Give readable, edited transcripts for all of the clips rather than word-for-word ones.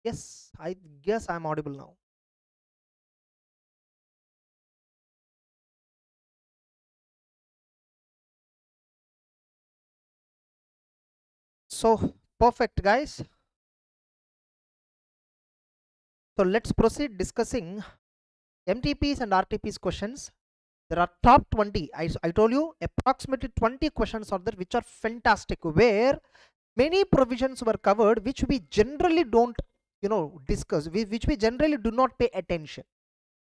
Yes, I guess I'm audible now. So perfect, guys. So let's proceed discussing MTPs and RTPs questions. There are top 20. I told you approximately 20 questions are there which are fantastic, where many provisions were covered which we generally don't discuss, which we generally do not pay attention.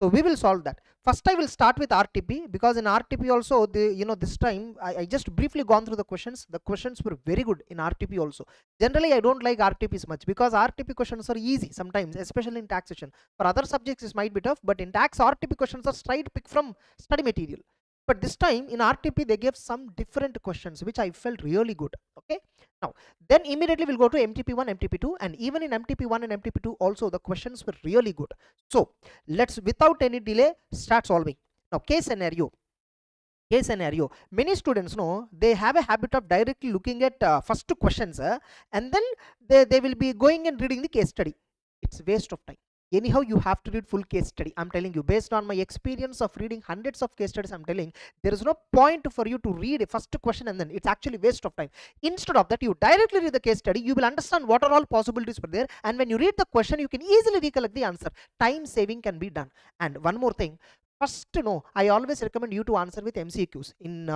So we will solve that. First I will start with RTP, because in RTP also this time I just briefly gone through the questions. The questions were very good in RTP also. Generally I don't like RTPs much because RTP questions are easy sometimes, especially in taxation. For other subjects it might be tough, but in tax RTP questions are straight pick from study material. But this time in RTP they gave some different questions which I felt really good. Okay, now then immediately we'll go to MTP1, MTP2, and even in MTP1 and MTP2 also the questions were really good. So let's without any delay start solving. Now case scenario. Many students know they have a habit of directly looking at first two questions, and then they will be going and reading the case study. It's waste of time. Anyhow you have to read full case study. I'm telling you, based on my experience of reading hundreds of case studies, I'm telling there is no point for you to read a first question and then it's actually waste of time. Instead of that, you directly read the case study, you will understand what are all possibilities for there, and when you read the question you can easily recollect the answer. Time saving can be done. And one more thing, first, I always recommend you to answer with MCQs. In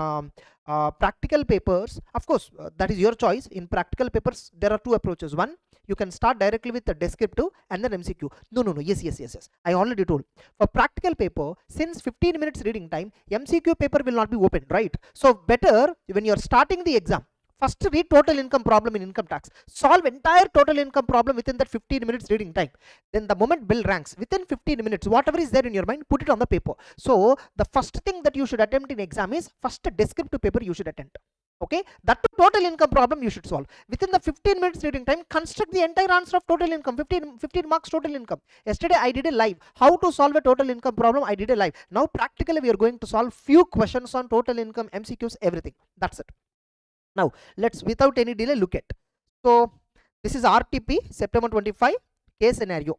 practical papers, of course, that is your choice. In practical papers, there are two approaches. One, you can start directly with the descriptive and then MCQ. No. Yes. I already told. For practical paper, since 15 minutes reading time, MCQ paper will not be open, right? So better when you're starting the exam, first read total income problem in income tax. Solve entire total income problem within that 15 minutes reading time. Then the moment bell ranks, within 15 minutes, whatever is there in your mind, put it on the paper. So the first thing that you should attempt in exam is first descriptive paper you should attempt. Okay, that total income problem you should solve. Within the 15 minutes reading time, construct the entire answer of total income, 15 marks total income. Yesterday I did a live. How to solve a total income problem, I did a live. Now practically we are going to solve few questions on total income, MCQs, everything. That's it. Now let's without any delay look at. So this is RTP September 25 case scenario.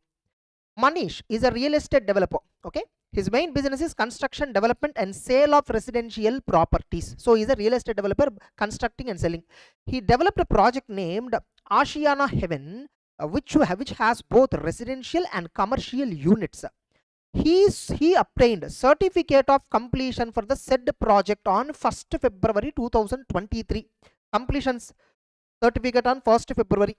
Manish is a real estate developer. Okay, his main business is construction, development and sale of residential properties. So he's a real estate developer, constructing and selling. He developed a project named Ashiana Heaven, which has both residential and commercial units. He obtained certificate of completion for the said project on 1st February 2023. Completions certificate on 1st February.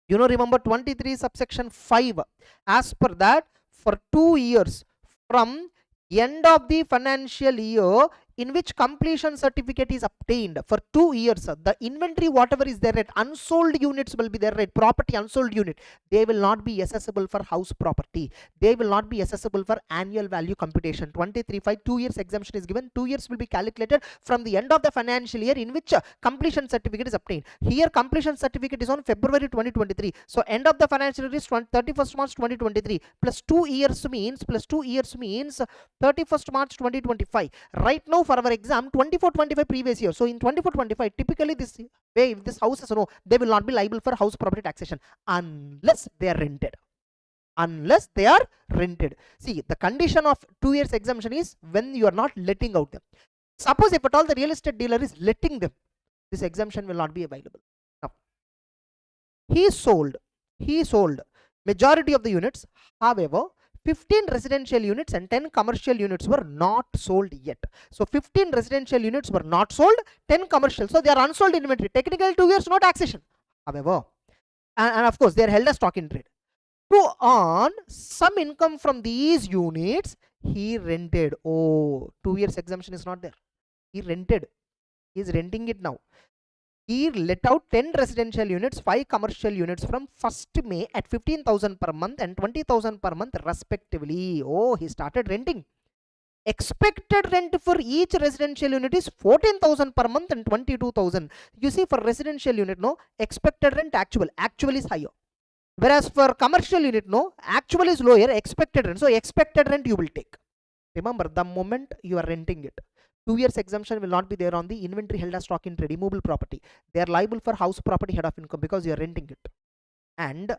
Remember 23 subsection 5. As per that, for 2 years from end of the financial year in which completion certificate is obtained, for 2 years, the inventory whatever is there at unsold units will be there at property unsold unit. They will not be accessible for house property. They will not be accessible for annual value computation. 23(5) 2 years exemption is given. 2 years will be calculated from the end of the financial year in which completion certificate is obtained. Here completion certificate is on February 2023. So end of the financial year is 31st March 2023 plus 2 years means 31st March 2025. Right now for our exam 24-25 previous year. So in 24-25 typically this way, if this house is they will not be liable for house property taxation unless they are rented. See, the condition of 2 years exemption is when you are not letting out them. Suppose if at all the real estate dealer is letting them, this exemption will not be available. Now he sold majority of the units. However, 15 residential units and 10 commercial units were not sold yet. So 15 residential units were not sold, 10 commercial. So they are unsold inventory. Technically 2 years no taxation. However, and of course they are held as stock in trade. To earn some income from these units, he rented. Oh, 2 years exemption is not there. He rented. He is renting it now. He let out 10 residential units, 5 commercial units from 1st May at 15,000 per month and 20,000 per month respectively. Oh, he started renting. Expected rent for each residential unit is 14,000 per month and 22,000. You see, for residential unit, no, expected rent actual is higher. Whereas for commercial unit, no, actual is lower, expected rent. So expected rent you will take. Remember, the moment you are renting it, 2 years exemption will not be there on the inventory held as stock in trade, immovable property. They are liable for house property head of income because you are renting it. And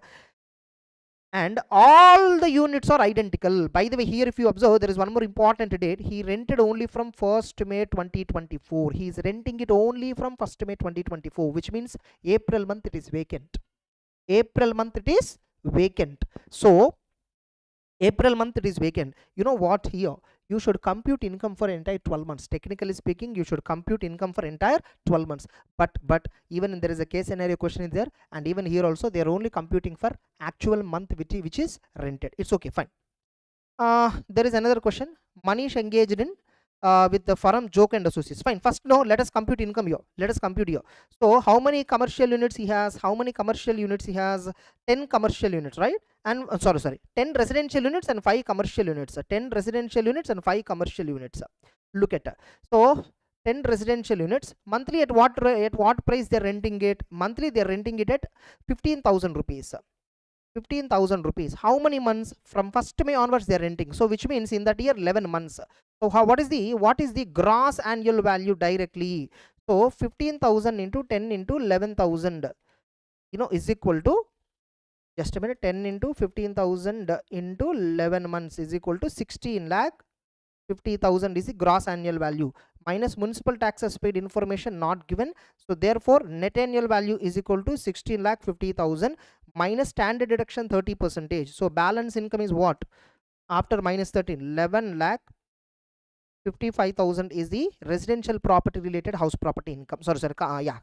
and all the units are identical. By the way, here if you observe, there is one more important date. He rented only from 1st May 2024. He is renting it only from 1st May 2024, which means April month it is vacant. April month it is vacant. So April month it is vacant. You know what, here you should compute income for entire 12 months. Technically speaking, you should compute income for entire 12 months. But even there is a case scenario question in there, and even here also they are only computing for actual month which is rented. It's okay, fine. There is another question. Manish engaged in with the firm Joke and Associates. Fine. First, no, let us compute income here. Let us compute here. So how many commercial units he has? How many commercial units he has? 10 commercial units, right? And sorry, 10 residential units and 5 commercial units. 10 residential units and 5 commercial units. Look at so 10 residential units. Monthly at what price they are renting it? Monthly they are renting it at 15,000 rupees. 15,000 rupees. How many months? From 1st May onwards they are renting. So which means in that year 11 months. So what is the gross annual value directly? So 15,000 into 10 into 11,000, is equal to, just a minute, 10 into 15,000 into 11 months is equal to 16 lakh 50,000 is the gross annual value, minus municipal taxes paid information not given. So therefore net annual value is equal to 16 lakh 50,000 minus standard deduction 30%. So balance income is what? After minus 13, 11 lakh 55,000 is the residential property related house property income.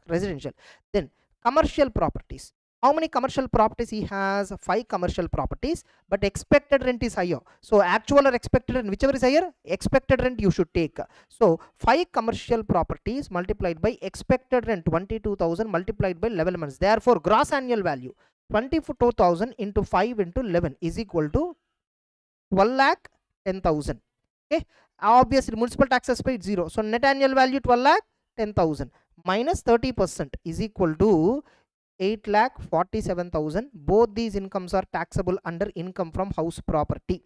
Residential. Then commercial properties. How many commercial properties he has? 5 commercial properties, but expected rent is higher. So actual or expected rent, whichever is higher, expected rent you should take. So 5 commercial properties multiplied by expected rent 22,000 multiplied by 11 months. Therefore gross annual value 22,000 into 5 into 11 is equal to 12 lakh 10,000. Okay, obviously municipal taxes paid 0. So net annual value 12 lakh 10,000 minus 30% is equal to 8 lakh 47,000. Both these incomes are taxable under income from house property.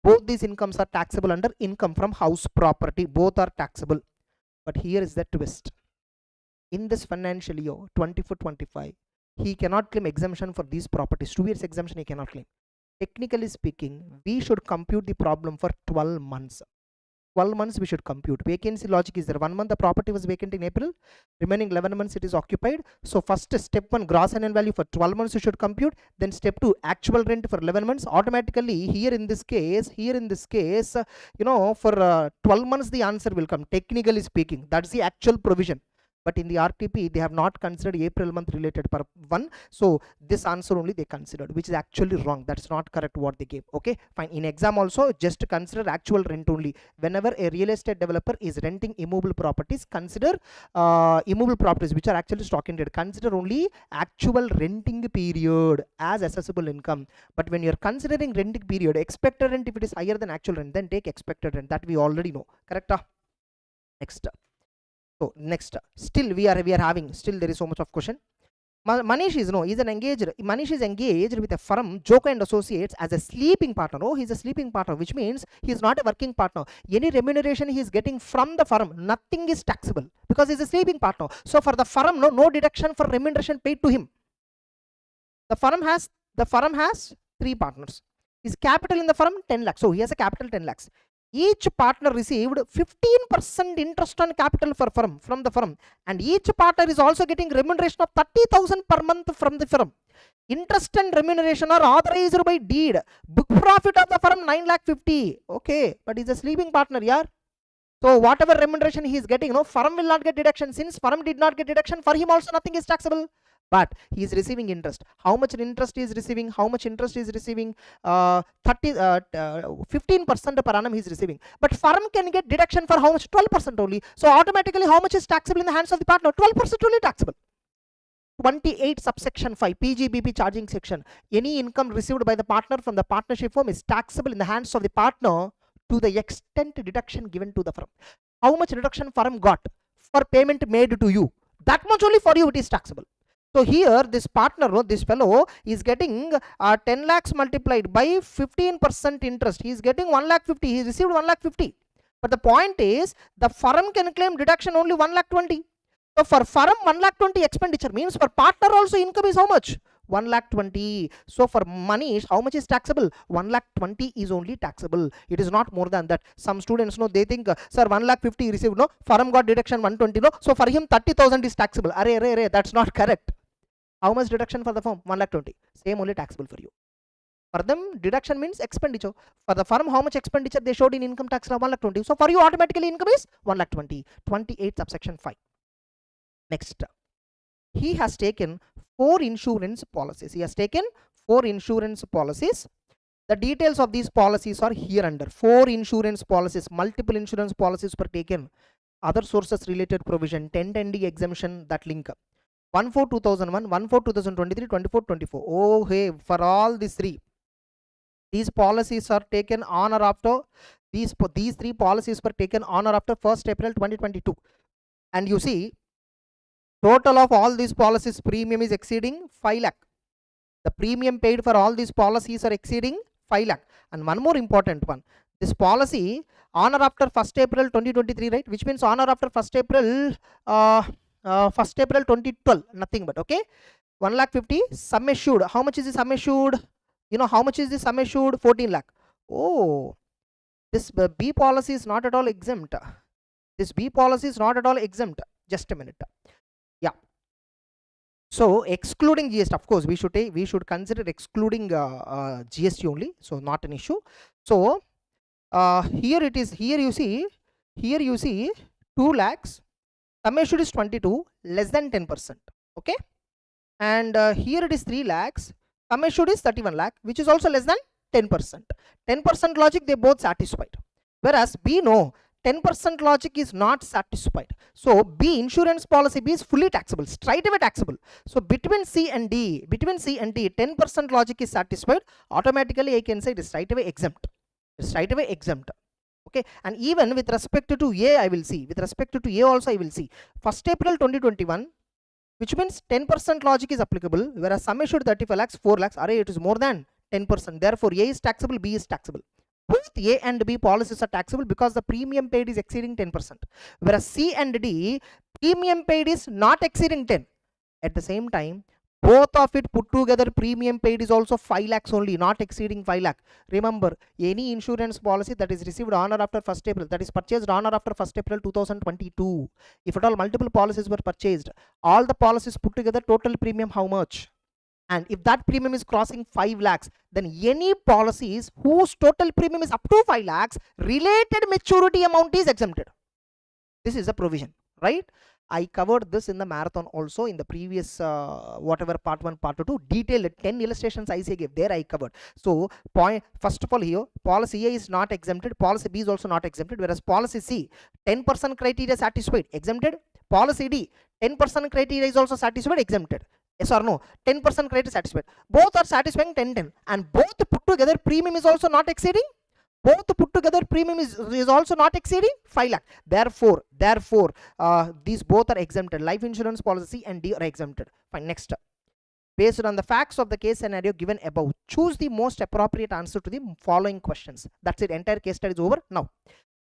Both these incomes are taxable under income from house property. Both are taxable. But here is the twist. In this financial year 24-25, he cannot claim exemption for these properties. 2 years exemption he cannot claim. Technically speaking, we should compute the problem for 12 months. 12 months we should compute. Vacancy logic is there. 1 month the property was vacant in April, remaining 11 months it is occupied. So first step 1, gross annual value for 12 months you should compute. Then step 2, actual rent for 11 months. Automatically here in this case, for 12 months the answer will come. Technically speaking, that's the actual provision. But in the RTP, they have not considered April month related per one. So this answer only they considered, which is actually wrong. That's not correct what they gave. Okay, fine. In exam also, just consider actual rent only. Whenever a real estate developer is renting immovable properties, consider immovable properties which are actually stock in trade. Consider only actual renting period as assessable income. But when you're considering renting period, expected rent, if it is higher than actual rent, then take expected rent. That we already know. Correct? Next. So next, still we are having, still there is so much of question. Manish is Manish is engaged with a firm Joke and Associates as a sleeping partner. Oh, he's a sleeping partner, which means he is not a working partner. Any remuneration he is getting from the firm, nothing is taxable because he's a sleeping partner. So for the firm, no deduction for remuneration paid to him. The firm has 3 partners. His capital in the firm 10 lakhs. So he has a capital 10 lakhs. Each partner received 15% interest on capital from the firm, and each partner is also getting remuneration of 30,000 per month from the firm. Interest and remuneration are authorized by deed. Book profit of the firm 9 lakh 50. Okay, but he's a sleeping partner, yeah. So whatever remuneration he is getting, firm will not get deduction. Since firm did not get deduction, for him also nothing is taxable. But he is receiving interest. How much interest he is receiving? 15% per annum he is receiving. But firm can get deduction for how much? 12% only. So automatically how much is taxable in the hands of the partner? 12% only taxable. 28 subsection 5 PGBP charging section. Any income received by the partner from the partnership firm is taxable in the hands of the partner to the extent deduction given to the firm. How much reduction firm got for payment made to you? That much only for you it is taxable. So here this partner, this fellow is getting 10 lakhs multiplied by 15% interest. He is getting 1 lakh 50. He received 1 lakh 50. But the point is the firm can claim deduction only 1 lakh 20. So for firm 1 lakh 20 expenditure means for partner also income is how much? 1,20,000. So for Manish, how much is taxable? 1,20,000 is only taxable. It is not more than that. Some students know, they think, sir, 1,50,000 received, no, firm got deduction 120, no, so for him 30,000 is taxable. Array, that's not correct. How much deduction for the firm? 1,20,000. Same only taxable for you. For them, deduction means expenditure. For the firm, how much expenditure they showed in income tax? 1,20,000. So for you, automatically income is 1,20,000. 28 subsection 5. Next, he has taken 4 insurance policies. He has taken 4 insurance policies. The details of these policies are here under. 4 insurance policies, multiple insurance policies were taken. Other sources related provision, 1010D exemption, that link. 1/4/2001, 1/4/2023, 24/24. Oh, hey, for all these 3. These policies are taken on or after, these 3 policies were taken on or after 1st April 2022. And you see, total of all these policies premium is exceeding 5 lakh. The premium paid for all these policies are exceeding 5 lakh. And one more important one, this policy on or after 1st April 2023, right? Which means on or after 1st April 2012, nothing but, okay, 1,50,000 sum assured. How much is the sum assured? You know how much is the sum assured? 14 lakh. Oh, this B policy is not at all exempt. This B policy is not at all exempt. Just a minute. Yeah. So excluding GST, of course, we should consider excluding GST only. So not an issue. So here it is. Here you see 2 lakhs. Sum assured is 22, less than 10%. Okay. And here it is 3 lakhs. Sum assured is 31 lakh, which is also less than 10%. 10% logic, they both satisfied. Whereas B, no, 10% logic is not satisfied. So B, insurance policy B is fully taxable, straight away taxable. So between C and D, 10% logic is satisfied. Automatically I can say it is straight away exempt. Straight away exempt. Okay, and even with respect to A, I will see. With respect to A also I will see. 1st April 2021. Which means 10% logic is applicable, whereas sum assured 35 lakhs, 4 lakhs, array it is more than 10%. Therefore, A is taxable, B is taxable. Both A and B policies are taxable because the premium paid is exceeding 10%. Whereas C and D, premium paid is not exceeding 10. At the same time, both of it put together, premium paid is also 5 lakhs only, not exceeding 5 lakh. Remember, any insurance policy that is received on or after 1st April, that is purchased on or after 1st April 2022. If at all multiple policies were purchased, all the policies put together, total premium how much? And if that premium is crossing 5 lakhs, then any policies whose total premium is up to 5 lakhs, related maturity amount is exempted. This is a provision, right? I covered this in the marathon also in the previous whatever part 1, part 2, detailed 10 illustrations I gave, there I covered. So first of all, here policy A is not exempted, policy B is also not exempted, whereas policy C, 10% criteria satisfied, exempted. Policy D, 10% criteria is also satisfied, exempted. Yes or no? 10% criteria satisfied. Both are satisfying 10-10, and both put together premium is also not exceeding. Both put together premium is also not exceeding 5 lakh. Therefore, these both are exempted. Life insurance policy and D are exempted. Fine. Next, based on the facts of the case scenario given above, choose the most appropriate answer to the following questions. That's it. Entire case study is over. Now,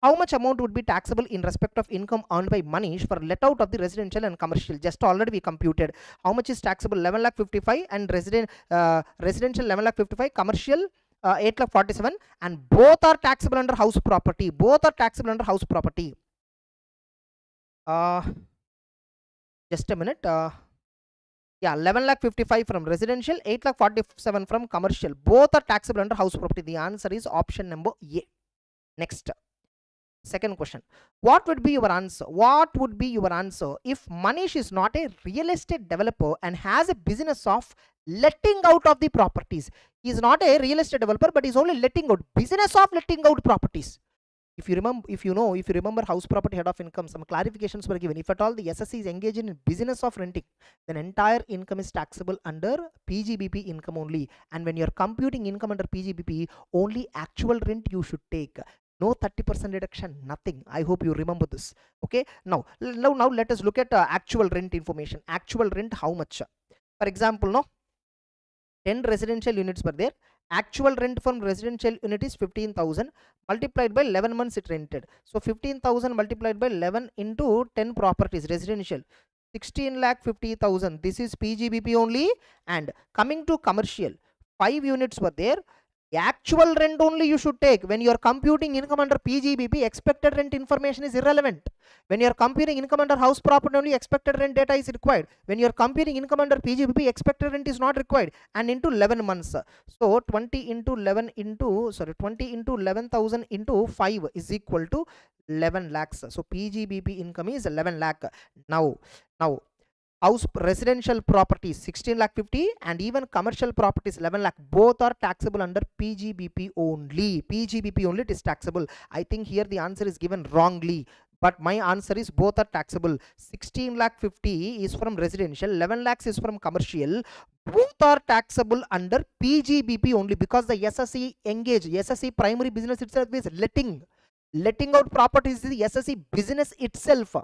how much amount would be taxable in respect of income earned by Manish for let out of the residential and commercial? Just already we computed. How much is taxable? 11,55,000 and residential 11,55,000, commercial 8,47,000, and both are taxable under house property. Both are taxable under house property. Just a minute. Yeah, 11,55,000 from residential, 8,47,000 from commercial. Both are taxable under house property. The answer is option number A. Next, second question. What would be your answer? What would be your answer if Manish is not a real estate developer and has a business of letting out of the properties? He is not a real estate developer, but he's only letting out, business of letting out properties. If you remember house property head of income, some clarifications were given. If at all the SSC is engaged in business of renting, then entire income is taxable under PGBP income only. And when you're computing income under PGBP, only actual rent you should take. No 30% deduction, nothing. I hope you remember this. Okay. Now let us look at actual rent information. Actual rent, how much? For example, no, 10 residential units were there. Actual rent from residential unit is 15,000 multiplied by 11 months it rented. So 15,000 multiplied by 11 into 10 properties residential. 16,50,000. This is PGBP only. And coming to commercial, 5 units were there. Actual rent only you should take. When you are computing income under PGBP, expected rent information is irrelevant. When you are computing income under house property only, expected rent data is required. When you are computing income under PGBP, expected rent is not required. And into 11 months. So 20 into 11,000 into 5 is equal to 11 lakhs. So PGBP income is 11 lakh. Now house residential properties 16,50,000 and even commercial properties 11 lakh, both are taxable under PGBP only. PGBP only it is taxable. I think here the answer is given wrongly, but my answer is both are taxable. 16,50,000 is from residential, 11 lakhs is from commercial. Both are taxable under PGBP only, because the SSE engage, SSE primary business itself is letting out properties is the SSE business itself.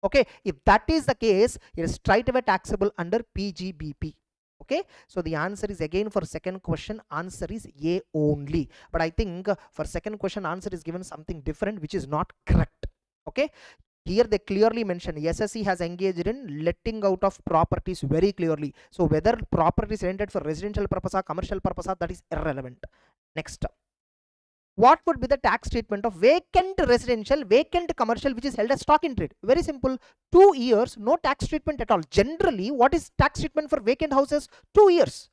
Okay, if that is the case, it is straight away taxable under PGBP. Okay, so the answer is again for second question, answer is A only. But I think for second question answer is given something different, which is not correct. Okay, here they clearly mention SSE has engaged in letting out of properties very clearly. So whether property is rented for residential purpose or commercial purpose, that is irrelevant. Next, what would be the tax treatment of vacant residential, vacant commercial, which is held as stock in trade? Very simple, 2 years, no tax treatment at all. Generally, what is tax treatment for vacant houses? 2 years.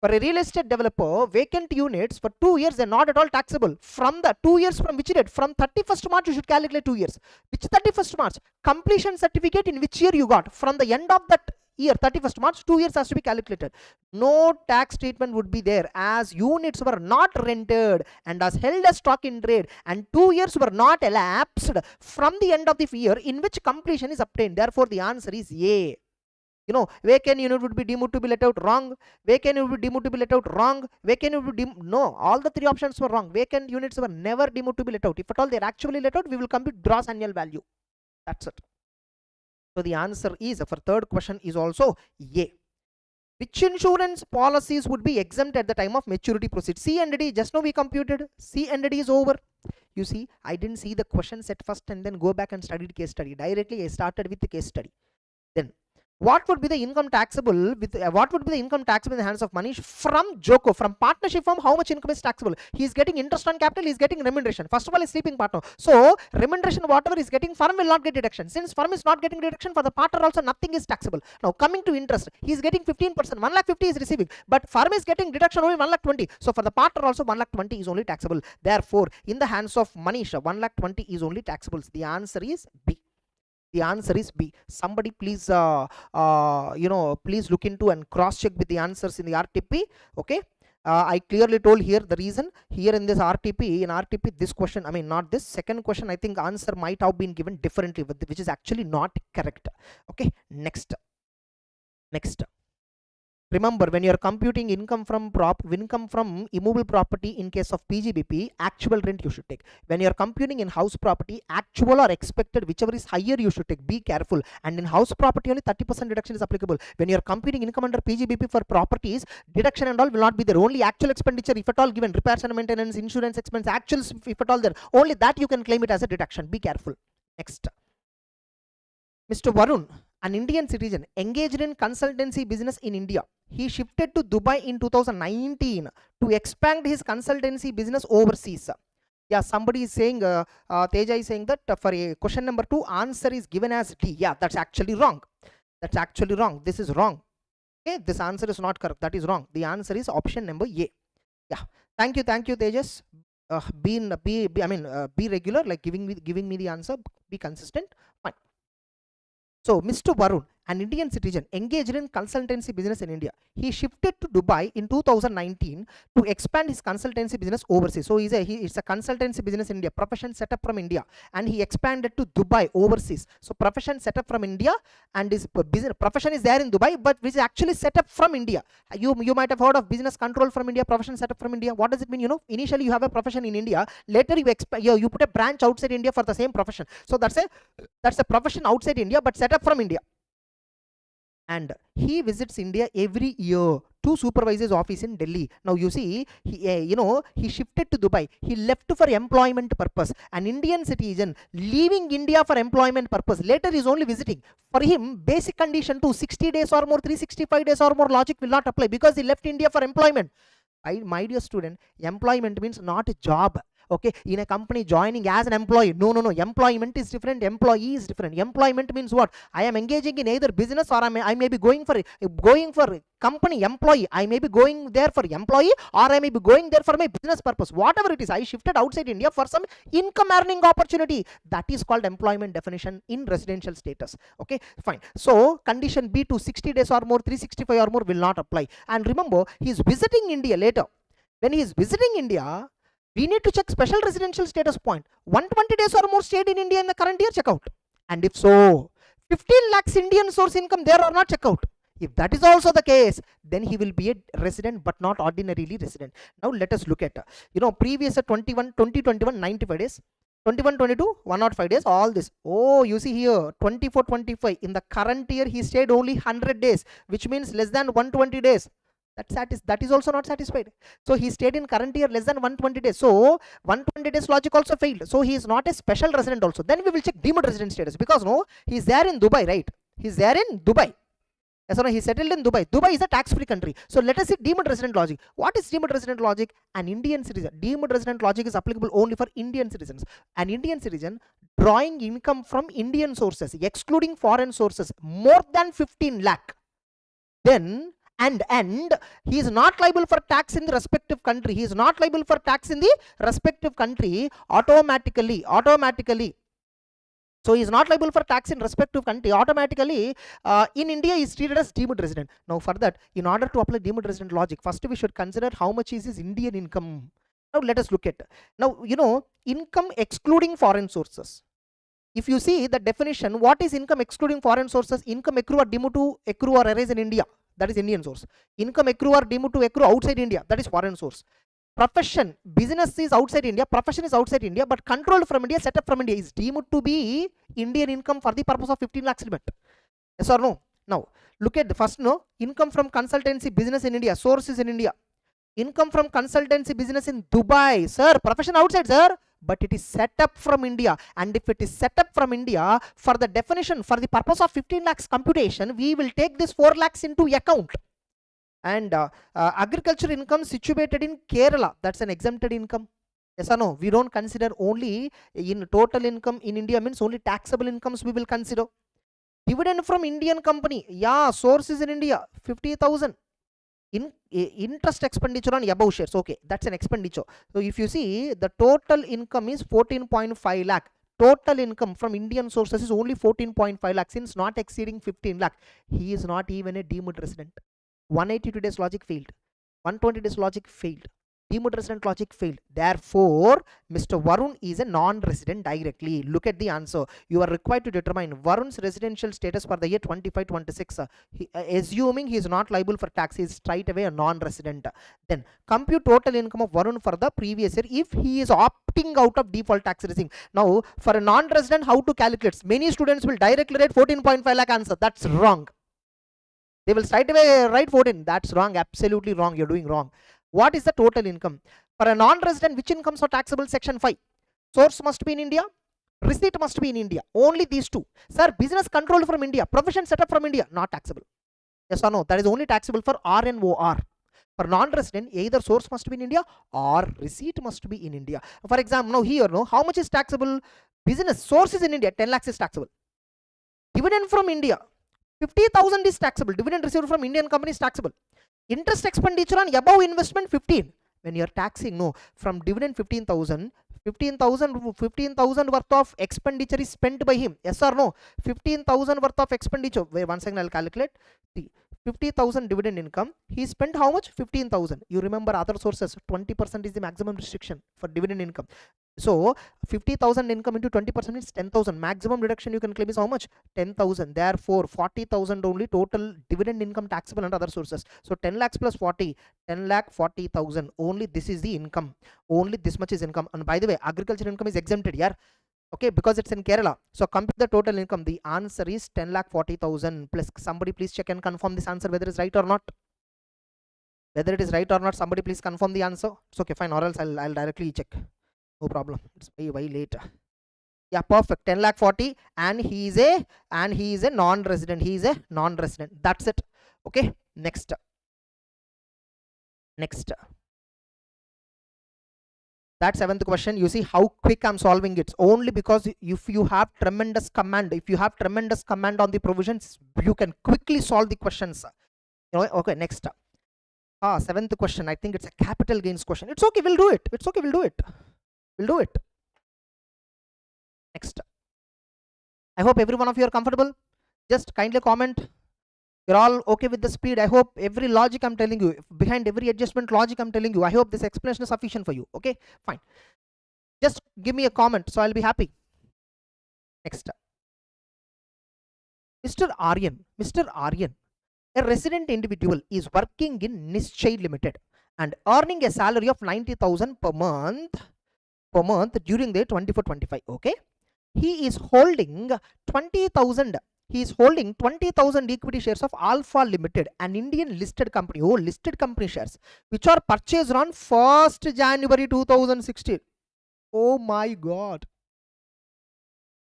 For a real estate developer, vacant units for 2 years are not at all taxable. From the 2 years, from which date? From 31st March, you should calculate 2 years. Which 31st March? Completion certificate in which year you got? From the end of that year, 31st March, 2 years has to be calculated. No tax treatment would be there, as units were not rented and as held as stock in trade, and 2 years were not elapsed from the end of the year in which completion is obtained. Therefore, the answer is A. You know, vacant unit would be deemed to be let out, wrong. Vacant unit would be deemed to be let out, wrong. Vacant unit would be deemed, no, all the 3 options were wrong. Vacant units were never deemed to be let out. If at all they are actually let out, we will compute gross annual value. That's it. So the answer is for third question is also A. Which insurance policies would be exempt at the time of maturity proceeds? C and D, just now we computed. C and D is over. You see, I didn't see the question set first and then go back and studied case study. Directly I started with the case study. Then what would be the income taxable with what would be the income taxable in the hands of Manish from Joko, from partnership firm? How much income is taxable? He is getting interest on capital, he is getting remuneration. First of all, is sleeping partner. So remuneration, whatever is getting, firm will not get deduction. Since firm is not getting deduction, for the partner also nothing is taxable. Now coming to interest, he is getting 15%, 1,50,000 is receiving, but firm is getting deduction only 1,20,000. So for the partner also 1,20,000 is only taxable. Therefore, in the hands of Manish, 1,20,000 is only taxable. The answer is B. The answer is B. Somebody please please look into and cross check with the answers in the RTP. Okay, I clearly told here the reason. Here in this RTP, this question, I mean not this second question, I think answer might have been given differently, which is actually not correct. Okay, next. Remember, when you are computing income from immovable property in case of PGBP, actual rent you should take. When you are computing in house property, actual or expected, whichever is higher you should take. Be careful. And in house property only 30% deduction is applicable. When you are computing income under PGBP for properties, deduction and all will not be there. Only actual expenditure, if at all given, repairs and maintenance, insurance expense, actuals if at all there, only that you can claim it as a deduction. Be careful. Next. Mr. Varun, an Indian citizen, engaged in consultancy business in India. He shifted to Dubai in 2019 to expand his consultancy business overseas. Yeah, somebody is saying, Teja is saying that for a question number 2, answer is given as D. Yeah, that's actually wrong. That's actually wrong. This is wrong. Okay, this answer is not correct. That is wrong. The answer is option number A. Yeah, thank you, Tejas. Be regular, like giving me the answer. Be consistent. Fine. So, Mr. Varun, an Indian citizen, engaged in consultancy business in India. He shifted to Dubai in 2019 to expand his consultancy business overseas. So, it's a consultancy business in India, profession set up from India, and he expanded to Dubai overseas. So, profession set up from India, and his business profession is there in Dubai, but which is actually set up from India. You might have heard of business control from India, profession set up from India. What does it mean? You know, initially you have a profession in India, later you put a branch outside India for the same profession. So that's a profession outside India, but set up from India. And he visits India every year to supervise his office in Delhi. Now you see, he shifted to Dubai. He left for employment purpose. An Indian citizen leaving India for employment purpose. Later he is only visiting. For him, basic condition to 60 days or more, 365 days or more logic will not apply because he left India for employment. My dear student, employment means not a job. Okay, in a company joining as an employee. No. Employment is different. Employee is different. Employment means what? I am engaging in either business or I may be going for company employee. I may be going there for employee or I may be going there for my business purpose. Whatever it is, I shifted outside India for some income earning opportunity. That is called employment definition in residential status. Okay, fine. So condition B to 60 days or more, 365 or more will not apply. And remember, he is visiting India later. When he is visiting India, we need to check special residential status point. 120 days or more stayed in India in the current year, check out. And if so, 15 lakhs Indian source income there or not, check out. If that is also the case, then he will be a resident but not ordinarily resident. Now let us look at, previous 2021, 95 days. 21-22, 105 days, all this. Oh, you see here, 24-25, in the current year he stayed only 100 days, which means less than 120 days. That is also not satisfied. So he stayed in current year less than 120 days. So 120 days logic also failed. So he is not a special resident also. Then we will check deemed resident status, because no, he is there in Dubai, right? He is there in Dubai. Yes or no? He settled in Dubai. Dubai is a tax-free country. So let us see deemed resident logic. What is deemed resident logic? An Indian citizen. Deemed resident logic is applicable only for Indian citizens. An Indian citizen drawing income from Indian sources, excluding foreign sources, more than 15 lakh. Then and he is not liable for tax in the respective country. He is not liable for tax in the respective country automatically. So he is not liable for tax in respective country automatically. In India he is treated as deemed resident. Now for that, in order to apply deemed resident logic, first we should consider how much is his Indian income. Now let us look at, now income excluding foreign sources. If you see the definition, what is income excluding foreign sources? Income accrue or deemed to accrue or arise in India, that is Indian source. Income accrue or deemed to accrue outside India, that is foreign source. Profession, business is outside India, profession is outside India, but controlled from India, set up from India, is deemed to be Indian income for the purpose of 15 lakhs limit. Yes or no? Now look at the first, income from consultancy business in India, source is in India. Income from consultancy business in Dubai, sir, profession outside, sir, but it is set up from India. And if it is set up from India, for the definition, for the purpose of 15 lakhs computation, we will take this 4 lakhs into account. And agriculture income situated in Kerala, that's an exempted income. Yes or no? We don't consider only in total income in India, means only taxable incomes we will consider. Dividend from Indian company, yeah, source is in India, 50,000. Interest expenditure on above shares, okay, that's an expenditure. So if you see, the total income is 14.5 lakh. Total income from Indian sources is only 14.5 lakh, since not exceeding 15 lakh. He is not even a deemed resident. 182 days logic failed. 120 days logic failed. Deemed resident logic failed. Therefore, Mr. Varun is a non-resident directly. Look at the answer. You are required to determine Varun's residential status for the year 25-26. Assuming he is not liable for tax, he is straight away a non-resident. Then compute total income of Varun for the previous year if he is opting out of default tax regime. Now, for a non-resident, how to calculate? Many students will directly write 14.5 lakh answer. That's wrong. They will straight away write 14. That's wrong. Absolutely wrong. You're doing wrong. What is the total income? For a non-resident, which incomes are taxable? Section 5. Source must be in India. Receipt must be in India. Only these two. Sir, business controlled from India. Profession set up from India. Not taxable. Yes or no? That is only taxable for RNOR. For non-resident, either source must be in India or receipt must be in India. For example, now here, how much is taxable? Business source is in India. 10 lakhs is taxable. Dividend from India, 50,000 is taxable. Dividend received from Indian company is taxable. Interest expenditure on above investment 15. When you are taxing, from dividend 15,000 worth of expenditure is spent by him. Yes or no? 15,000 worth of expenditure. Wait, one second, I'll calculate. See, 50,000 dividend income. He spent how much? 15,000. You remember other sources, 20% is the maximum restriction for dividend income. So 50,000 income into 20% is 10,000. Maximum deduction you can claim is how much? 10,000. Therefore 40,000 only total dividend income taxable under other sources. So 10 lakhs plus 40, 10 lakh 40,000. Only this is the income. Only this much is income. And by the way, agriculture income is exempted here. Okay, because it's in Kerala. So compute the total income. The answer is 10 lakh 40,000. Plus somebody please check and confirm this answer whether it's right or not. Whether it is right or not, somebody please confirm the answer. It's okay, fine, or else I'll directly check. No problem. It's way late. Yeah, perfect. 10 lakh 40, and he is a non-resident. He is a non-resident. That's it. Okay. Next. That seventh question, you see how quick I'm solving it. Only because if you have tremendous command, on the provisions, you can quickly solve the questions. Okay, next. Seventh question, I think it's a capital gains question. It's okay, we'll do it. We'll do it. Next. I hope every one of you are comfortable. Just kindly comment. You're all okay with the speed. I hope every logic I'm telling you, behind every adjustment logic I'm telling you, I hope this explanation is sufficient for you. Okay, fine. Just give me a comment, so I'll be happy. Next. Mr. Aryan, a resident individual is working in Nischay Limited and earning a salary of 90,000 per month during the 24-25. Okay, he is holding 20,000. He is holding 20,000 equity shares of Alpha Limited, an Indian listed company. Listed company shares, which are purchased on 1st January 2016. Oh my God.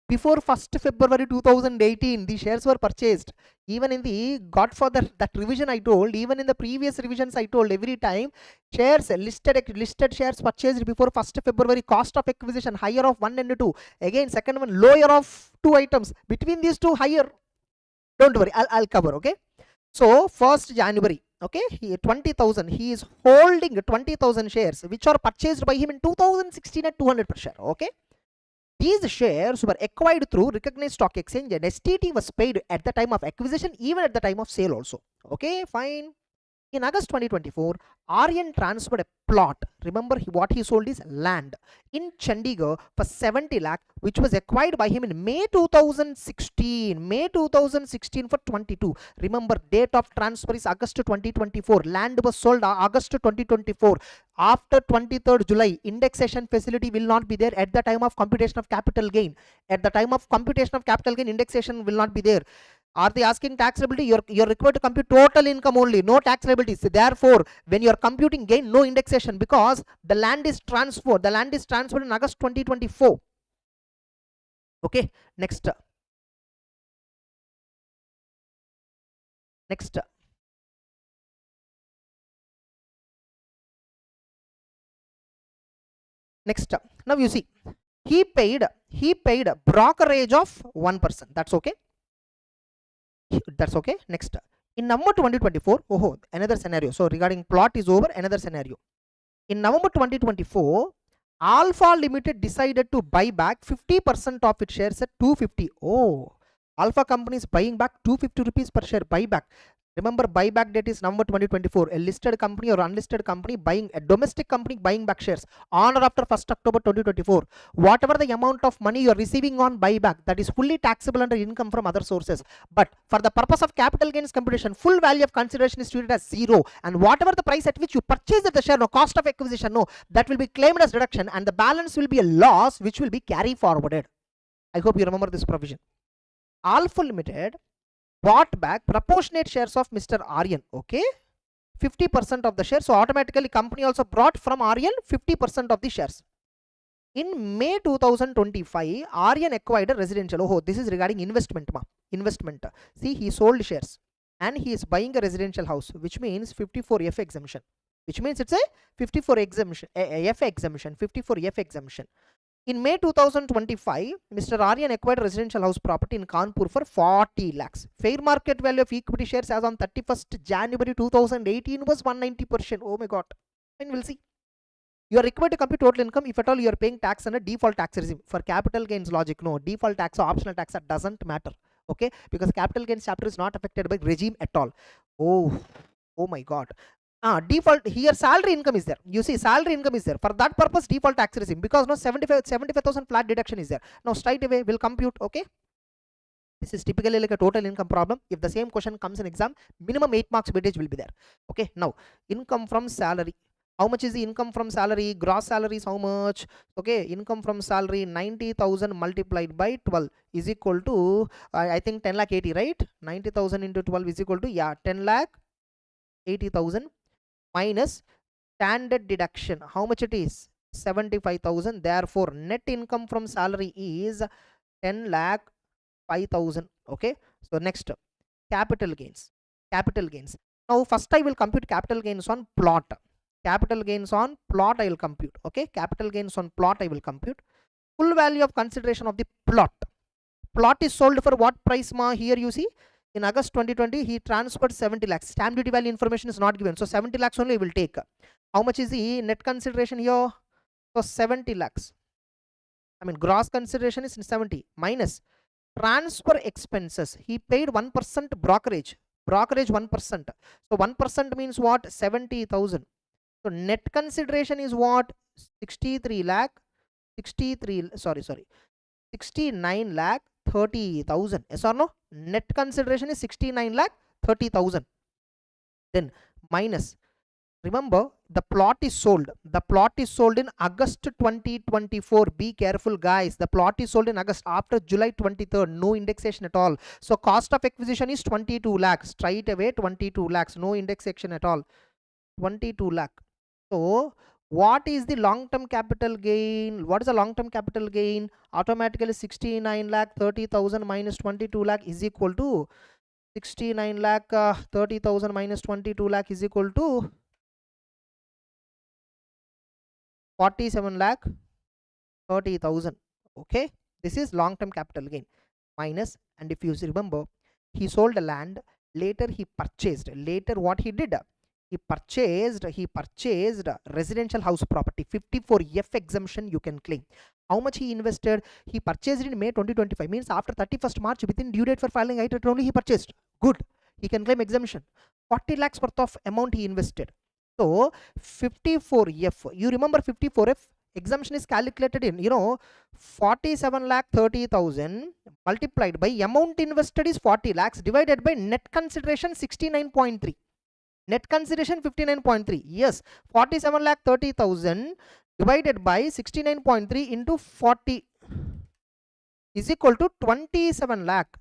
Before 1st February 2018, the shares were purchased. Even in the, God for that revision I told, even in the previous revisions I told, every time shares, listed shares purchased before 1st February, cost of acquisition higher of 1 and 2. Again, second one lower of 2 items. Between these two, higher. Don't worry, I'll cover. Okay, so 1st January, okay, 20,000. He is holding 20,000 shares which are purchased by him in 2016 at 200 per share. Okay, these shares were acquired through recognized stock exchange, and STT was paid at the time of acquisition, even at the time of sale also. Okay, fine. In August 2024, Aryan transferred a plot. Remember, what he sold is land in Chandigarh for 70 lakh, which was acquired by him in May 2016. May 2016 for 22. Remember, date of transfer is August 2024. Land was sold August 2024. After 23rd July, indexation facility will not be there at the time of computation of capital gain. At the time of computation of capital gain, indexation will not be there. Are they asking tax liability? You're required to compute total income only, no tax liabilities. Therefore, when you're computing gain, no indexation, because the land is transferred. The land is transferred in August 2024. Okay, next. Now you see, he paid brokerage of 1%. That's okay. Next, in November 2024, another scenario. So regarding plot is over, another scenario. In November 2024, Alpha Limited decided to buy back 50% of its shares at 250. Alpha company is buying back 250 rupees per share buyback. Remember, buyback date is November 2024. A listed company or unlisted company buying, a domestic company buying back shares on or after 1st October 2024. Whatever the amount of money you are receiving on buyback, that is fully taxable under income from other sources. But for the purpose of capital gains computation, full value of consideration is treated as zero. And whatever the price at which you purchased the share, no cost of acquisition, no, that will be claimed as deduction, and the balance will be a loss which will be carry forwarded. I hope you remember this provision. Alpha Limited bought back proportionate shares of Mr. Aryan. Okay, 50% of the shares. So automatically company also brought from Aryan 50% of the shares. In May 2025, Aryan acquired a residential. This is regarding investment. See, he sold shares and he is buying a residential house, which means 54F exemption. Which means it's a 54 exemption, F exemption, 54F exemption. In May 2025, Mr. Aryan acquired residential house property in Kanpur for 40 lakhs. Fair market value of equity shares as on 31st January 2018 was 190%. Oh my God. And we'll see. You are required to compute total income if at all you are paying tax under default tax regime. For capital gains logic, no. Default tax or optional tax, that doesn't matter. Okay. Because capital gains chapter is not affected by regime at all. Oh my God. Default here, salary income is there. You see, salary income is there. For that purpose, default tax regime, because no 75,000 flat deduction is there. Now straight away will compute. Okay, this is typically like a total income problem. If the same question comes in exam, minimum 8 marks weightage will be there. Okay, now income from salary. How much is the income from salary? Gross salary is how much? Okay, income from salary 90,000 multiplied by 12 is equal to I think 10 lakh 80, right? 90,000 into 12 is equal to 10 lakh 80,000. minus standard deduction. How much it is? 75,000. Therefore, net income from salary is 10 lakh 5,000. Okay. So next, capital gains. Capital gains. Now first I will compute capital gains on plot. Capital gains on plot I will compute. Okay. Capital gains on plot I will compute. Full value of consideration of the plot. Plot is sold for what price ma? Here you see, in August 2020 he transferred 70 lakhs. Stamp duty value information is not given, so 70 lakhs only will take. How much is the net consideration here? So 70 lakhs. I mean gross consideration is 70 minus transfer expenses. He paid 1% brokerage. Brokerage 1%. So 1% means what? 70,000. So net consideration is what? 63 lakh. 69 lakh 30,000. Yes or no? Net consideration is 69 lakh 30,000. Then minus. Remember, the plot is sold. The plot is sold in August 2024. Be careful, guys. The plot is sold in August, after July 23rd. No indexation at all. So cost of acquisition is 22 lakhs. Straight away 22 lakhs. No indexation at all. 22 lakh. So what is the long-term capital gain? What is the long-term capital gain? Automatically 69 lakh 30,000 minus 22 lakh is equal to 69 lakh 30,000 minus 22 lakh is equal to 47 lakh 30,000. Okay, this is long-term capital gain minus. And if you remember, he sold a land, later he purchased. Later what he did? He purchased residential house property. 54F exemption you can claim. How much he invested? He purchased in May 2025, means after 31st March, within due date for filing IT return only he purchased. Good, he can claim exemption. 40 lakhs worth of amount he invested. So 54F, you remember 54F exemption is calculated in 47 lakh 30,000 multiplied by amount invested is 40 lakhs divided by net consideration 69.3. Net consideration 59.3. Yes, 47 lakh 30,000 divided by 69.3 into 40 is equal to 27 lakh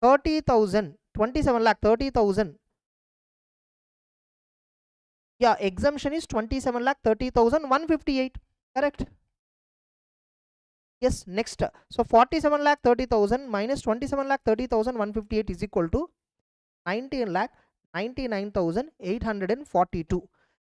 30,000. 27 lakh 30,000. Yeah, exemption is 27 lakh 30,000 158. Correct. Yes, next. So 47 lakh 30,000 minus 27 lakh 30,000 158 is equal to 19 lakh 99,842.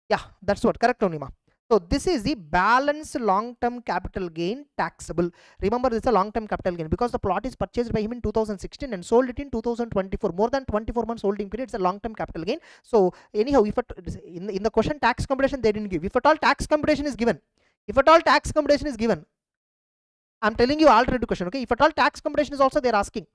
Yeah, that's what. Correct only ma. So this is the balance long-term capital gain taxable. Remember, this is a long-term capital gain because the plot is purchased by him in 2016 and sold it in 2024. More than 24 months holding period. It's a long-term capital gain. So anyhow, if in the question tax computation they didn't give. If at all tax computation is given, I'm telling you alternative question. Okay, if at all tax computation is also they're asking.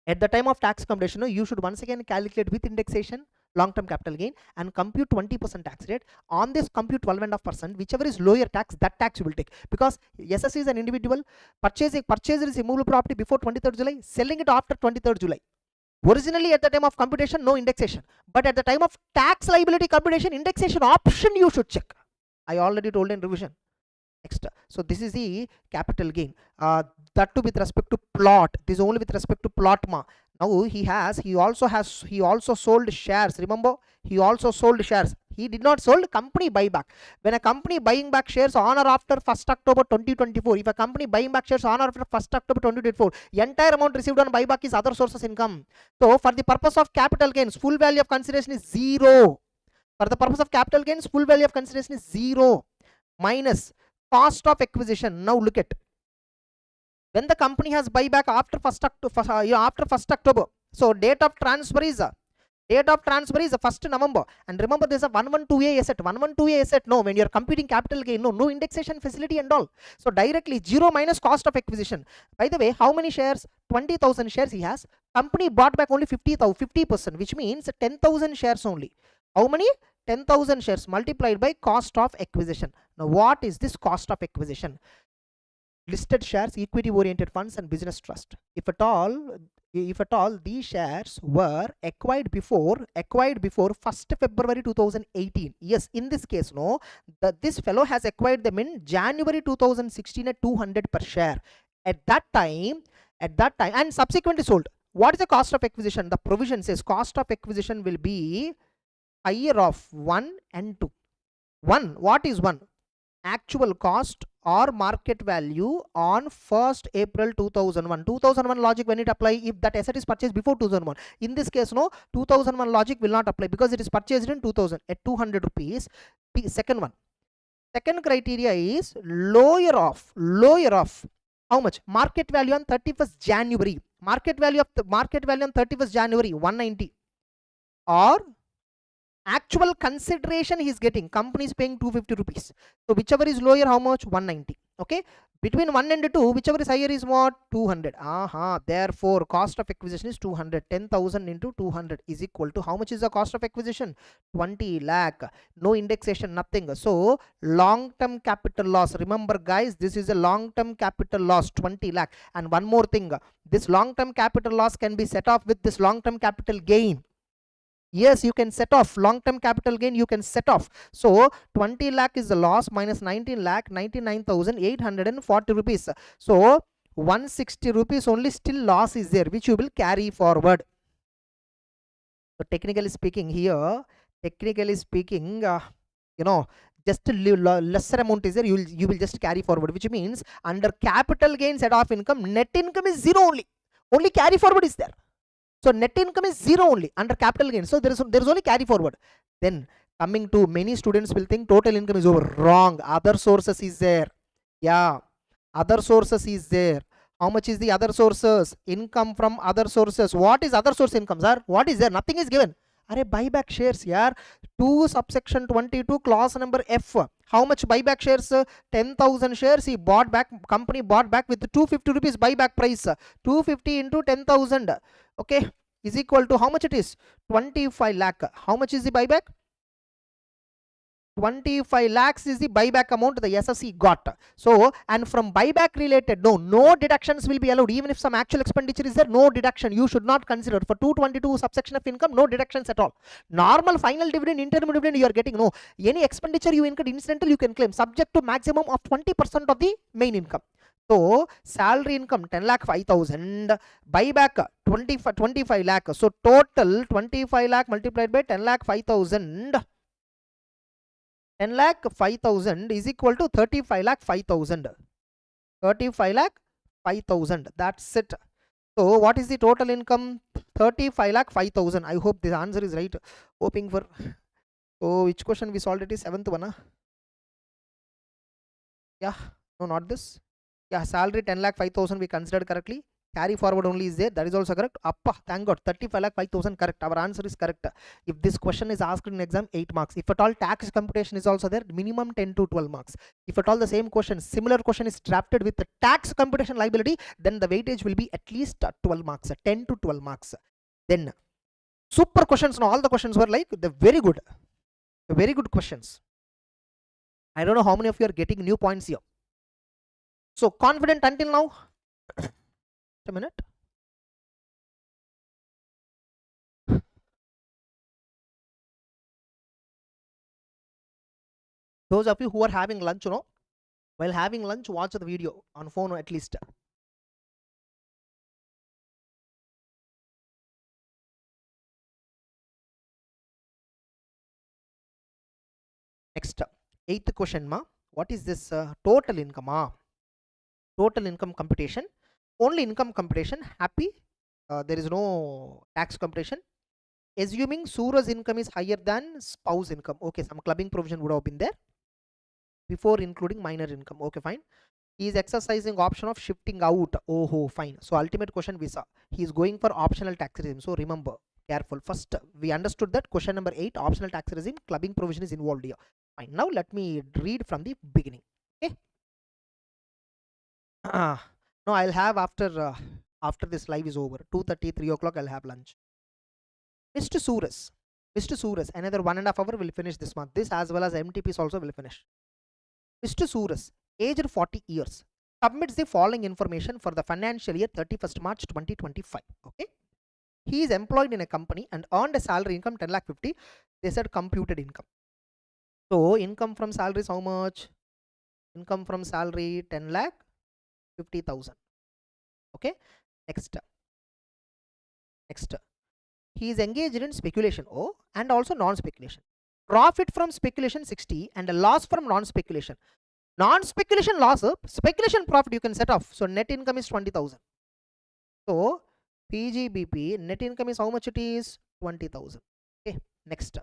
At the time of tax computation, you should once again calculate with indexation long-term capital gain and compute 20% tax rate. On this compute 12.5%, whichever is lower tax, that tax you will take, because SS is an individual, purchaser is immovable property before 23rd July, selling it after 23rd July. Originally at the time of computation, no indexation, but at the time of tax liability computation, indexation option you should check. I already told in revision. Next, so this is the capital gain, that too with respect to plot. This is only with respect to plot ma. Now he also sold shares. Remember, he also sold shares. He did not sold company buyback. When a company buying back shares on or after 1st October 2024, if a company buying back shares on or after 1st October 2024, entire amount received on buyback is other sources income. So for the purpose of capital gains, full value of consideration is 0. For the purpose of capital gains, full value of consideration is 0 minus cost of acquisition. Now look at, when the company has buyback after 1st October, so date of transfer is 1st November. And remember, there's a 112A asset. 112A asset, no, when you're computing capital gain, no indexation facility and all. So directly 0 minus cost of acquisition. By the way, how many shares? 20,000 shares he has. Company bought back only 50%, which means 10,000 shares only. How many? 10,000 shares multiplied by cost of acquisition. Now what is this cost of acquisition? Listed shares, equity oriented funds and business trust. If at all these shares were acquired before 1st February 2018. Yes, in this case, no, this fellow has acquired them in January 2016 at 200 per share. At that time and subsequently sold. What is the cost of acquisition? The provision says cost of acquisition will be higher of 1 and 2. 1, what is 1? Actual cost or market value on 1st April 2001. 2001 logic when it apply if that asset is purchased before 2001. In this case, no, 2001 logic will not apply because it is purchased in 2000 at 200 rupees. Second one. Second criteria is lower of how much? Market value on 31st January. Market value on 31st January 190 or actual consideration he is getting, company is paying 250 rupees. So whichever is lower, how much? 190. Okay, between 1 and 2, whichever is higher is what? 200. Therefore cost of acquisition is 200. 10,000 into 200 is equal to how much is the cost of acquisition? 20 lakh. No indexation, nothing. So long term capital loss, remember guys, this is a long term capital loss, 20 lakh. And one more thing, this long term capital loss can be set off with this long term capital gain. Yes, you can set off long term capital gain, you can set off. So 20 lakh is the loss minus 19 lakh, 99,840 rupees. So 160 rupees only still loss is there, which you will carry forward. So technically speaking here, just a lesser amount is there, you will just carry forward, which means under capital gain set off income, net income is 0 only carry forward is there. So net income is 0 only under capital gain. So there is only carry forward. Then coming to, many students will think total income is over. Wrong. Other sources is there. Yeah, other sources is there. How much is the other sources? Income from other sources. What is other source income, sir? What is there? Nothing is given. Are buyback shares, yeah. 2 subsection 22 clause number F. How much buyback shares? 10,000 shares he bought back, company bought back with 250 rupees buyback price. 250 into 10,000. Okay, is equal to how much it is? 25 lakh. How much is the buyback? 25 lakhs is the buyback amount the SSE got. So, and from buyback related, no deductions will be allowed. Even if some actual expenditure is there, no deduction. You should not consider. For 222 subsection of income, no deductions at all. Normal final dividend, interim dividend you are getting. No, any expenditure you incurred incidental you can claim, subject to maximum of 20% of the main income. So salary income 10 lakh 5,000, buyback 25 lakh. So total 25 lakh multiplied by 10 lakh 5,000. 10 lakh 5,000 is equal to 35 lakh 5,000. 35 lakh 5,000. That's it. So what is the total income? 35 lakh 5,000. I hope the answer is right. Hoping for. So which question we solved? It is 7th one. Yeah. No, not this. Yeah, salary 10 lakh 5,000 we considered correctly. Carry forward only is there, that is also correct. Appa, thank God, 35 lakh 5,000 correct. Our answer is correct. If this question is asked in exam, 8 marks. If at all tax computation is also there, minimum 10 to 12 marks. If at all the same question, similar question is drafted with the tax computation liability, then the weightage will be at least 12 marks, 10 to 12 marks. Then super questions. Now all the questions were like the very good questions. I don't know how many of you are getting new points here. So confident until now? A minute. Those of you who are having lunch, while having lunch, watch the video on phone at least. Next, 8th question, what is this total income? Total income computation, only income computation. Happy, there is no tax computation. Assuming Sura's income is higher than spouse income. Okay, some clubbing provision would have been there before including minor income. Okay, fine. He is exercising option of shifting out. Oh, fine. So ultimate question visa. He is going for optional tax regime. So remember, careful. First, we understood that question number 8, optional tax regime, clubbing provision is involved here. Fine. Now let me read from the beginning. Okay. No, I'll have after this live is over. 2:30, 3 o'clock. I'll have lunch. Mr. Suras, another 1.5 hour will finish this month. This as well as MTPs also will finish. Mr. Suras, aged 40 years, submits the following information for the financial year 31st March 2025. Okay. He is employed in a company and earned a salary income 10 lakh 50. They said computed income. So income from salary is how much? Income from salary 10 lakh 50,000. Okay. Next. he is engaged in speculation, oh, and also non-speculation. Profit from speculation 60 and a loss from non-speculation. Non-speculation loss, speculation profit you can set off. So net income is 20,000. So PGBP net income is how much it is? 20,000. Okay, next.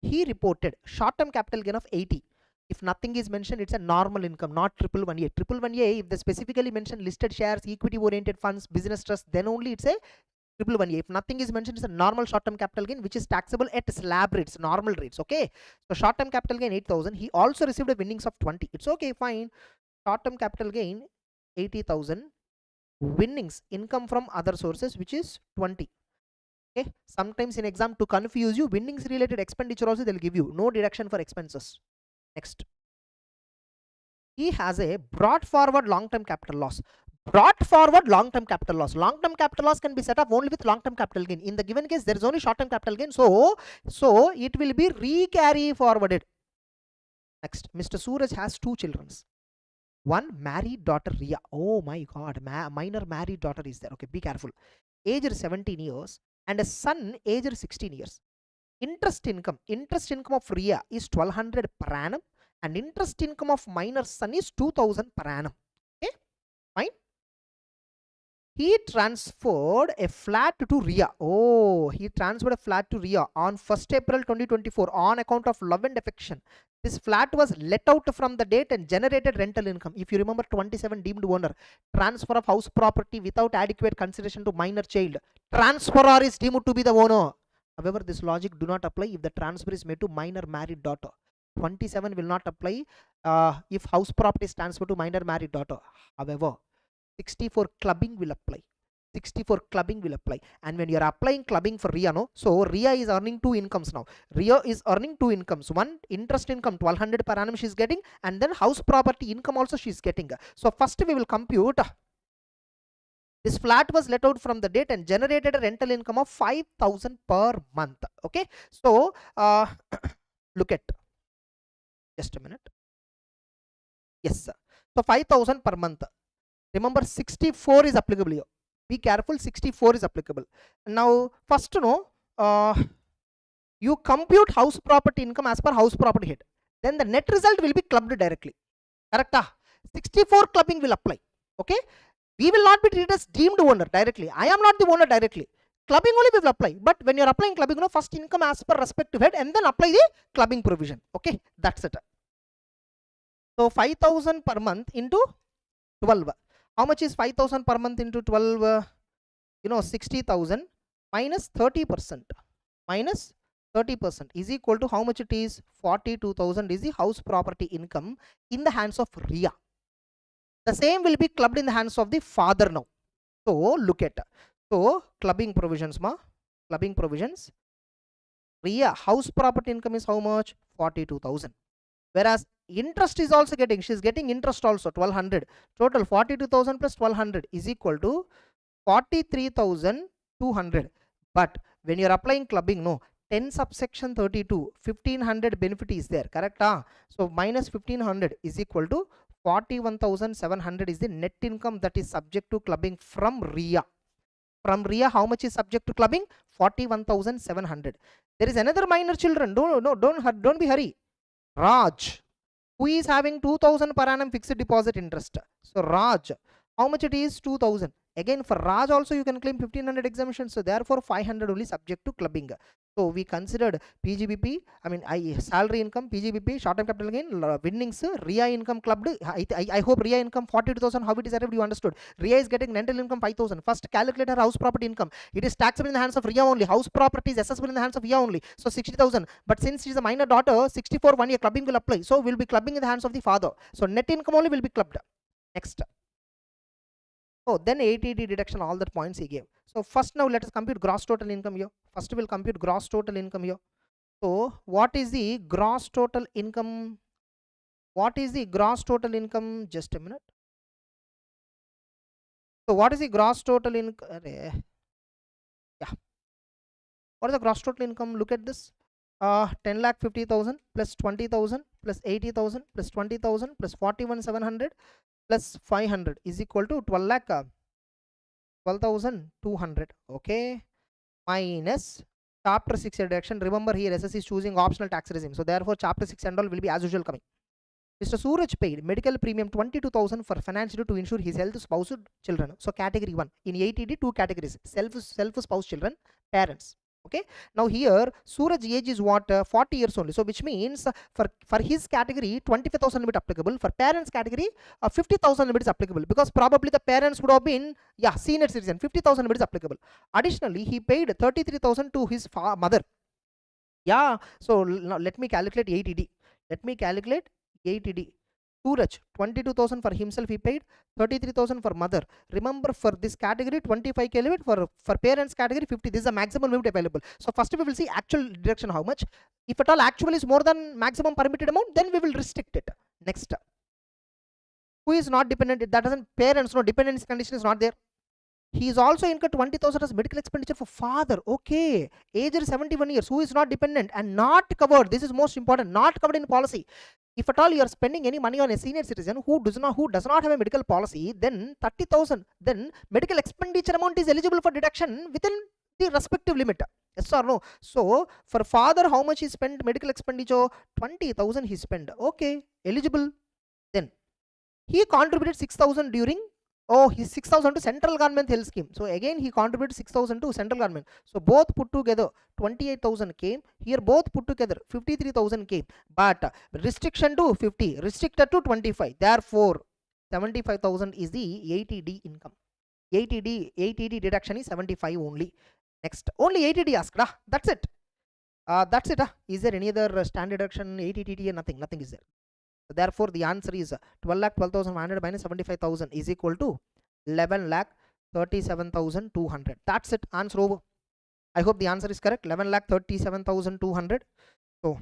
He reported short-term capital gain of 80. If nothing is mentioned, it's a normal income, not 111A. 111A, if they specifically mention listed shares, equity-oriented funds, business trust, then only it's a 111A. If nothing is mentioned, it's a normal short-term capital gain, which is taxable at slab rates, normal rates. Okay. So short-term capital gain 8,000. He also received a winnings of 20. It's okay, fine. Short-term capital gain 80,000. Winnings, income from other sources, which is 20. Okay. Sometimes in exam, to confuse you, winnings related expenditure also they'll give you no deduction for expenses. Next. He has a brought forward long-term capital loss. Brought forward long-term capital loss. Long-term capital loss can be set up only with long-term capital gain. In the given case, there is only short-term capital gain. So it will be re-carry forwarded. Next, Mr. Suraj has 2 children. One married daughter Ria. Oh my God, minor married daughter is there. Okay, be careful. Aged 17 years and a son aged 16 years. Interest income of Ria is 1200 per annum and interest income of minor son is 2000 per annum. Okay, fine. He transferred a flat to Ria. Oh, he transferred a flat to Ria on 1st April 2024 on account of love and affection. This flat was let out from the date and generated rental income. If you remember 27 deemed owner, transfer of house property without adequate consideration to minor child. Transferor is deemed to be the owner. However, this logic do not apply if the transfer is made to minor married daughter. 27 will not apply if house property is transferred to minor married daughter. However, 64 clubbing will apply. 64 clubbing will apply. And when you are applying clubbing for Ria, no, so Ria is earning 2 incomes now. Ria is earning 2 incomes. One, interest income 1200 per annum she is getting, and then house property income also she is getting. So first we will compute. This flat was let out from the date and generated a rental income of 5,000 per month. Okay, so look at, just a minute. Yes, sir. So 5,000 per month. Remember 64 is applicable here. Be careful, 64 is applicable. Now first you compute house property income as per house property head. Then the net result will be clubbed directly. Correct? 64 clubbing will apply. Okay. We will not be treated as deemed owner directly. I am not the owner directly. Clubbing only we will apply. But when you are applying clubbing, first income as per respective head and then apply the clubbing provision. Okay. That's it. So 5,000 per month into 12. How much is 5,000 per month into 12? 60,000 minus 30%. Minus 30% is equal to how much it is? 42,000 is the house property income in the hands of Ria. The same will be clubbed in the hands of the father now. So look at. So clubbing provisions, clubbing provisions. Ria house property income is how much? 42,000. Whereas interest is also getting, she is getting interest also 1200. Total 42,000 plus 1200 is equal to 43,200. But when you are applying clubbing, no, 10 subsection 32, 1500 benefit is there, correct? So minus 1500 is equal to 41,700 is the net income that is subject to clubbing from Ria. From Ria, how much is subject to clubbing? 41,700. There is another minor children. Don't be hurry. Raj, who is having 2,000 per annum fixed deposit interest. So Raj, how much it is? 2,000. Again for Raj also you can claim 1500 exemption. So therefore 500 only subject to clubbing. So we considered PGBP, salary income, PGBP, short-term capital gain, winnings, Ria income clubbed. I hope Ria income 42,000, how it is arrived, you understood. Ria is getting rental income 5,000. First calculate her house property income. It is taxable in the hands of Ria only. House property is accessible in the hands of Ria only. So 60,000. But since she is a minor daughter, 64 1 year clubbing will apply. So we'll be clubbing in the hands of the father. So net income only will be clubbed. Next. Oh, then 80 deduction, all that points he gave. So first now let us compute gross total income here. First we'll compute gross total income here. So what is the gross total income? What is the gross total income? Just a minute. So what is the gross total income? Yeah. What is the gross total income? Look at this. 10,50,000 plus 20,000 plus 80,000 plus 20,000 plus 41,700 plus 500 is equal to 12,200. Okay. minus chapter 6 deduction. Remember here SS is choosing optional tax regime, so therefore chapter 6 and all will be as usual coming. Mr. Suraj paid medical premium 22,000 for financially to ensure his health, spouse, children. So category 1. In 80D, two categories: self, spouse, children, parents. Okay. Now here Suraj age is what? 40 years only. So which means for his category 25,000 limit applicable. For parents category 50,000 limit is applicable, because probably the parents would have been senior citizen. 50,000 limit is applicable. Additionally, he paid 33,000 to his mother. So now let me calculate 80D. Let me calculate 80D. Suraj 22,000 for himself he paid, 33,000 for mother. Remember, for this category 25k limit, for parents category 50. This is the maximum limit available. So first we will see actual deduction how much. If at all actual is more than maximum permitted amount, then we will restrict it. Next, who is not dependent? That doesn't, parents, no, dependency condition is not there. He is also incurred 20,000 as medical expenditure for father. Okay, age is 71 years. Who is not dependent and not covered? This is most important. Not covered in policy. If at all you are spending any money on a senior citizen who does not have a medical policy, then 30,000, then medical expenditure amount is eligible for deduction within the respective limit. Yes or no? So for father, how much he spent medical expenditure? 20,000 he spent. Okay, eligible. Then he contributed 6,000 during, his 6,000 to central government health scheme. So again he contributed 6,000 to central government. So both put together 28,000 came. Here both put together 53,000 came. But restriction to 50, restricted to 25. Therefore 75,000 is the 80D income. 80D deduction is 75 only. Next, only 80D asked. That's it. That's it. Is there any other standard deduction? 80D? Nothing is there. Therefore the answer is 12,12,100 minus 75,000 is equal to 11,37,200. That's it. Answer over. I hope the answer is correct. 11,37,200. So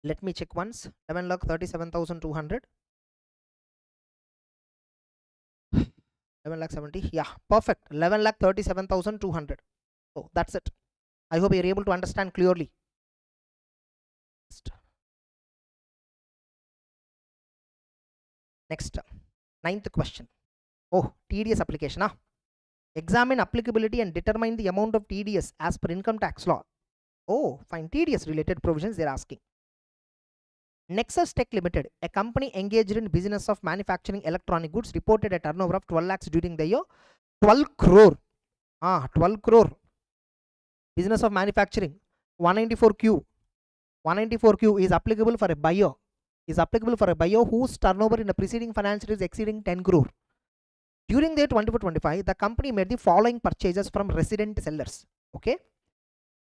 let me check once. 11,37,200. 11,70. Yeah, perfect. 11,37,200. So that's it. I hope you're able to understand clearly. Next, 9th question. TDS application. Examine applicability and determine the amount of TDS as per income tax law. Fine. TDS related provisions they're asking. Nexus Tech Limited, a company engaged in business of manufacturing electronic goods, reported a turnover of 12 lakhs during the year. 12 crore. 12 crore. Business of manufacturing. 194Q. 194Q is applicable for a buyer. Whose turnover in the preceding financial year is exceeding 10 crore. During the year 24-25, the company made the following purchases from resident sellers. Okay.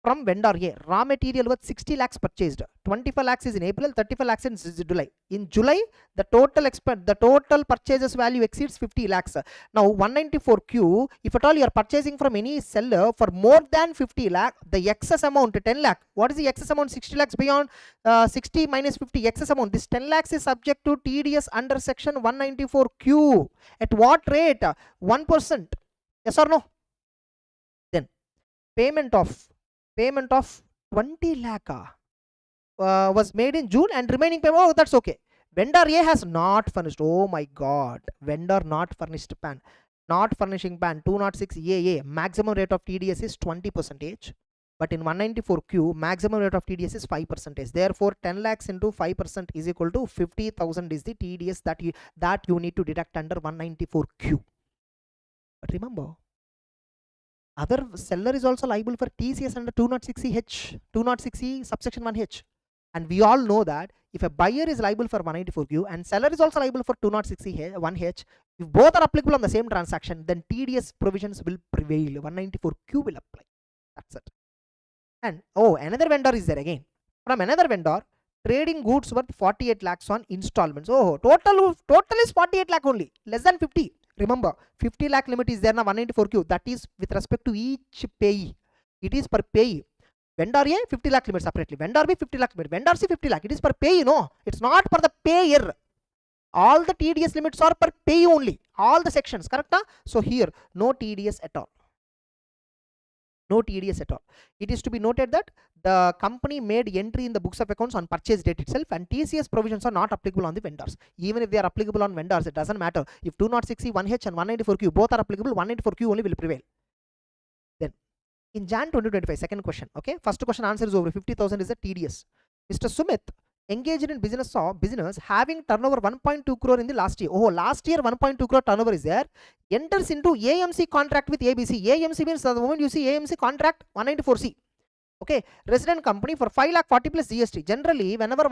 From vendor A, raw material worth 60 lakhs purchased. 25 lakhs is in April, 35 lakhs in July. In July, the total purchases value exceeds 50 lakhs. Now 194Q, if at all you are purchasing from any seller for more than 50 lakh, the excess amount 10 lakh. What is the excess amount? 60 lakhs beyond 60 minus 50 excess amount. This 10 lakhs is subject to TDS under section 194Q. At what rate? 1%. Yes or no? Then payment of 20 lakh was made in June, and remaining payment, that's okay. Vendor A has not furnished. Oh my god. Vendor not furnished PAN. Not furnishing PAN. 206 AA. Maximum rate of TDS is 20%. But in 194Q, maximum rate of TDS is 5%. Therefore, 10 lakhs into 5% is equal to 50,000 is the TDS that you need to deduct under 194Q. But remember, other seller is also liable for TCS under 206H, 206E subsection 1H. And we all know that if a buyer is liable for 194Q and seller is also liable for 206E 1H, if both are applicable on the same transaction, then TDS provisions will prevail. 194Q will apply. That's it. And another vendor is there again. From another vendor, trading goods worth 48 lakhs on installments. Total is 48 lakh only, less than 50. Remember, 50 lakh limit is there now 194Q. That is with respect to each payee. It is per payee. Vendor A 50 lakh limit separately. Vendor B 50 lakh limit. Vendor C 50 lakh. It is per payee, no. It's not per the payer. All the TDS limits are per payee only. All the sections, correct? So here, no TDS at all. No TDS at all. It is to be noted that the company made entry in the books of accounts on purchase date itself, and TCS provisions are not applicable on the vendors. Even if they are applicable on vendors, it doesn't matter. If 206E 1H and 194Q both are applicable, 194Q only will prevail. Then in Jan 2025, second question. Okay, first question answer is over 50,000 is a TDS. Mr. Sumit engaged in business having turnover 1.2 crore in the last year. Oh, last year 1.2 crore turnover is there. Enters into AMC contract with ABC. AMC means the moment you see AMC contract 194C. Okay, resident company for 5 lakh 40 plus GST. Generally, whenever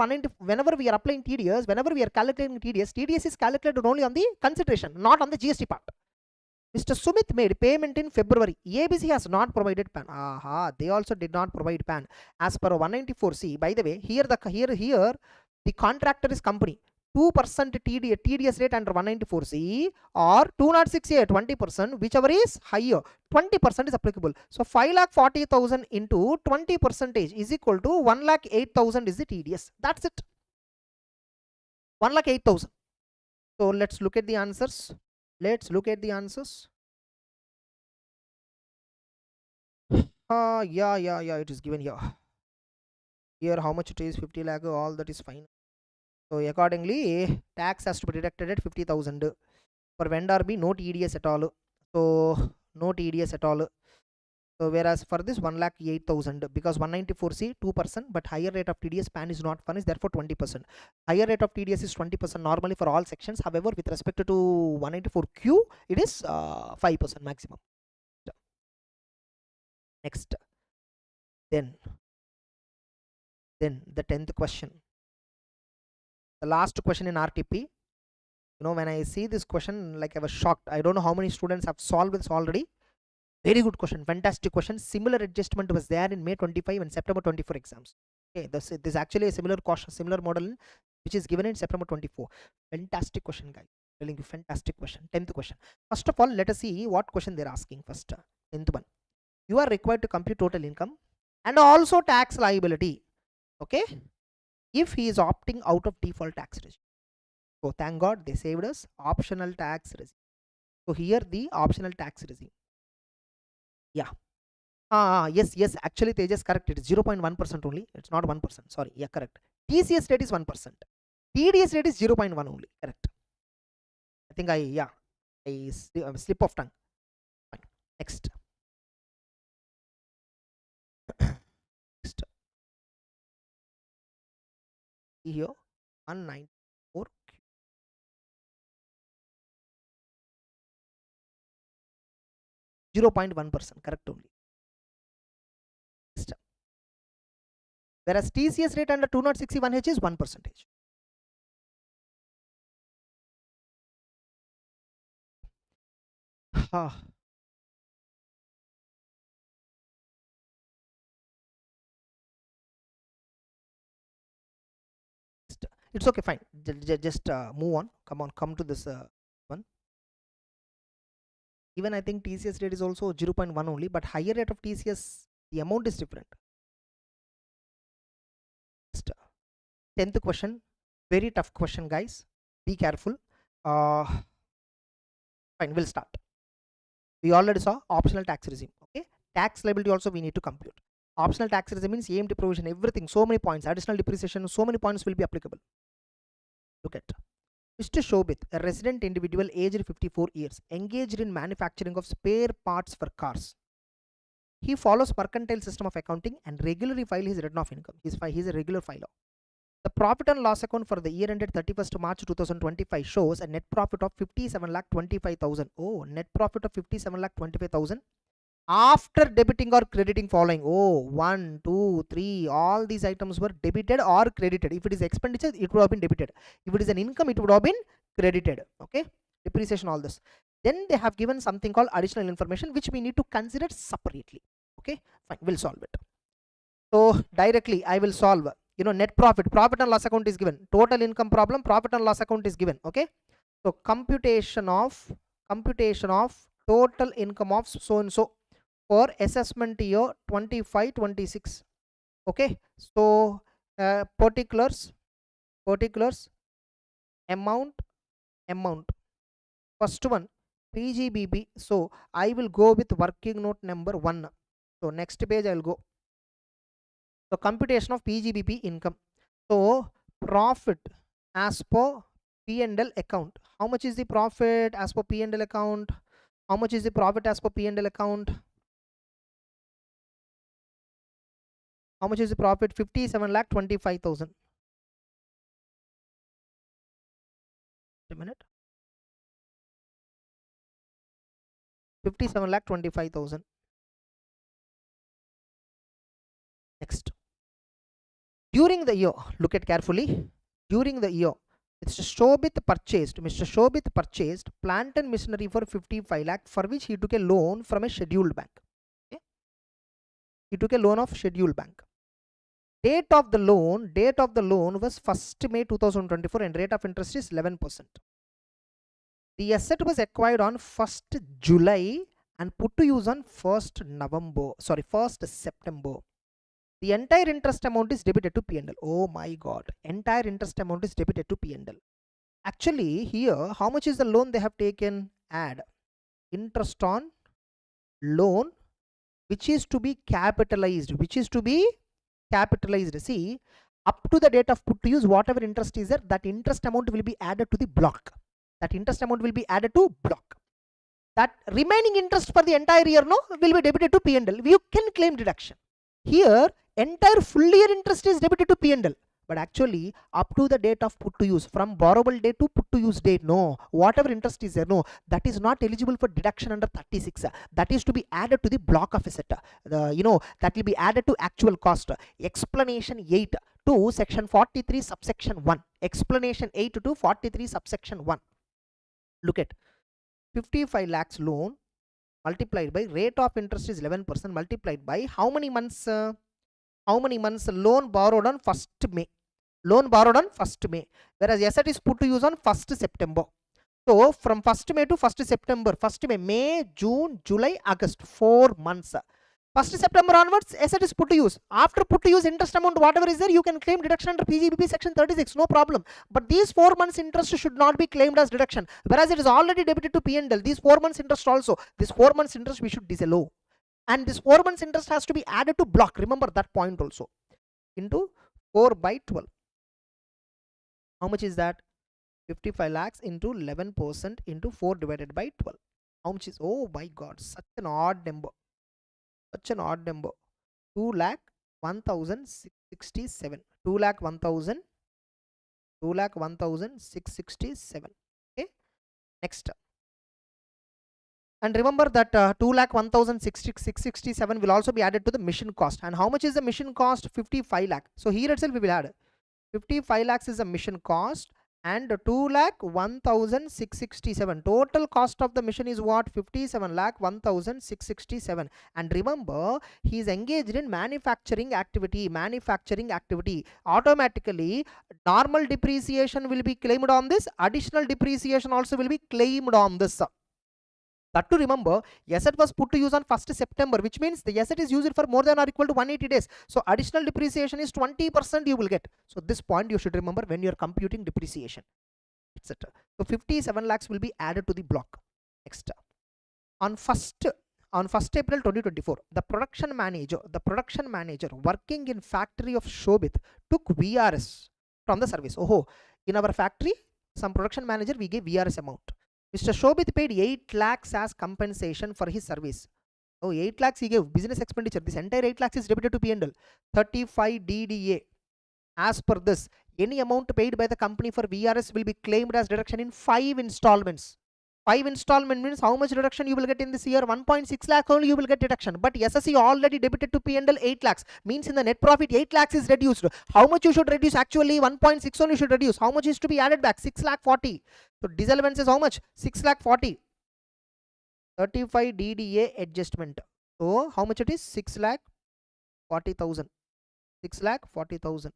we are applying TDS, whenever we are calculating TDS is calculated only on the consideration, not on the GST part. Mr. Sumit made payment in February. ABC has not provided PAN. Aha, they also did not provide PAN as per 194C. By the way, here the contractor is company. 2% TDS rate under 194C or 206A 20%, whichever is higher. 20% is applicable. So 5,40,000 into 20% is equal to 1,08,000 is the TDS. That's it. 1,08,000. So let's look at the answers. Let's look at the answers. Yeah, it is given here. Here how much it is, 50 lakh, all that is fine. So accordingly, tax has to be deducted at 50,000. For vendor B, no TDS at all. So no TDS at all. So whereas for this 1,08,000, because 194C 2%, but higher rate of TDS PAN is not furnished, therefore 20%. Higher rate of TDS is 20% normally for all sections. However, with respect to 194Q, it is 5% maximum. Next, then the 10th question, the last question in RTP. When I see this question, like I was shocked. I don't know how many students have solved this already. Very good question, fantastic question. Similar adjustment was there in May 25 and September 24 exams. Okay, this is actually a similar question, similar model which is given in September 24. Fantastic question, guys. Telling you, fantastic question. 10th question. First of all, let us see what question they're asking first. 10th one. You are required to compute total income and also tax liability. Okay, if he is opting out of default tax regime. So thank God they saved us optional tax regime. So here the optional tax regime. Yeah. Yes, actually Tejas correct. It is 0.1% only. It's not 1%. Sorry. Yeah, correct. TCS rate is 1%. TDS rate is 0.1 only. Correct. I think I slip of tongue. Fine. Next. Next. See here 194. 0.1%. Correct only. Next. Whereas TCS rate under 261H is 1%. It's okay, fine. Just move on. Come to this one. Even I think TCS rate is also 0.1 only, but higher rate of TCS, the amount is different. 10th question, very tough question, guys. Be careful. Fine, we'll start. We already saw optional tax regime. Okay, tax liability also we need to compute. Optional tax regime means AMT provision, everything, so many points, additional depreciation, so many points will be applicable. Look at Mr. Shobit, a resident individual aged 54 years, engaged in manufacturing of spare parts for cars. He follows mercantile system of accounting and regularly file his return of income. He's a regular filer. The profit and loss account for the year ended 31st March 2025 shows a net profit of 57,25,000. Oh, net profit of 57,25,000 after debiting or crediting following. Oh, 1, 2, 3, all these items were debited or credited. If it is expenditure, it would have been debited. If it is an income, it would have been credited. Okay, depreciation, all this. Then they have given something called additional information, which we need to consider separately. Okay, fine, we'll solve it. So directly I will solve. Net profit and loss account is given. Total income problem, profit and loss account is given. Okay, so computation of total income of so and so for assessment year 25-26. Okay, so particulars amount. First one PGBB. So I will go with working note number 1. So next page I will go. So computation of PGBP income. So profit as per P&L account. How much is the profit as per P&L account? How much is the profit as per P&L account? How much is the profit? 57,25,000. A minute. 57,25,000. Next. During the year, look at carefully. During the year, Mr. Shobit purchased plant and machinery for 55 lakh, for which he took a loan from a scheduled bank. Okay? He took a loan of scheduled bank. Date of the loan was 1st May 2024 and rate of interest is 11%. The asset was acquired on 1st July and put to use on 1st September. The entire interest amount is debited to P&L. Oh my god, entire interest amount is debited to P&L. Actually here, how much is the loan they have taken? Add interest on loan which is to be capitalized. See, up to the date of put to use, whatever interest is there, that interest amount will be added to the block. That remaining interest for the entire year will be debited to P&L. You can claim deduction. Here, entire full year interest is debited to P&L. But actually, up to the date of put to use, from borrowable date to put to use date, whatever interest is there, that is not eligible for deduction under 36. That is to be added to the block of asset. That will be added to actual cost. Explanation 8 to section 43 subsection 1. Explanation 8 to 43 subsection 1. Look at 55 lakhs loan multiplied by rate of interest is 11% multiplied by how many months? Loan borrowed on 1st May. Whereas asset is put to use on 1st September. So from 1st May to 1st September, May, June, July, August, 4 months. 1st September onwards, asset is put to use. After put to use, interest amount whatever is there, you can claim deduction under PGBP section 36, no problem. But these 4 months interest should not be claimed as deduction, whereas it is already debited to P&L. These 4 months interest also, this 4 months interest we should disallow. And this 4 months interest has to be added to block. Remember that point also. Into 4 by 12. How much is that? 55 lakhs into 11% into 4 divided by 12. How much is? Oh my god, such an odd number. 2,01,667. 2,01,667. Okay. Next. And remember that 2,01,667 will also be added to the mission cost. And how much is the mission cost? 55 lakh. So here itself we will add 55 lakhs is the mission cost and 2,01,667. Total cost of the mission is what? 57,01,667. And remember, he is engaged in manufacturing activity. Automatically, normal depreciation will be claimed on this. Additional depreciation also will be claimed on this. That to remember, asset was put to use on 1st September, which means the asset is used for more than or equal to 180 days. So additional depreciation is 20% you will get. So this point you should remember when you are computing depreciation, etc. So 57 lakhs will be added to the block. Next, on 1st April 2024, the production manager working in factory of Shobit took VRS from the service. In our factory, some production manager we gave VRS amount. Mr. Shobit paid 8 lakhs as compensation for his service. 8 lakhs he gave business expenditure. This entire 8 lakhs is debited to P&L. 35 DDA. As per this, any amount paid by the company for VRS will be claimed as deduction in 5 installments. 5 installment means how much reduction you will get in this year? 1.6 lakh only you will get deduction. But SSC already debited to P&L 8 lakhs. Means in the net profit 8 lakhs is reduced. How much you should reduce? Actually 1.6 only you should reduce. How much is to be added back? 6 lakh 40. So disallowance is how much? 6 lakh 40. 35 DDA adjustment. So how much it is? 6 lakh 40,000. 6 lakh 40,000.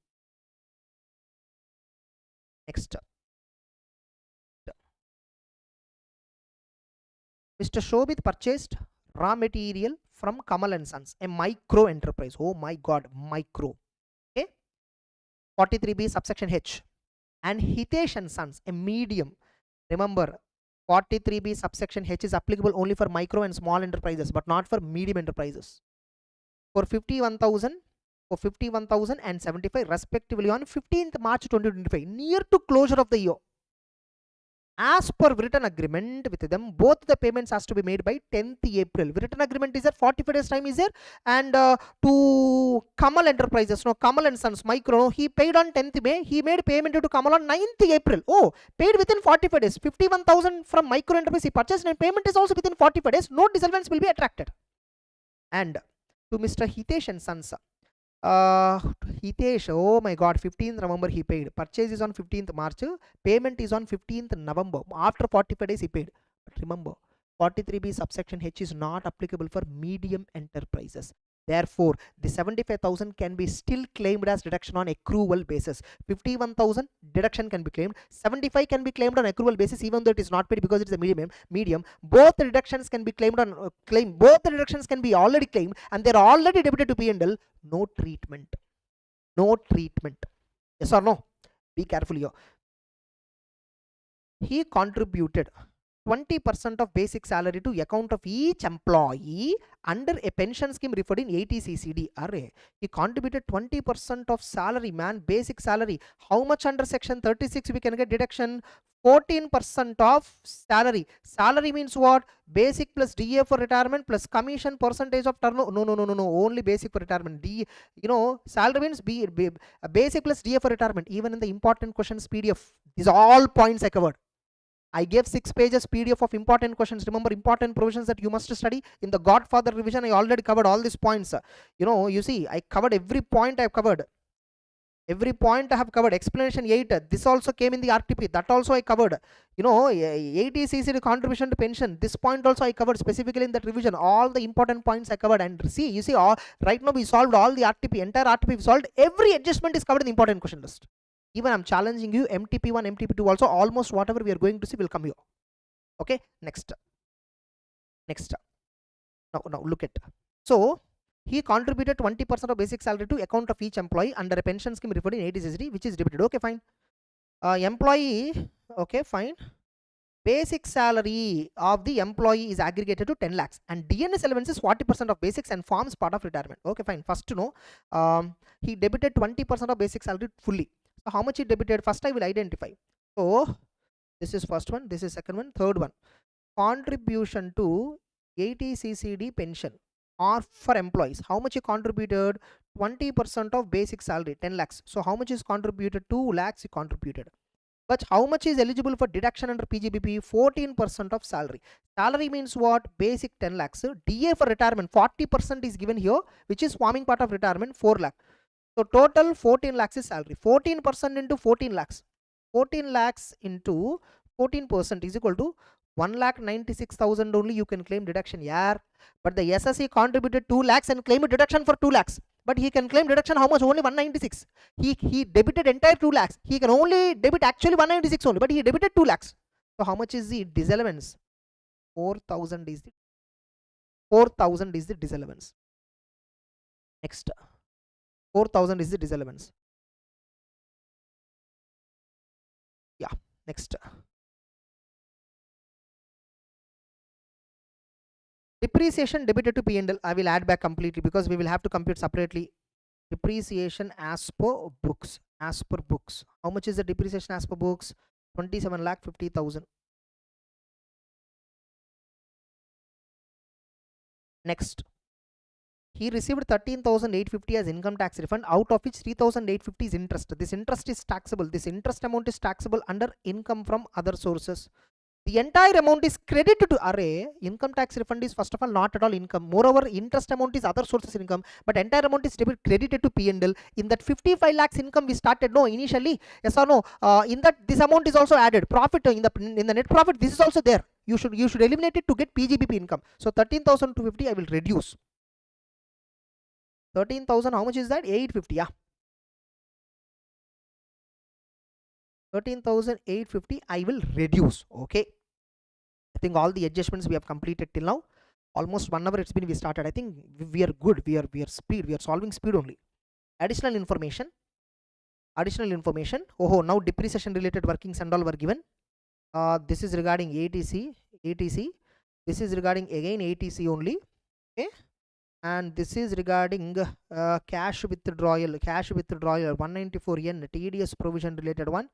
Next. Mr. Shobit purchased raw material from Kamal and Sons, a micro enterprise. Oh my god, micro. Okay. 43B subsection H. And Hitesh and Sons, a medium. Remember, 43B subsection H is applicable only for micro and small enterprises, but not for medium enterprises. For 51,000, and 75 respectively on 15th March 2025, near to closure of the year. As per written agreement with them, both the payments has to be made by 10th April. Written agreement is there, 45 days time is there. And to Kamal Enterprises, no, Kamal and Sons Micro, no, he paid on 10th May. He made payment to Kamal on 9th April. Oh, paid within 45 days. 51,000 from Micro Enterprise he purchased, and payment is also within 45 days. No disallowance will be attracted. And to Mr. Hitesh and Sons, Hitesh, oh my god, 15th November he paid. Purchase is on 15th March. Payment is on 15th November. After 45 days he paid. But remember, 43B subsection H is not applicable for medium enterprises. Therefore, the 75,000 can be still claimed as deduction on accrual basis. 51,000 deduction can be claimed. 75 can be claimed on accrual basis, even though it is not paid because it is a medium. Both the deductions can be claimed on both the deductions can be already claimed, and they are already debited to P&L. No treatment. No treatment. Yes or no? Be careful here. He contributed 20% of basic salary to account of each employee under a pension scheme referred in 80 CCD. Array, he contributed 20% of salary, man, basic salary. How much under section 36 we can get deduction? 14% of salary. Salary means what? Basic plus DA for retirement plus commission percentage of turnover. No. Only basic for retirement. Salary means basic plus DA for retirement. Even in the important questions PDF, these are all points I covered. I gave 6 pages PDF of important questions. Remember, important provisions that you must study. In the Godfather revision, I already covered all these points. You see, I covered every point I have covered. Every point I have covered. Explanation 8. This also came in the RTP. That also I covered. 80 CCD contribution to pension. This point also I covered specifically in that revision. All the important points I covered. And see, you see, right now we solved all the RTP. Entire RTP we solved. Every adjustment is covered in the important question list. Even I'm challenging you, MTP1, MTP2 also, almost whatever we are going to see will come here. Okay, next. Now look at. So, he contributed 20% of basic salary to account of each employee under a pension scheme referred in 80 CCD, which is debited. Okay, fine. Employee, okay, fine. Basic salary of the employee is aggregated to 10 lakhs and DNS allowance is 40% of basics and forms part of retirement. Okay, fine. First to know, he debited 20% of basic salary fully. So how much he debited? First I will identify. So this is first one, this is second one, third one. Contribution to 80 CCD pension or for employees. How much he contributed? 20% of basic salary, 10 lakhs. So how much is contributed? 2 lakhs he contributed. But how much is eligible for deduction under PGBP? 14% of salary. Salary means what? Basic 10 lakhs. DA for retirement 40% is given here, which is forming part of retirement, 4 lakh. So total 14 lakhs is salary. 14% into 14 lakhs. 14 lakhs into 14% is equal to 1,96,000 only you can claim deduction. Yeah. But the SSE contributed 2 lakhs and claimed deduction for 2 lakhs. But he can claim deduction how much? Only 196. He debited entire 2 lakhs. He can only debit actually 196 only, but he debited 2 lakhs. So how much is the disallowance? 4,000 is the 4,000 is the disallowance. Next, 4,000 is the disallowance. Yeah, next. Depreciation debited to P&L. I will add back completely because we will have to compute separately. Depreciation as per books. As per books. How much is the depreciation as per books? 27,50,000. Next. He received 13,850 as income tax refund, out of which 3,850 is interest. This interest is taxable. This interest amount is taxable under income from other sources. The entire amount is credited to array. Income tax refund is first of all not at all income. Moreover, interest amount is other sources income, but entire amount is credited to P&L. In that 55 lakhs income we started, no, initially, yes or no? In that this amount is also added. Profit in the net profit, this is also there. You should eliminate it to get PGBP income. So 13,250 I will reduce. 13,000, how much is that? 850, yeah. 13,850 I will reduce. Okay, I think all the adjustments we have completed till now. Almost 1 hour it's been we started. I think we are good. We are speed. We are solving speed only. Additional information. Oh, now depreciation related workings and all were given. This is regarding ATC. This is regarding again ATC only. Okay, and this is regarding cash withdrawal 194N TDS provision related one.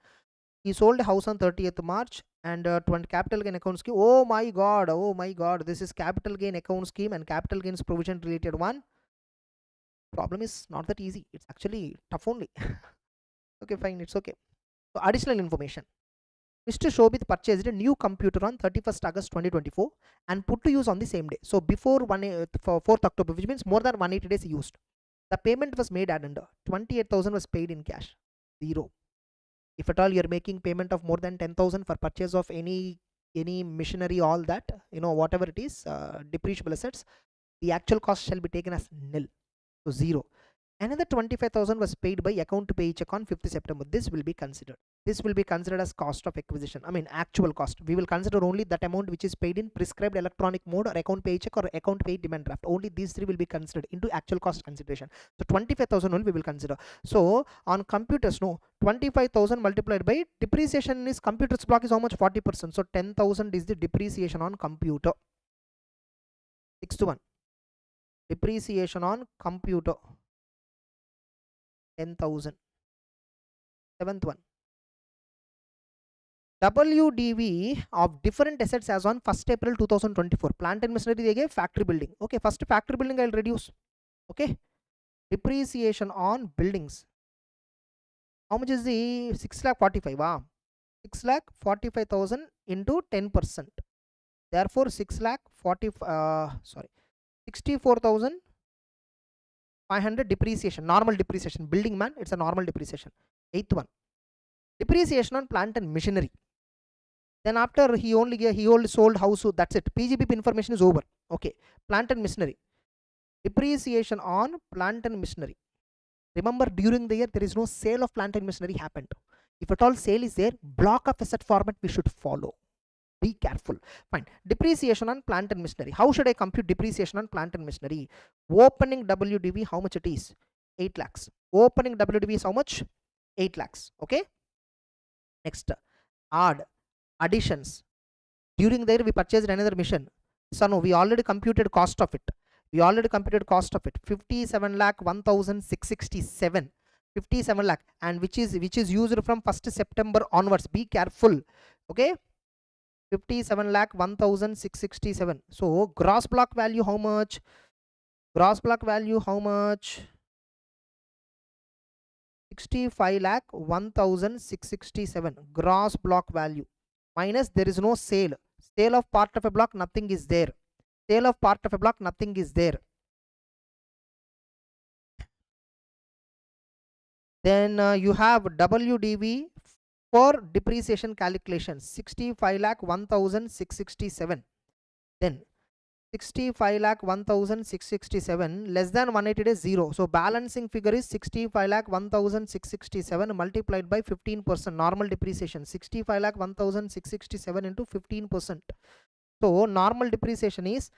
He sold a house on 30th March and 20 capital gain account scheme. Oh my god, this is capital gain account scheme and capital gains provision related one. Problem is not that easy, it's actually tough only. Okay, fine, it's okay. So additional information. Mr. Shobit purchased a new computer on 31st August 2024 and put to use on the same day. So before 4th October, which means more than 180 days used. The payment was made at under 28,000 was paid in cash. 0. If at all you're making payment of more than 10,000 for purchase of any machinery, all that, whatever it is, depreciable assets, the actual cost shall be taken as nil. So 0. Another 25,000 was paid by account to pay check on 5th September. This will be considered. This will be considered as cost of acquisition. I mean actual cost. We will consider only that amount which is paid in prescribed electronic mode or account pay check or account pay demand draft. Only these three will be considered into actual cost consideration. So 25,000 only we will consider. So on computers, no, 25,000 multiplied by depreciation is computers block is how much? 40%. So 10,000 is the depreciation on computer. 6th one. Depreciation on computer. 10,000. 7th one. WDV of different assets as on 1st April 2024. Plant and machinery they gave, factory building. Okay, first factory building I'll reduce. Okay. Depreciation on buildings. How much is the 6,45,000? Wow. 6,45,000 into 10%. Therefore 64,500 depreciation, normal depreciation. Building man, it's a normal depreciation. 8th one. Depreciation on plant and machinery. Then after he only sold house, so that's it. PGBP information is over. Okay. Plant and machinery. Depreciation on plant and machinery. Remember, during the year there is no sale of plant and machinery happened. If at all sale is there, block of asset format we should follow. Be careful. Fine. Depreciation on plant and machinery. How should I compute depreciation on plant and machinery? Opening WDV, how much it is? 8 lakhs. Opening WDV is how much? 8 lakhs. Okay. Next, additions. During the year we purchased another machine. So no, we already computed cost of it. 57 lakh 1,667. 57 lakh, and which is used from 1st September onwards. Be careful. Okay. 57 lakh 1,667. So gross block value how much? Gross block value how much? 65 lakh 1,667. Gross block value minus there is no sale. Sale of part of a block, nothing is there. Sale of part of a block, nothing is there. Then you have WDV for depreciation calculation. 65 lakh 1,667. Then 65 lakh 1,667 less than 180 days 0. So balancing figure is 65 lakh 1,667 multiplied by 15%. Normal depreciation. 65 lakh 1,667 into 15%. So normal depreciation is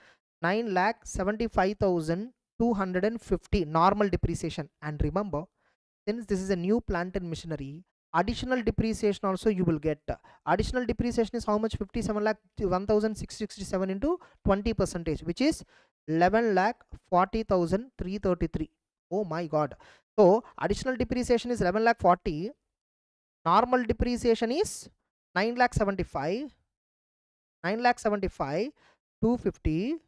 9,75,250 normal depreciation. And remember, since this is a new plant and machinery, additional depreciation also you will get. Additional depreciation is how much? 57,1,667 into 20%, which is 11,40,333. Oh my god. So additional depreciation is 11,40,000. Normal depreciation is 9,75,000. 9,75,250.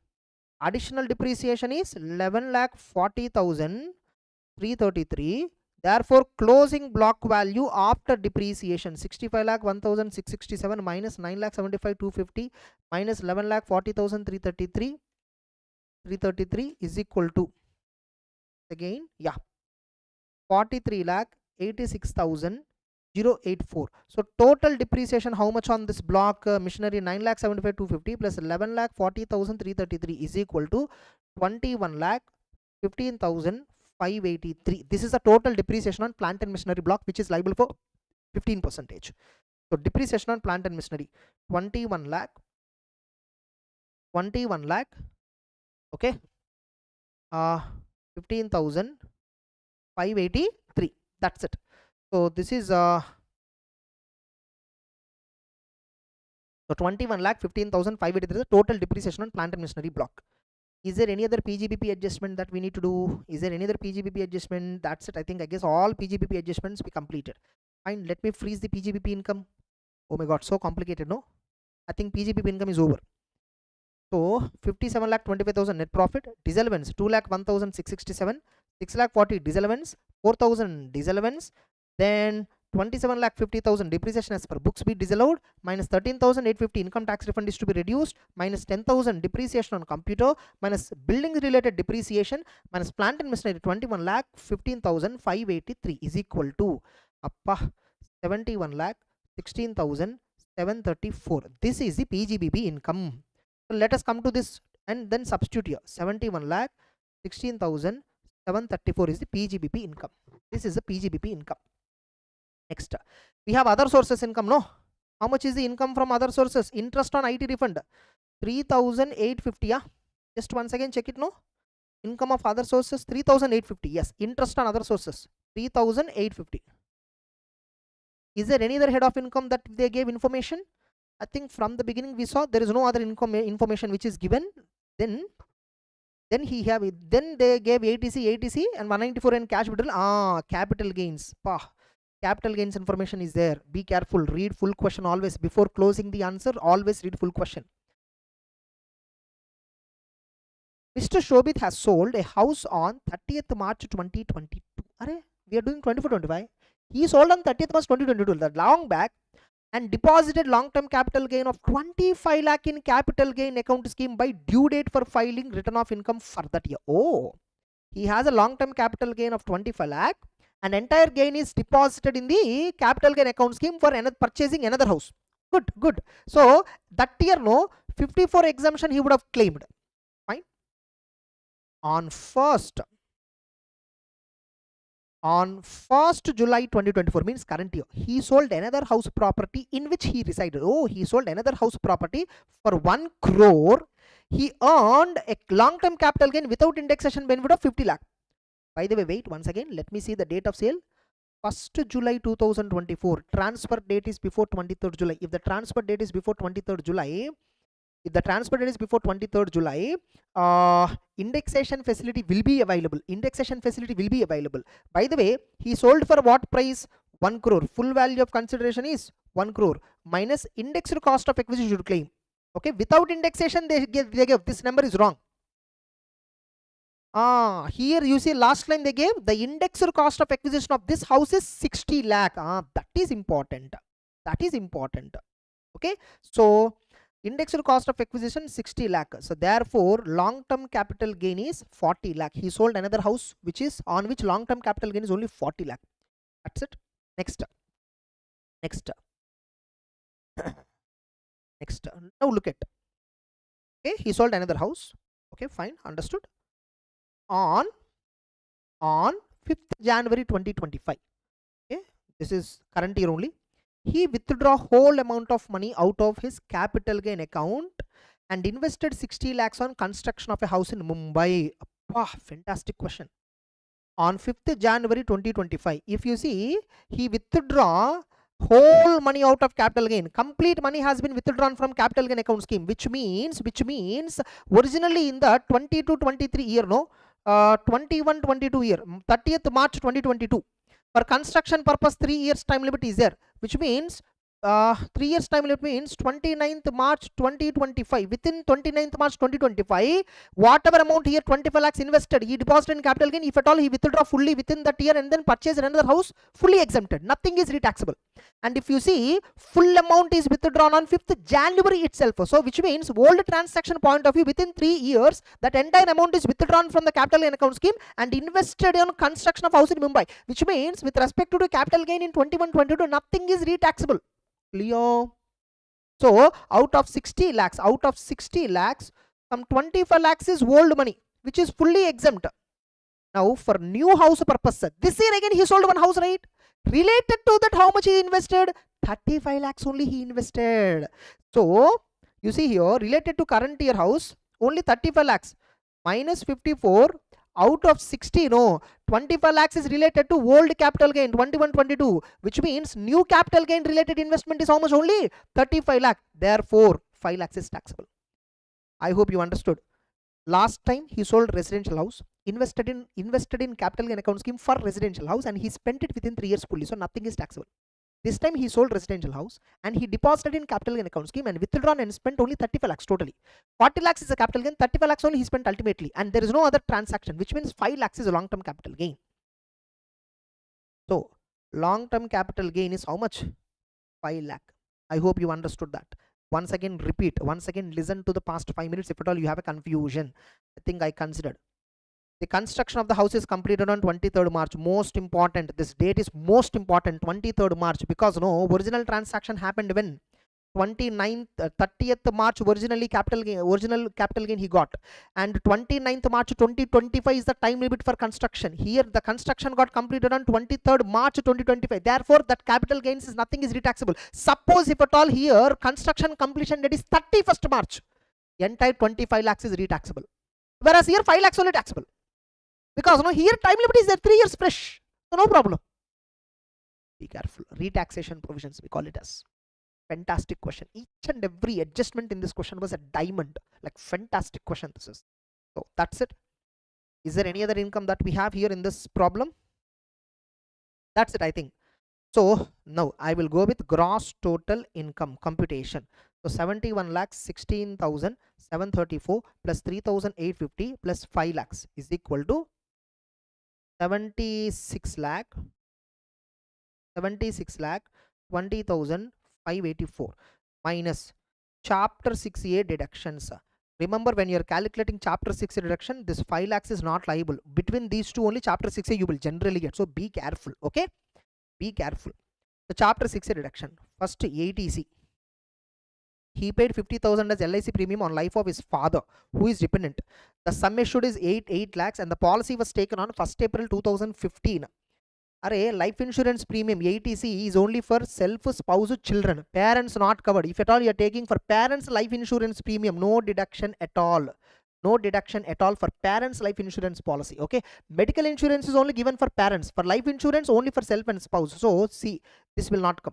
Additional depreciation is 11,40,333. Therefore closing block value after depreciation 65 lakh 1,667 minus 9,75,250 minus 11,40,333 is equal to, again, yeah, 43,86,084. So total depreciation how much on this block machinery? 9,75,250 plus 11,40,333 is equal to 21,15,583. This is the total depreciation on plant and machinery block which is liable for 15%. So depreciation on plant and machinery 21 lakh, okay, 15,583. That's it. So this is so 21 lakh 15,583 is the total depreciation on plant and machinery block. Is there any other PGBP adjustment that we need to do? Is there any other PGBP adjustment? That's it. I guess all PGBP adjustments we completed. Fine, let me freeze the PGBP income. Oh my god, so complicated, no? I think PGBP income is over. So 57,25,000 net profit, disallowance 2,01,667, 6,40,000 disallowance, 4,000 disallowance, then 27,50,000 depreciation as per books be disallowed, minus 13,850 income tax refund is to be reduced, minus 10,000 depreciation on computer, minus building related depreciation, minus plant and machinery 21,15,583 is equal to 71,16,734. This is the PGBP income. So let us come to this and then substitute here. 71,16,734 is the PGBP income. This is the PGBP income. Next, we have other sources income, no? How much is the income from other sources? Interest on IT refund 3,850. Yeah, just once again check it, no? Income of other sources 3,850. Yes, interest on other sources 3,850. Is there any other head of income that they gave information? I think from the beginning we saw there is no other income information which is given. Then they gave ATC and 194 and cash withdrawal. Capital gains. Capital gains information is there. Be careful. Read full question always before closing the answer. Always read full question. Mr. Shobit has sold a house on 30th March 2022. We are doing 24-25. He sold on 30th March 2022. That long back. And deposited long-term capital gain of 25 lakh in capital gain account scheme by due date for filing return of income for that year. Oh, he has a long-term capital gain of 25 lakh and entire gain is deposited in the capital gain account scheme for purchasing another house. Good. So that year, no, 54 exemption he would have claimed. Fine. On 1st July 2024 means current year, he sold another house property in which he resided. Oh, he sold another house property for 1 crore. He earned a long-term capital gain without indexation benefit of 50 lakh. By the way, wait once again, let me see the date of sale. 1st July 2024. Transfer date is before 23rd July. If the transfer date is before 23rd July, indexation facility will be available. By the way, he sold for what price? 1 crore. Full value of consideration is 1 crore minus indexed cost of acquisition should claim. Okay, without indexation they gave this number is wrong. Here you see last line they gave the indexed cost of acquisition of this house is 60 lakh. That is important. Okay, so indexed cost of acquisition 60 lakh. So therefore long-term capital gain is 40 lakh. He sold another house which is on which long-term capital gain is only 40 lakh. That's it. Next. Now look at. Okay, he sold another house. Okay, fine, understood. On 5th January 2025. Okay, this is current year only. He withdraw whole amount of money out of his capital gain account and invested 60 lakhs on construction of a house in Mumbai. Fantastic question. On 5th January 2025, if you see, he withdraw whole money out of capital gain. Complete money has been withdrawn from capital gain account scheme, which means originally in the 22-23 year, no, 21-22 year, 30th March 2022. For construction purpose, 3 years time limit is there, which means 3 years time limit means 29th March 2025. Within 29th March 2025, whatever amount here 25 lakhs invested, he deposited in capital gain. If at all he withdraw fully within that year and then purchase another house, fully exempted. Nothing is retaxable. And if you see, full amount is withdrawn on 5th January itself. So which means old transaction point of view, within 3 years, that entire amount is withdrawn from the capital gain account scheme and invested on construction of house in Mumbai. Which means with respect to the capital gain in 21-22, nothing is retaxable. Clear? So out of 60 lakhs, some 25 lakhs is old money, which is fully exempt. Now for new house purpose, this year again he sold one house, right? Related to that, how much he invested? 35 lakhs only he invested. So you see here, related to current year house, only 35 lakhs minus 54 out of 60, no, 25 lakhs is related to old capital gain 21-22, which means new capital gain related investment is how much? Only 35 lakh. Therefore 5 lakhs is taxable. I hope you understood. Last time he sold residential house, invested in capital gain account scheme for residential house, and he spent it within 3 years fully, so nothing is taxable. This time he sold residential house and he deposited in capital gain account scheme and withdrawn and spent only 35 lakhs totally. 40 lakhs is a capital gain, 35 lakhs only he spent ultimately, and there is no other transaction, which means 5 lakhs is a long-term capital gain. So long-term capital gain is how much? 5 lakh. I hope you understood that. Once again repeat, once again listen to the past 5 minutes if at all you have a confusion. I think I considered. The construction of the house is completed on 23rd March. Most important, this date is most important, 23rd March, because no original transaction happened when 29th 30th March original capital gain he got, and 29th March 2025 is the time limit for construction. Here the construction got completed on 23rd March 2025. Therefore that capital gains is nothing is taxable. Suppose if at all here construction completion date is 31st March, entire 25 lakhs is taxable, whereas here 5 lakhs only taxable, because no here time limit is there 3 years fresh, so no problem. Be careful. Retaxation provisions we call it as. Fantastic question. Each and every adjustment in this question was a diamond. Like fantastic question this is. So that's it. Is there any other income that we have here in this problem? That's it, I think. So now I will go with gross total income computation. So 71 lakhs 16,734 plus 3,850 plus 5 lakhs is equal to 76 lakh 20,584 minus chapter 6A deductions. Remember, when you are calculating chapter 6 deduction, this 5 lakhs is not liable. Between these two only chapter 6A you will generally get. So be careful. Okay, be careful. The chapter 6A deduction, first ATC. He paid 50,000 as LIC premium on life of his father, who is dependent. The sum assured is 8 lakhs and the policy was taken on 1st April 2015. Life insurance premium ATC is only for self, spouse, children. Parents not covered. If at all you are taking for parents life insurance premium, no deduction at all. No deduction at all for parents life insurance policy. Okay. Medical insurance is only given for parents. For life insurance only for self and spouse. So see, this will not come.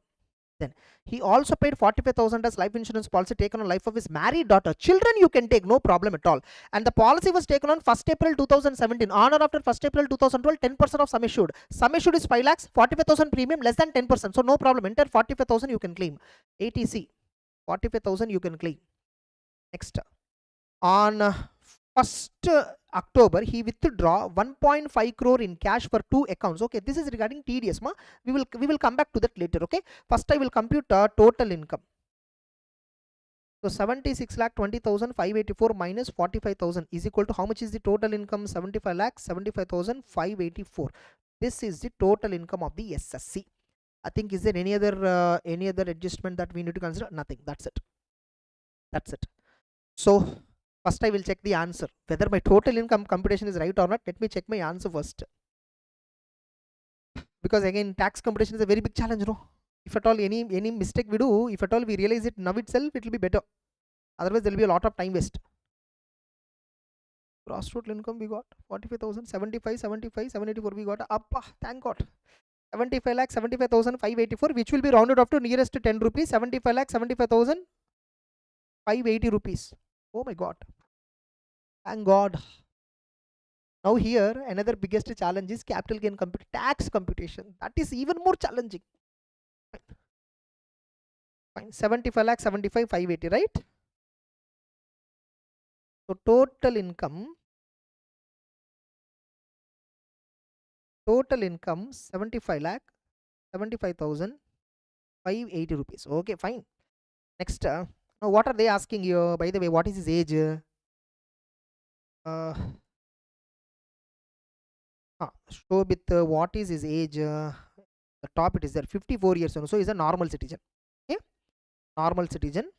Then he also paid 45,000 as life insurance policy taken on life of his married daughter. Children you can take, no problem at all. And the policy was taken on 1st April 2017. On or after 1st April 2012, 10% of sum assured. Sum assured is 5 lakhs, 45,000 premium less than 10%. So no problem. Enter 45,000 you can claim. ATC 45,000 you can claim. Next, on 1st October he withdraw 1.5 crore in cash for 2 accounts. Okay, this is regarding TDS ma. We will come back to that later. Okay, first I will compute total income. So 76 lakh 20,584 minus 45,000 is equal to how much is the total income? 75 lakh 75,584. This is the total income of the SSC. I think, is there any other adjustment that we need to consider? Nothing. That's it. That's it. So first I will check the answer whether my total income computation is right or not. Let me check my answer first, because again tax computation is a very big challenge, no? If at all any mistake we do, if at all we realize it now itself, it will be better. Otherwise there will be a lot of time waste. Gross total income we got 45,000, 75, 784 we got up. Thank God. 75 lakh 75,584, which will be rounded off to nearest to 10 rupees. 75 lakh 75,580 rupees. Oh my God. Thank God. Now here another biggest challenge is capital gain tax computation. That is even more challenging. Fine. 75 lakh 75,580, right? So total income 75 lakh 75,580 rupees. Okay, fine. Next, now what are they asking you? By the way, what is his age? Show with what is his age? The top it is there, 54 years old. So he's a normal citizen. Okay, normal citizen.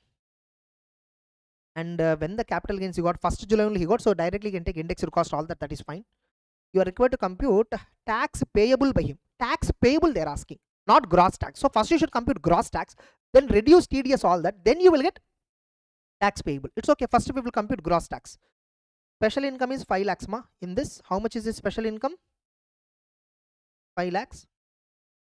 And when the capital gains you got 1st July only he got, so directly you can take indexed cost, all that. That is fine. You are required to compute tax payable by him. Tax payable they are asking, not gross tax. So first you should compute gross tax, then reduce TDS, all that, then you will get tax payable. It's okay. First we will compute gross tax. Special income is 5 lakhs ma. In this, how much is this special income? 5 lakhs.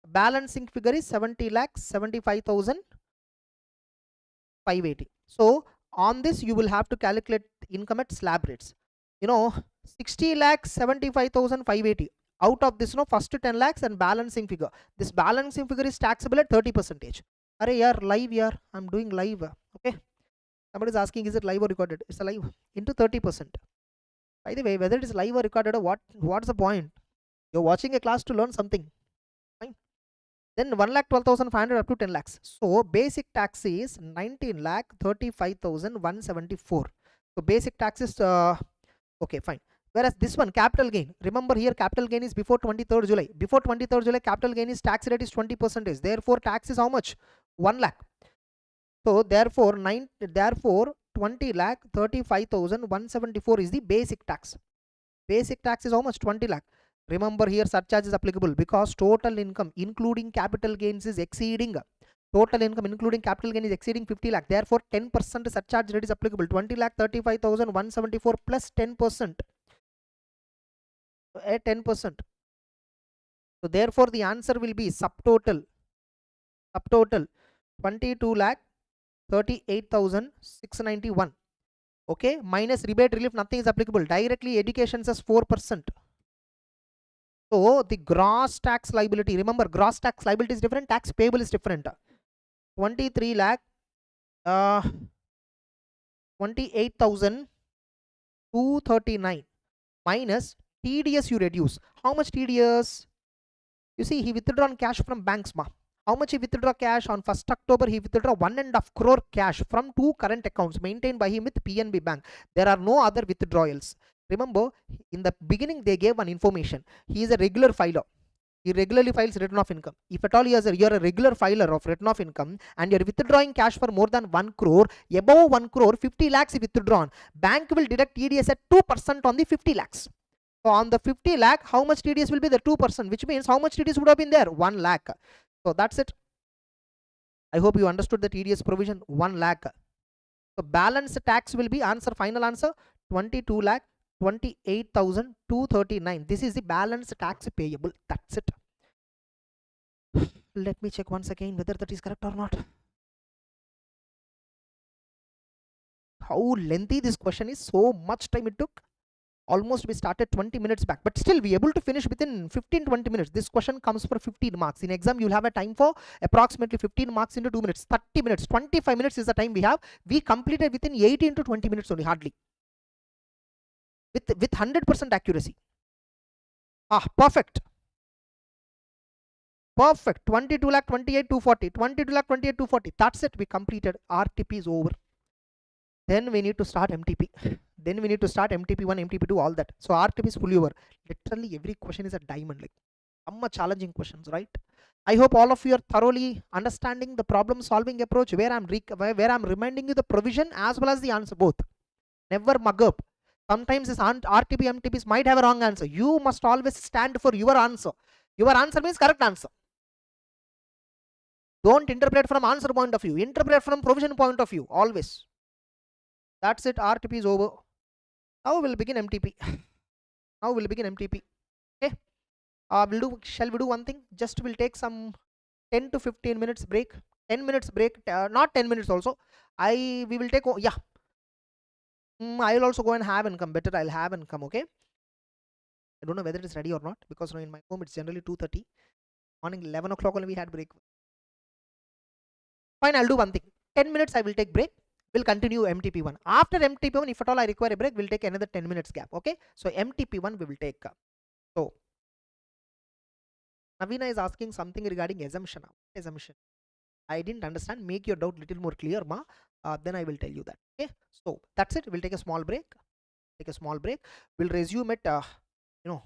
Balancing figure is 70 lakhs 75,580. So on this you will have to calculate income at slab rates. You know, 60 lakhs 75,580. Out of this, no, first 10 lakhs and balancing figure. This balancing figure is taxable at 30%. Arey yaar, live yaar, I'm doing live. Okay. Somebody is asking, is it live or recorded? It's a live into 30%. By the way, whether it is live or recorded, what's the point? You're watching a class to learn something. Fine. Then 1,12,500 up to 10 lakhs. So basic tax is 19,35,174. So basic tax is okay, fine. Whereas this one, capital gain, remember here capital gain is before 23rd July. Before 23rd July, capital gain is tax rate is 20%. Therefore, tax is how much? 1 lakh. So therefore 20 lakh 35,174 is the basic tax. Basic tax is how much? 20 lakh. Remember here surcharge is applicable because total income including capital gains is exceeding. Total income including capital gain is exceeding 50 lakh. Therefore 10% surcharge rate is applicable. 20 lakh 35,174 plus 10%. At 10%. So therefore the answer will be subtotal 22 lakh 38,691. Okay, minus rebate relief, nothing is applicable. Directly education says 4%. So the gross tax liability, remember gross tax liability is different, tax payable is different. 23 lakh 28,239 minus TDS you reduce. How much TDS? You see, he withdrawn cash from banks, ma. How much he withdraw cash on 1st October? He withdraw 1.5 crore cash from 2 current accounts maintained by him with PNB Bank. There are no other withdrawals. Remember, in the beginning they gave one information. He is a regular filer. He regularly files return of income. If at all you are a regular filer of return of income and you are withdrawing cash for more than 1 crore, above 1 crore, 50 lakhs withdrawn, bank will deduct TDS at 2% on the 50 lakhs. So on the 50 lakh, how much TDS will be? The 2%, which means how much TDS would have been there? 1 lakh. So that's it. I hope you understood the TDS provision. 1 lakh. So balance tax will be final answer 22 lakh 28,239. This is the balance tax payable. That's it. Let me check once again whether that is correct or not. How lengthy this question is. So much time it took. Almost we started 20 minutes back, but still we able to finish within 15-20 minutes. This question comes for 15 marks. In exam you'll have a time for approximately 15 marks into 2 minutes. 30 minutes, 25 minutes is the time we have. We completed within 18 to 20 minutes only, hardly, with 100% accuracy. Perfect. 22 lakh 28,240. 22 lakh 28,240. That's it. We completed. RTP is over. Then we need to start MTP. Then we need to start MTP1, MTP2, all that. So RTP is fully over. Literally every question is a diamond. Like some challenging questions, right? I hope all of you are thoroughly understanding the problem solving approach where I'm reminding you the provision as well as the answer both. Never mug up. Sometimes this RTP, MTPs might have a wrong answer. You must always stand for your answer. Your answer means correct answer. Don't interpret from answer point of view. Interpret from provision point of view. Always. That's it. RTP is over. Now we'll begin MTP. Now we'll begin MTP. Okay. Shall we do one thing? Just we'll take some 10 to 15 minutes break. 10 minutes break. Not 10 minutes also. We will take. Yeah. I'll also go and have and come. Better I'll have and come. Okay. I don't know whether it's ready or not because in my home it's generally 2:30. Morning 11 o'clock only we had break. Fine. I'll do one thing. 10 minutes I will take break. We'll continue MTP1. After MTP1, if at all I require a break, we'll take another 10 minutes gap. Okay. So MTP1 we will take. So Navina is asking something regarding assumption. Assumption. I didn't understand. Make your doubt little more clear, ma. Then I will tell you that. Okay. So that's it. We'll take a small break. We'll resume at you know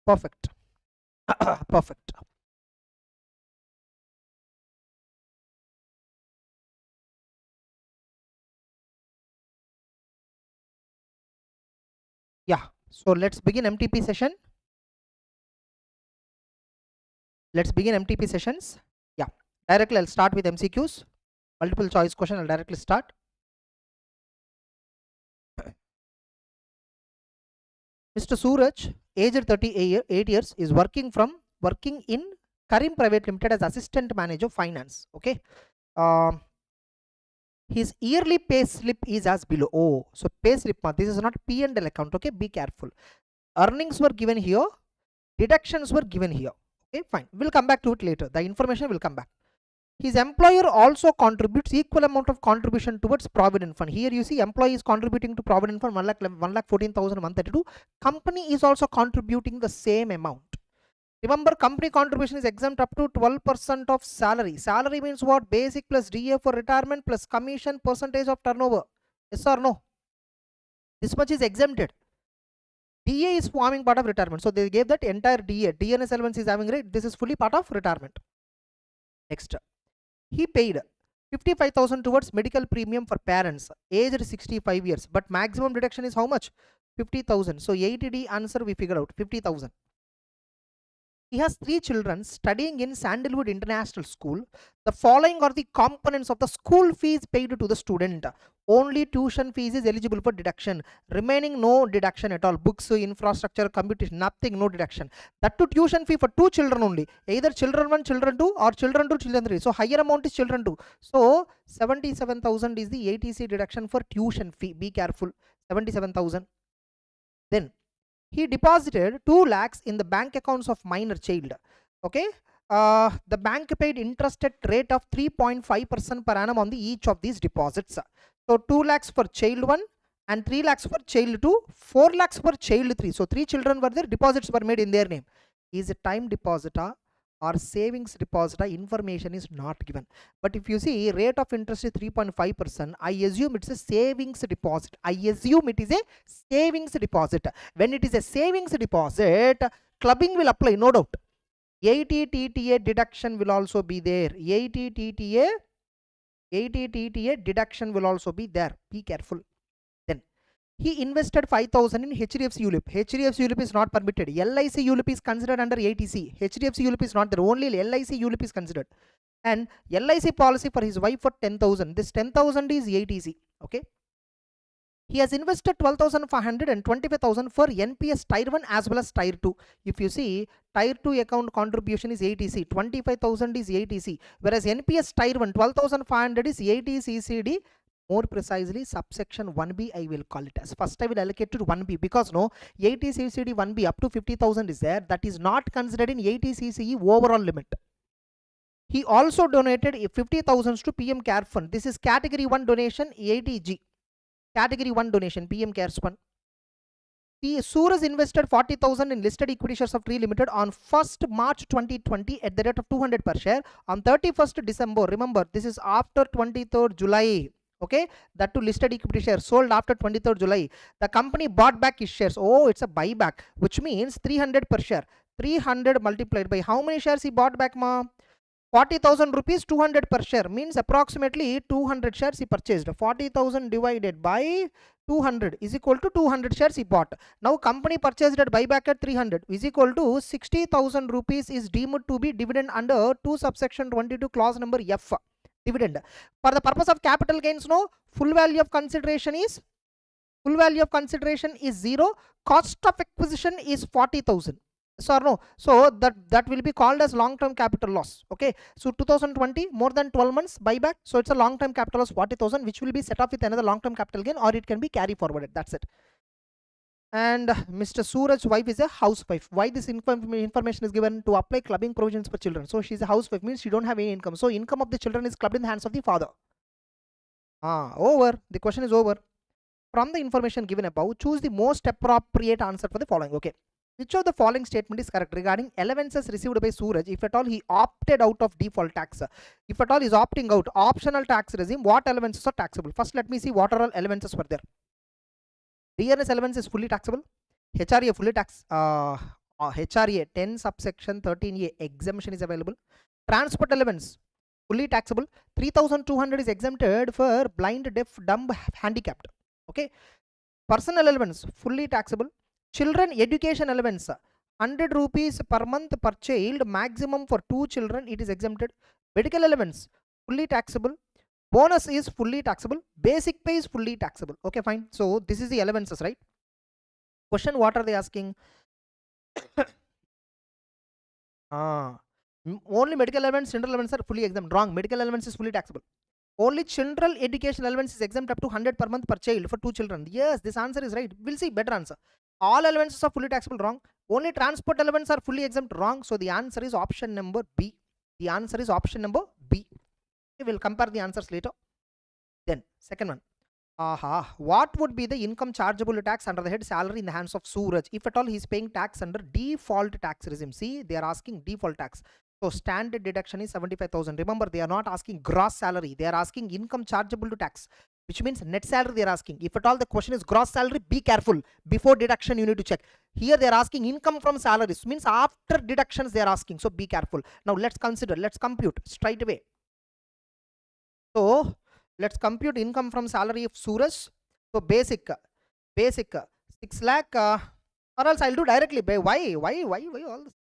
Perfect. Perfect. Yeah. So let's begin MTP session. Let's begin MTP sessions. Yeah. Directly I'll start with MCQs. Multiple choice question. I'll directly start. Mr. Suraj, aged 38 years, is working in Karim Private Limited as assistant manager finance. Okay. His yearly pay slip is as below. Oh, so pay slip, this is not P&L account. Okay, be careful. Earnings were given here, deductions were given here. Okay, fine. We'll come back to it later. The information will come back. His employer also contributes equal amount of contribution towards provident fund. Here you see employee is contributing to provident fund 1,14,132. Company is also contributing the same amount. Remember, company contribution is exempt up to 12% of salary. Salary means what? Basic plus DA for retirement plus commission percentage of turnover. Yes or no? This much is exempted. DA is forming part of retirement. So they gave that entire DA. DNS allowance is having rate. This is fully part of retirement. Next. He paid 55,000 towards medical premium for parents aged 65 years. But maximum deduction is how much? 50,000. So 80D answer we figured out. 50,000. He has 3 children studying in Sandalwood International School. The following are the components of the school fees paid to the student. Only tuition fees is eligible for deduction. Remaining no deduction at all. Books, infrastructure, computation, nothing, no deduction. That to tuition fee for 2 children only. Either children 1, children 2 or children 2, children 3. So higher amount is children 2. So 77,000 is the ATC deduction for tuition fee. Be careful. 77,000. Then he deposited 2 lakhs in the bank accounts of minor child. Okay. The bank paid interest at rate of 3.5% per annum on the each of these deposits. So 2 lakhs for child 1 and 3 lakhs for child 2, 4 lakhs for child 3. So 3 children were there, deposits were made in their name. Is a time depositor or savings depositor, information is not given. But if you see rate of interest is 3.5%, I assume it's a savings deposit. I assume it is a savings deposit. When it is a savings deposit, clubbing will apply, no doubt. 80 TTA deduction will also be there. 80 TTA deduction will also be there. Be careful. Then he invested 5,000 in HDFC ULIP. HDFC ULIP is not permitted. LIC ULIP is considered under ATC. HDFC ULIP is not there. Only LIC ULIP is considered. And LIC policy for his wife for 10,000. This 10,000 is ATC. Okay. He has invested 12,500 and 25,000 for NPS Tier 1 as well as Tier 2. If you see, Tier 2 account contribution is ATC, 25,000 is ATC, whereas NPS Tier 1, 12,500 is ATCCD. More precisely, subsection 1B I will call it as. First I will allocate to 1B because no, ATCCD 1B up to 50,000 is there. That is not considered in ATCCE overall limit. He also donated 50,000 to PM Care Fund. This is category 1 donation, ATG. Category 1 donation, PM Cares Fund. The Suraj invested 40,000 in listed equity shares of Tree Limited on 1st March 2020 at the rate of 200 per share. On 31st December, remember this is after 23rd July. Okay, that to listed equity shares sold after 23rd July. The company bought back his shares. Oh, it's a buyback, which means 300 per share. 300 multiplied by how many shares he bought back, ma? 40,000 rupees, 200 per share means approximately 200 shares he purchased. 40,000 divided by 200 is equal to 200 shares he bought. Now company purchased at buyback at 300 is equal to 60,000 rupees is deemed to be dividend under 2 subsection 22 clause number F. Dividend. For the purpose of capital gains, no, full value of consideration is 0. Cost of acquisition is 40,000. Yes or no? So that will be called as long-term capital loss. Okay. So 2020, more than 12 months buyback. So it's a long-term capital loss 40,000, which will be set off with another long-term capital gain, or it can be carry forwarded. That's it. And Mr. Suraj's wife is a housewife. Why this information is given? To apply clubbing provisions for children. So she's a housewife, means she don't have any income. So income of the children is clubbed in the hands of the father. Over. The question is over. From the information given above, choose the most appropriate answer for the following. Okay. Which of the following statement is correct regarding allowances received by Suraj if at all he opted out of default tax? If at all is opting out, optional tax regime, what allowances are taxable? First let me see what are all allowances were there. DNS allowance is fully taxable. HRA fully tax, HRA 10 subsection 13A exemption is available. Transport allowance fully taxable. 3,200 is exempted for blind, deaf, dumb, handicapped. Okay. Personal allowance fully taxable. Children education allowance 100 rupees per month per child, maximum for 2 children, it is exempted. Medical allowance fully taxable. Bonus is fully taxable. Basic pay is fully taxable. Okay, fine. So this is the allowances, right? Question, what are they asking? Only medical allowance, general allowance are fully exempt. Wrong. Medical allowance is fully taxable. Only children education allowance is exempt up to 100 per month per child for 2 children. Yes, this answer is right. We'll see better answer. All allowances are fully taxable. Wrong. Only transport allowance are fully exempt. Wrong. So the answer is option number B. The answer is option number B. We will compare the answers later. Then second one. What would be the income chargeable tax under the head salary in the hands of Suraj if at all he is paying tax under default tax regime? See, they are asking default tax. So standard deduction is 75,000. Remember, they are not asking gross salary. They are asking income chargeable to tax, which means net salary they are asking. If at all the question is gross salary, be careful. Before deduction, you need to check. Here they are asking income from salaries, means after deductions they are asking. So be careful. Now let's consider, let's compute straight away. So let's compute income from salary of Suraj. So basic 6 lakh, or else I'll do directly. Why all this?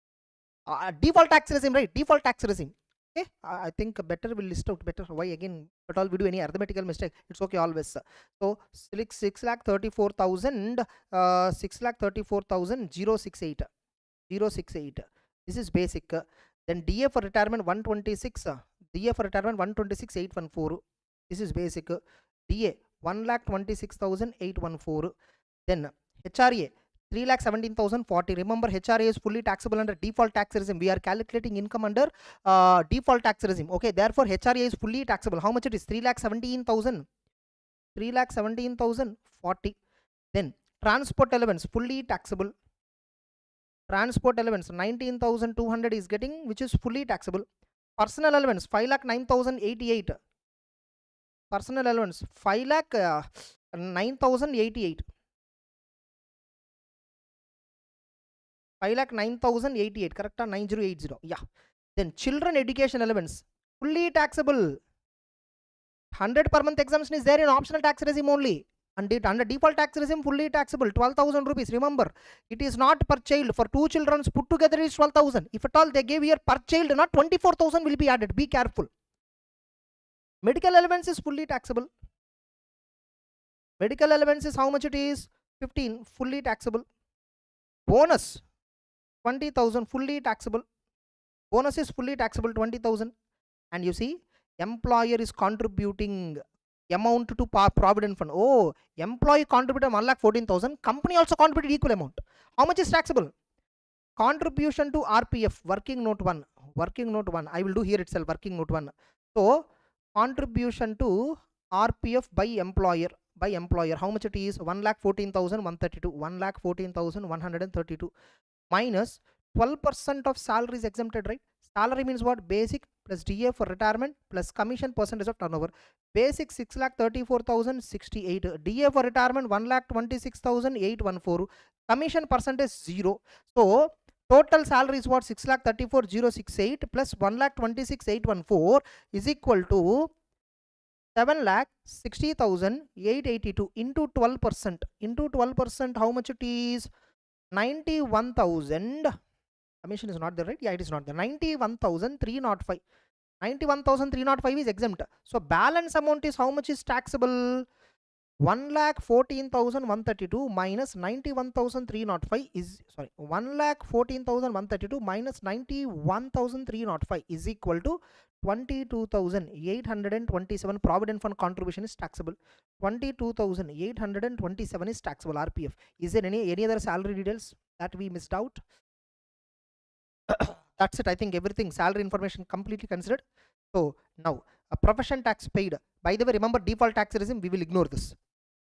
Default tax regime, right? Default tax regime. Okay, I think better will list out better. Why again? At all we do any arithmetical mistake, it's okay always. So 6,34,000, 6,34,000 068. This is basic. Then DA for retirement 126. DA for retirement 126,814. This is basic. DA 1,26,814. Then HRA 3,17,040. Remember, HRA is fully taxable under default tax regime. We are calculating income under default tax regime. Okay, therefore HRA is fully taxable. How much it is? 3,17,000. 3,17,040. Then transport allowance fully taxable. Transport allowance 19,200 is getting, which is fully taxable. Personal allowance 5,09,088. Personal allowance 5,09,088. 5,09,088, correct? 9080. Yeah. Then children education allowance fully taxable. 100 per month exemption is there in optional tax regime only. And under default tax regime fully taxable, 12,000 rupees. Remember, it is not per child. For 2 children put together is 12,000. If at all they gave here per child, not 24,000 will be added. Be careful. Medical allowance is fully taxable. Medical allowance is how much it is? 15, fully taxable. Bonus 20,000, fully taxable. Bonus is fully taxable, 20,000. And you see, employer is contributing amount to provident fund. Oh, employee contributed 1,14,000. Company also contributed equal amount. How much is taxable? Contribution to RPF, working note 1. Working note 1. I will do here itself, working note 1. So contribution to RPF by employer. How much it is? 1,14,132. 1,14,132 minus 12% of salary is exempted, right? Salary means what? Basic plus DA for retirement plus commission percentage of turnover. Basic 6,34,068. DA for retirement 1,26,814. Commission percentage 0. So total salary is what? 6,34,068 plus 1,26,814 is equal to 7,60,882 into 12%. Into 12%, how much it is? 91,000. Commission is not there, right? Yeah, it is not there. 91,305. 91,305 is exempt. So balance amount is how much is taxable? 1,14,132 minus 91,305 is, sorry, 1,14,132 minus 91,305 is equal to 22,827. Provident fund contribution is taxable. 22,827 is taxable RPF. Is there any other salary details that we missed out? That's it. I think everything, salary information completely considered. So now a profession tax paid. By the way, remember default tax regime, we will ignore this.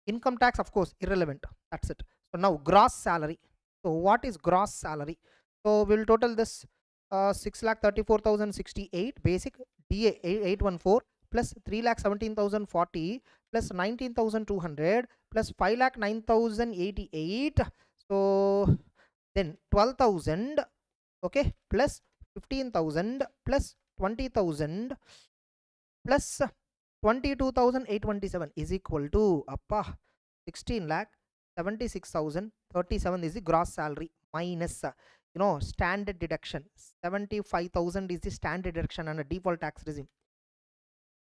Income tax, of course, irrelevant. That's it. So now gross salary. So what is gross salary? So we'll total this 6,34,068 basic, DA 814 plus 3,17,040 plus 19,200 plus 5,09,088. So then 12,000, okay, plus 15,000 plus 20,000 plus 22,827 is equal to 16 lakh 76,037 is the gross salary minus standard deduction 75,000 is the standard deduction under default tax regime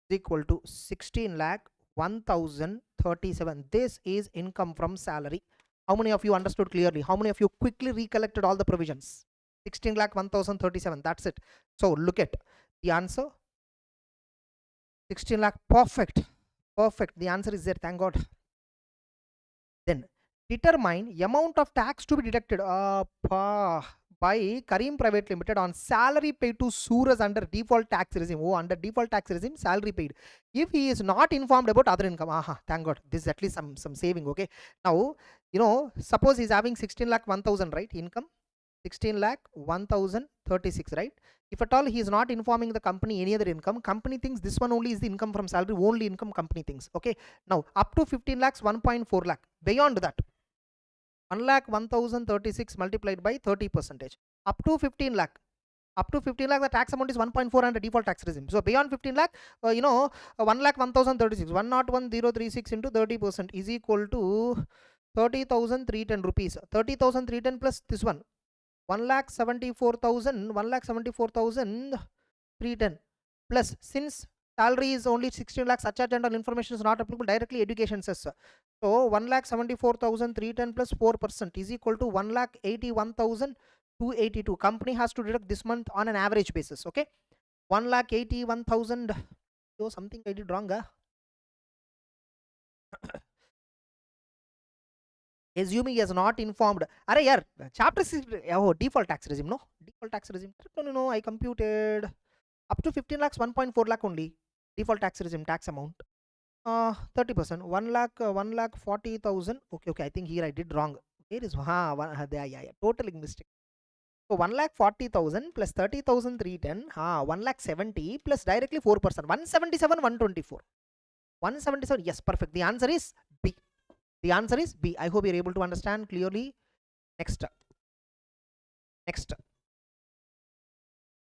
is equal to 16 lakh 1,037. This is income from salary. How many of you understood clearly? How many of you quickly recollected all the provisions? 16 lakh 1,037, that's it. So look at the answer. 16 lakh, perfect, the answer is there, thank God. Then determine amount of tax to be deducted by Karim Private Limited on salary paid to Suraj under default tax regime. Under default tax regime, salary paid. If he is not informed about other income, thank God, this is at least some saving. Okay, now suppose he's having 16 lakh 1,000, right, income, 16 lakh 1,036, right? If at all he is not informing the company any other income, company thinks this one only is the income from salary, only income company thinks. Okay, now up to 15 lakhs 1.4 lakh, beyond that 1 lakh 1,036 multiplied by 30%, up to 15 lakh, the tax amount is 1.4 under default tax regime. So beyond 15 lakh, 1 lakh 1,036, 101,036 into 30% is equal to 30,310 rupees. 30,310 plus this one, 1,74,310 plus, since salary is only 16 lakh, such a general information is not applicable, directly education says. So 1,74,310 plus 4% is equal to 1,81,282. Company has to deduct this month on an average basis. Okay, 1,81,000. So something I did wrong. Assuming he has not informed. Are yaar, chapter 6, default tax regime, no? Default tax regime. No, I computed up to 15 lakhs, 1.4 lakh only. Default tax regime, tax amount. 30%, 1 lakh 40,000. Okay, I think here I did wrong. Here is, totally mistake. So 1 lakh 40,000 plus 30,310, 1 lakh 70 plus directly 4%, 177, 124. 177, yes, perfect. The answer is B. The answer is B. I hope you're able to understand clearly. Next.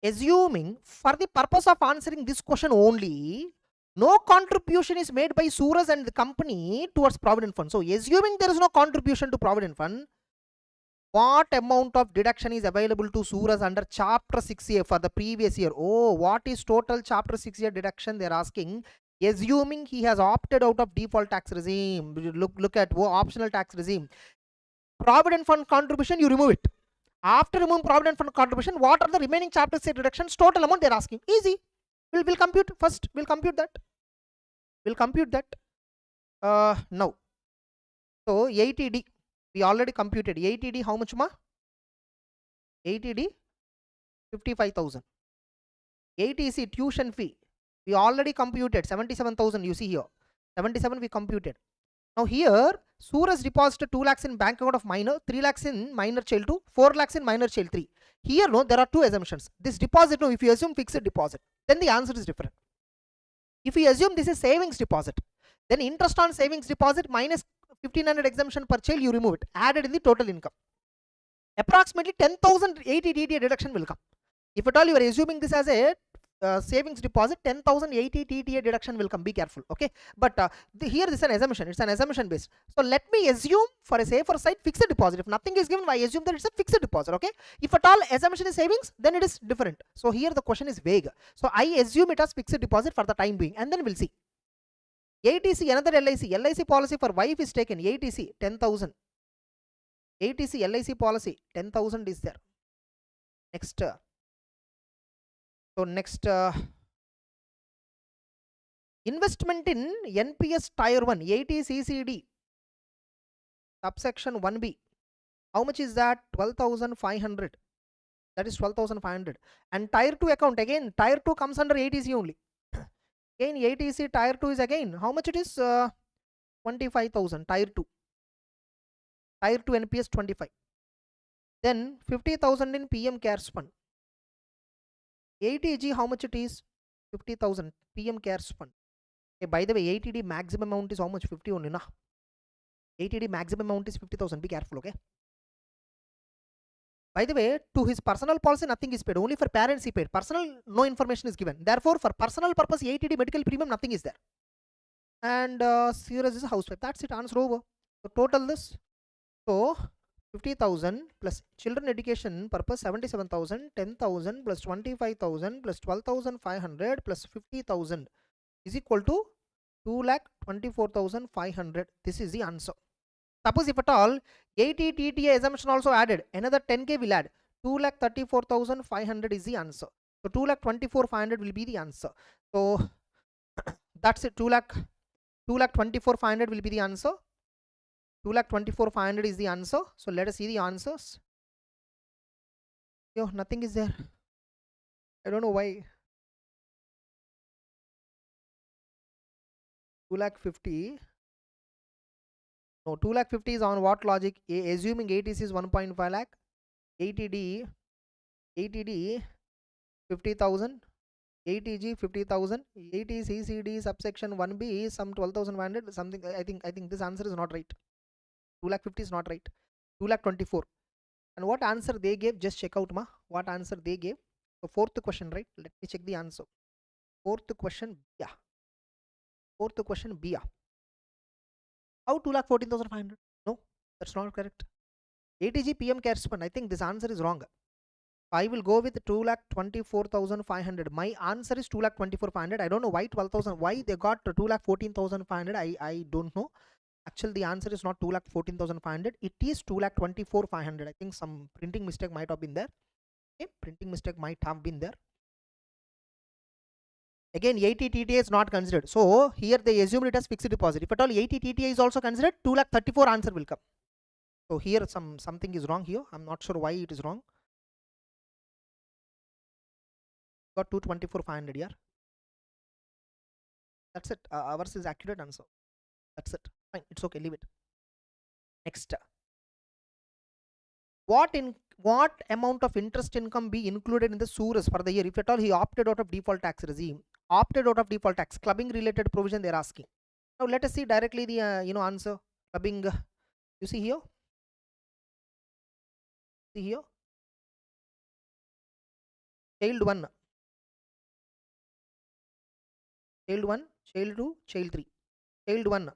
Assuming for the purpose of answering this question only, no contribution is made by Suraj and the company towards Provident Fund. So assuming there is no contribution to Provident Fund, what amount of deduction is available to Suraj under Chapter 6A for the previous year? What is total Chapter 6A deduction? They're asking. Assuming he has opted out of default tax regime, look at optional tax regime. Provident Fund contribution, you remove it. After removing Provident Fund contribution, what are the remaining Chapter 6 deductions? Total amount they're asking. Easy. We'll compute first. We'll compute that. Now. So 80D. We already computed. 80D how much ma? 80D 55,000. 80C tuition fee. We already computed 77,000. You see here. 77 we computed. Now here Suraj deposited 2 lakhs in bank account of minor, 3 lakhs in minor child 2, 4 lakhs in minor child 3. Here there are two assumptions. This deposit, if you assume fixed deposit, then the answer is different. If you assume this is savings deposit, then interest on savings deposit minus 1,500 exemption per child, you remove it, added in the total income. Approximately 10,080 DTA deduction will come. If at all you are assuming this as a savings deposit, 10,080 TTA deduction will come. Be careful, okay? But here this is an assumption. It's an assumption based. So let me assume for a safer side fixed deposit. If nothing is given, I assume that it's a fixed deposit, okay? If at all assumption is savings, then it is different. So here the question is vague. So I assume it as fixed deposit for the time being, and then we'll see. ATC, another LIC. LIC policy for wife is taken. ATC 10,000. ATC LIC policy 10,000 is there. Next. So next, investment in NPS Tier 1 ATCCD subsection 1B. How much is that? 12,500. That is 12,500. And Tier 2 account, again Tier 2 comes under ATC only. Again ATC Tier 2 is again how much it is? 25,000. Tier 2. Tier 2 NPS 25. Then 50,000 in PM CARES fund. 80G how much it is? 50,000 PM CARES fund. Okay, by the way, 80D maximum amount is how much? 50 only, na? 80D maximum amount is 50,000. Be careful, okay? By the way, to his personal policy, nothing is paid. Only for parents he paid. Personal, no information is given. Therefore, for personal purpose, 80D medical premium, nothing is there. And Suraj is a housewife. That's it. Answer over. So total this. So 50,000 plus children education purpose 77,000, 10,000 plus 25,000 plus 12,500 plus 50,000 is equal to 2,24,500. This is the answer. Suppose if at all 80 TTA assumption also added, another 10k will add. 2,34,500 is the answer. So 2,24,500 will be the answer. So that's it. 2,24,500 will be the answer. 2,24,500 is the answer. So let us see the answers. Yo, nothing is there. I don't know why. 2,50,000. No, 2,50,000 is on what logic? Assuming ATC is 1.5 lakh. 80D 50,000. 80G 50,000. 80CCD subsection 1B is some 12,500 something. I think this answer is not right. 2,50,000 is not right. 2,24,000. And what answer they gave? Just check out what answer they gave. So fourth question, right? Let me check the answer. Fourth question, yeah. Fourth question, B. How 2,14,500? No, that's not correct. ATG PM cares fund. I think this answer is wrong. I will go with 2,24,500. My answer is 2,24,500. I don't know why 12,000. Why they got 2,14,500? I don't know. Actually, the answer is not 2,14,500. It is 2,24,500. I think some printing mistake might have been there. Okay, printing mistake might have been there. Again, 80 TTA is not considered. So here they assumed it as fixed deposit. If at all 80 TTA is also considered, 2,34,000 answer will come. So here something is wrong here. I'm not sure why it is wrong. Got 2,24,500 here. That's it. Ours is accurate answer. That's it. Fine. It's okay. Leave it. Next. What amount of interest income be included in the SURS for the year if at all he opted out of default tax regime? Opted out of default tax, clubbing related provision they're asking. Now let us see directly the answer. Clubbing. You see here. See here. Child 1. Child 1, child 2, child 3. Child 1,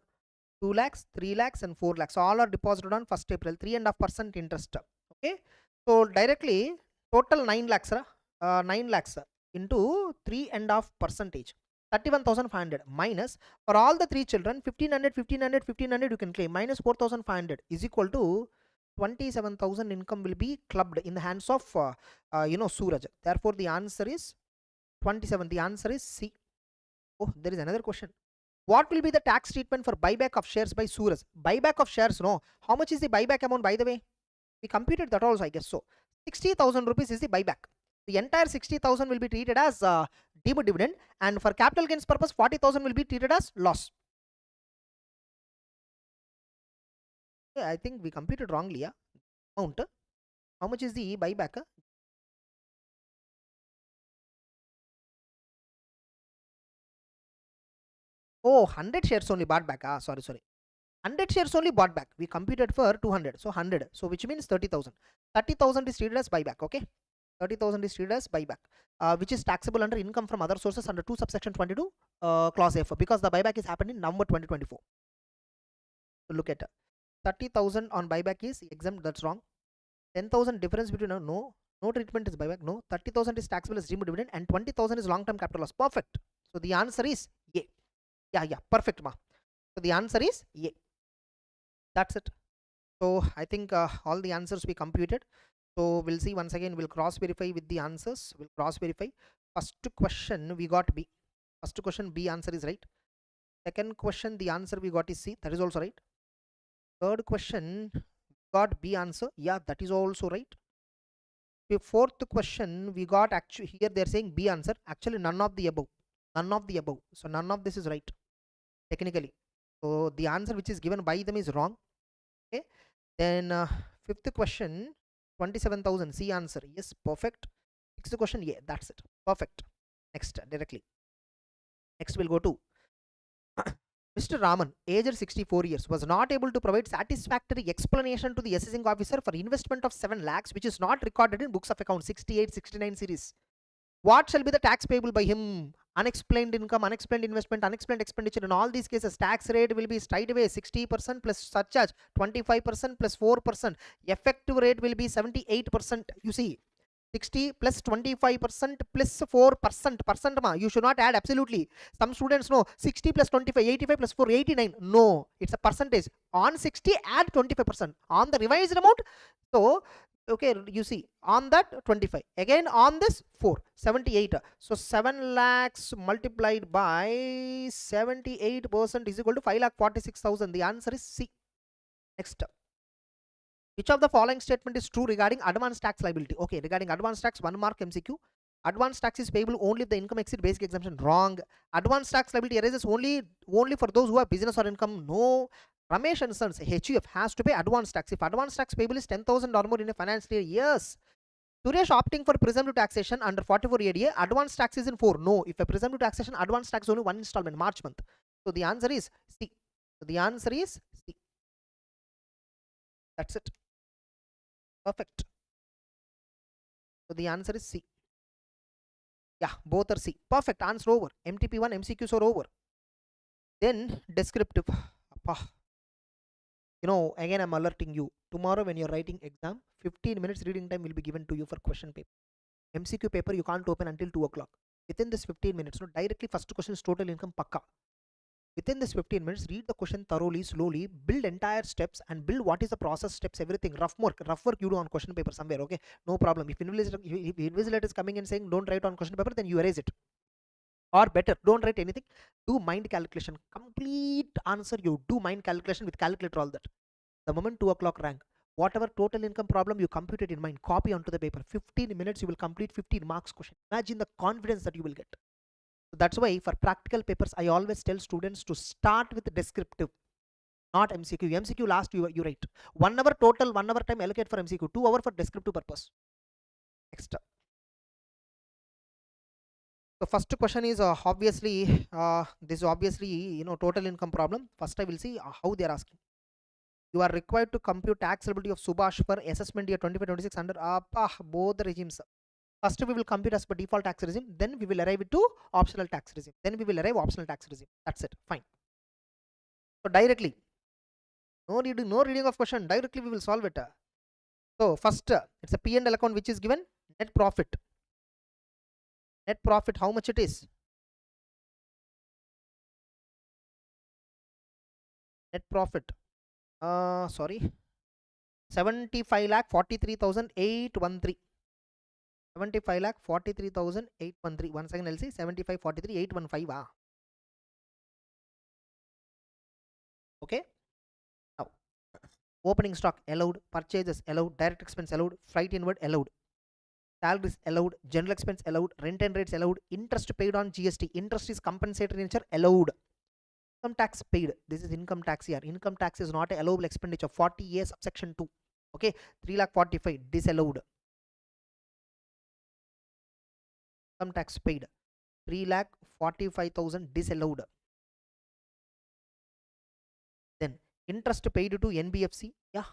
2 lakhs, 3 lakhs and 4 lakhs. All are deposited on 1st April. 3.5% interest. Okay. So directly total 9 lakhs. 9 lakhs into 3.5%. 31,500 minus for all the 3 children 1,500, 1,500, 1,500 you can claim minus 4,500 is equal to 27,000 income will be clubbed in the hands of Suraj. Therefore the answer is 27. The answer is C. Oh, there is another question. What will be the tax treatment for buyback of shares by Suraj? Buyback of shares, no. How much is the buyback amount, by the way? We computed that also, I guess so. 60,000 rupees is the buyback. The entire 60,000 will be treated as deemed dividend, and for capital gains purpose 40,000 will be treated as loss. Yeah, I think we computed wrongly. Yeah, amount. How much is the buyback? Oh, 100 shares only bought back. Sorry. 100 shares only bought back. We computed for 200. So 100. So which means 30,000. 30,000 is treated as buyback. Okay. 30,000 is treated as buyback, which is taxable under income from other sources under 2 subsection 22 clause F, because the buyback is happened in November 2024. So look at 30,000 on buyback is exempt. That's wrong. 10,000 difference between no treatment is buyback. No, 30,000 is taxable as deemed dividend and 20,000 is long term capital loss. Perfect. So the answer is A. Yeah, perfect, ma. So the answer is A. That's it. So I think all the answers we computed. So we'll see once again. We'll cross verify with the answers. We'll cross verify. First question we got B. First question B answer is right. Second question the answer we got is C. That is also right. Third question got B answer. Yeah, that is also right. The fourth question we got, actually here they're saying B answer. Actually none of the above. None of the above. So none of this is right technically. So the answer which is given by them is wrong. Okay. Then fifth question 27,000 C answer. Yes, perfect. Sixth question, yeah, that's it. Perfect. Next directly. Next we'll go to Mr. Raman, aged 64 years, was not able to provide satisfactory explanation to the assessing officer for investment of 7 lakhs, which is not recorded in books of account 68, 69 series. What shall be the tax payable by him? Unexplained income, unexplained investment, unexplained expenditure. In all these cases, tax rate will be straight away 60% plus surcharge, 25% plus 4%. Effective rate will be 78%. You see, 60 plus 25% plus 4%. You should not add absolutely. Some students know 60 plus 25, 85 plus 4, 89. No, it's a percentage. On 60, add 25%. On the revised amount, so okay, you see, on that 25, again on this 4, 78. So 7 lakhs multiplied by 78% is equal to 5,46,000. The answer is C. Next, which of the following statement is true regarding advance tax liability? Okay, regarding advance tax, 1 mark MCQ. Advance tax is payable only if the income exceeds basic exemption. Wrong. Advance tax liability arises only for those who have business or income. No. Ramesh and Sons, HUF, has to pay advance tax. If advance tax payable is 10,000 or more in a financial year, yes. Suresh opting for presumptive taxation under 44 ADA, advance tax is in 4. No. If a presumptive taxation, advance tax is only 1 installment, March month. So the answer is C. So the answer is C. That's it. Perfect. So the answer is C. Yeah, both are C. Perfect. Answer over. MTP1 MCQs are over. Then descriptive. You know, again I'm alerting you. Tomorrow when you're writing exam, 15 minutes reading time will be given to you for question paper. MCQ paper you can't open until 2 o'clock. Within this 15 minutes, no, directly first question is total income pakka. Within this 15 minutes, read the question thoroughly, slowly, build entire steps and build what is the process steps, everything. Rough work you do on question paper somewhere, okay? No problem. If invigilator is coming and saying don't write on question paper, then you erase it. Or better, don't write anything. Do mind calculation. Complete answer you do mind calculation with calculator, all that. The moment 2 o'clock rang, whatever total income problem you computed in mind, copy onto the paper. 15 minutes you will complete 15 marks question. Imagine the confidence that you will get. So that's why for practical papers, I always tell students to start with descriptive, not MCQ. MCQ last you write. 1 hour total, 1 hour time allocate for MCQ, 2 hours for descriptive purpose. Next. So first question is obviously this is obviously total income problem. First I will see how they are asking. You are required to compute tax liability of Subhash for assessment year 25-26 under both the regimes. First we will compute as per default tax regime, then we will arrive to optional tax regime, then we will arrive optional tax regime. That's it. Fine. So directly, no reading of question, directly we will solve it. So first it's a P&L account which is given. Net profit. Net profit, how much it is? Net profit. Sorry. 75,43,813. 75,43,813. Once again I'll say 75,43,815. Okay. Now, opening stock allowed, purchases allowed, direct expense allowed, freight inward allowed, salaries allowed, general expense allowed, rent and rates allowed, interest paid on GST, interest is compensatory nature, allowed. Income tax paid, this is income tax here. Income tax is not a allowable expenditure. 40A subsection 2. Okay, 3,45,000 disallowed. Income tax paid, 3,45,000 disallowed. Then interest paid to NBFC, yeah,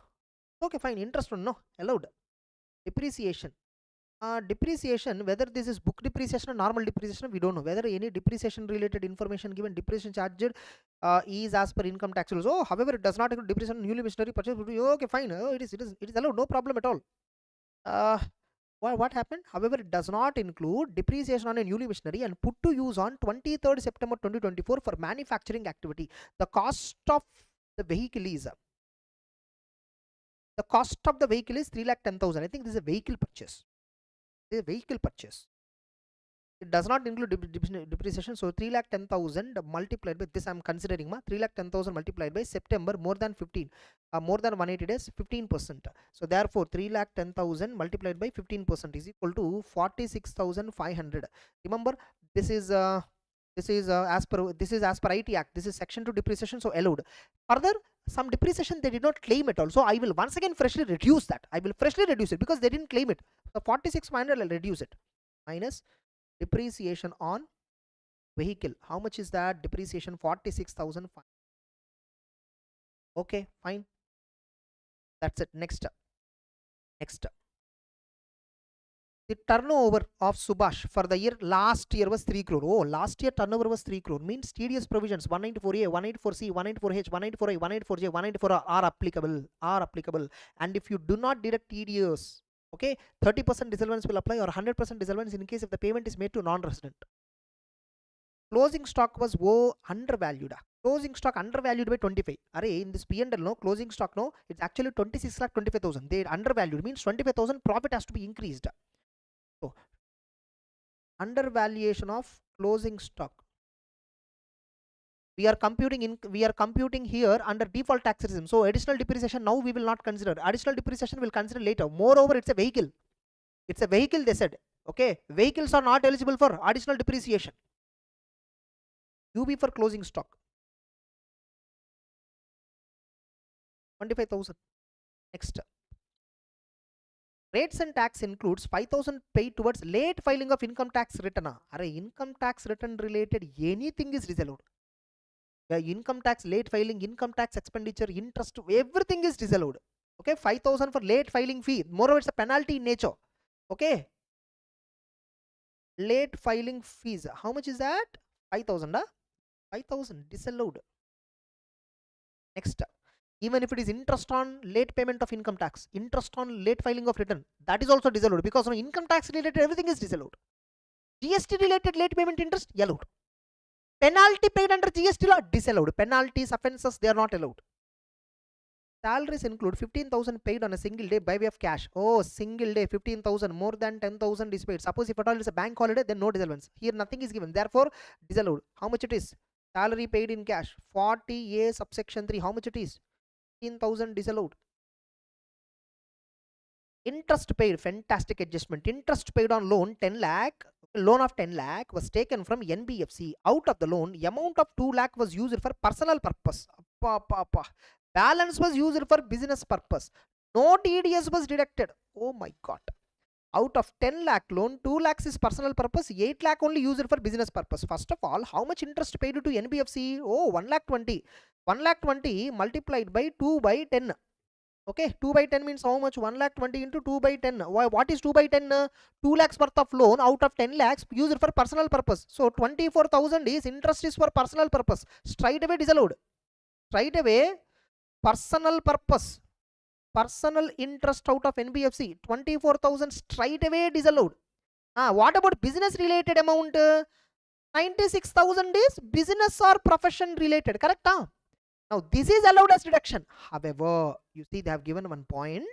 okay, fine. Interest no allowed. Depreciation, depreciation, whether this is book depreciation or normal depreciation, we don't know. Whether any depreciation related information given, depreciation charged is as per income tax rules. Oh, however, it does not include depreciation newly machinery purchase. Okay, fine. Oh, it is allowed, no problem at all. What happened? However, it does not include depreciation on a newly machinery and put to use on 23rd September 2024 for manufacturing activity. The cost of the vehicle is 3,10,000. I think this is a vehicle purchase. This is a vehicle purchase. It does not include depreciation. So 3,10,000 multiplied by this, I'm considering 3,10,000 multiplied by September, more than 15, more than 180 days, 15%. So therefore 3,10,000 multiplied by 15% is equal to 46,500. Remember, this is as per IT Act. This is section 2 depreciation, so allowed. Further, some depreciation they did not claim it also. I will once again freshly reduce that. I will freshly reduce it because they didn't claim it. So 46,500 I'll reduce it minus depreciation on vehicle. How much is that? Depreciation 46,000. Okay, fine. That's it. Next. The turnover of Subhash for the year last year was 3 crore. Oh, last year turnover was 3 crore. Means TDS provisions 194A, 194C, 194H, 194I, 194J, 194 are applicable. And if you do not deduct TDS, okay, 30% disallowance will apply or 100% disallowance in case if the payment is made to non-resident. Closing stock was undervalued. Closing stock undervalued by 25. Array, in this P&L, no, closing stock, no, it's actually 26,25,000. They undervalued means 25,000 profit has to be increased. So, undervaluation of closing stock. We are computing here under default tax regime. So additional depreciation now we will not consider. Additional depreciation we'll consider later. Moreover, it's a vehicle. It's a vehicle, they said. Okay, vehicles are not eligible for additional depreciation. UB for closing stock 25,000. Next. Rates and tax includes 5,000 paid towards late filing of income tax return. Array, income tax return related anything is disallowed. Income tax, late filing, income tax expenditure, interest, everything is disallowed. Okay, 5,000 for late filing fee. Moreover, it's a penalty in nature. Okay. Late filing fees. How much is that? 5,000. 5,000 disallowed. Next. Even if it is interest on late payment of income tax, interest on late filing of return, that is also disallowed because income tax related everything is disallowed. GST related late payment interest, allowed. Penalty paid under GST law, disallowed. Penalties, offences, they are not allowed. Salaries include 15,000 paid on a single day by way of cash. Oh, single day 15,000, more than 10,000 is paid. Suppose if at all it is a bank holiday, then no disallowance. Here nothing is given, therefore disallowed. How much it is? Salary paid in cash 40A subsection 3. How much it is? 15,000 disallowed. Interest paid, fantastic adjustment. Interest paid on loan 10 lakh. Loan of 10 lakh was taken from NBFC. Out of the loan, amount of 2 lakh was used for personal purpose. Balance was used for business purpose. No TDS was deducted. Oh my god. Out of 10 lakh loan, 2 lakhs is personal purpose, 8 lakh only used for business purpose. First of all, how much interest paid to NBFC? Oh, 1 lakh 20. 1 lakh 20 multiplied by 2 by 10. Okay, 2 by 10 means how much? 1 lakh 20 into 2 by 10. Why? What is 2 by 10? 2 lakhs worth of loan out of 10 lakhs used for personal purpose. So 24,000 is interest is for personal purpose. Straight away disallowed. Straight away personal purpose. Personal interest out of NBFC 24,000 straight away disallowed. What about business related amount? 96,000 is business or profession related, correct? Now this is allowed as deduction. However, you see they have given one point.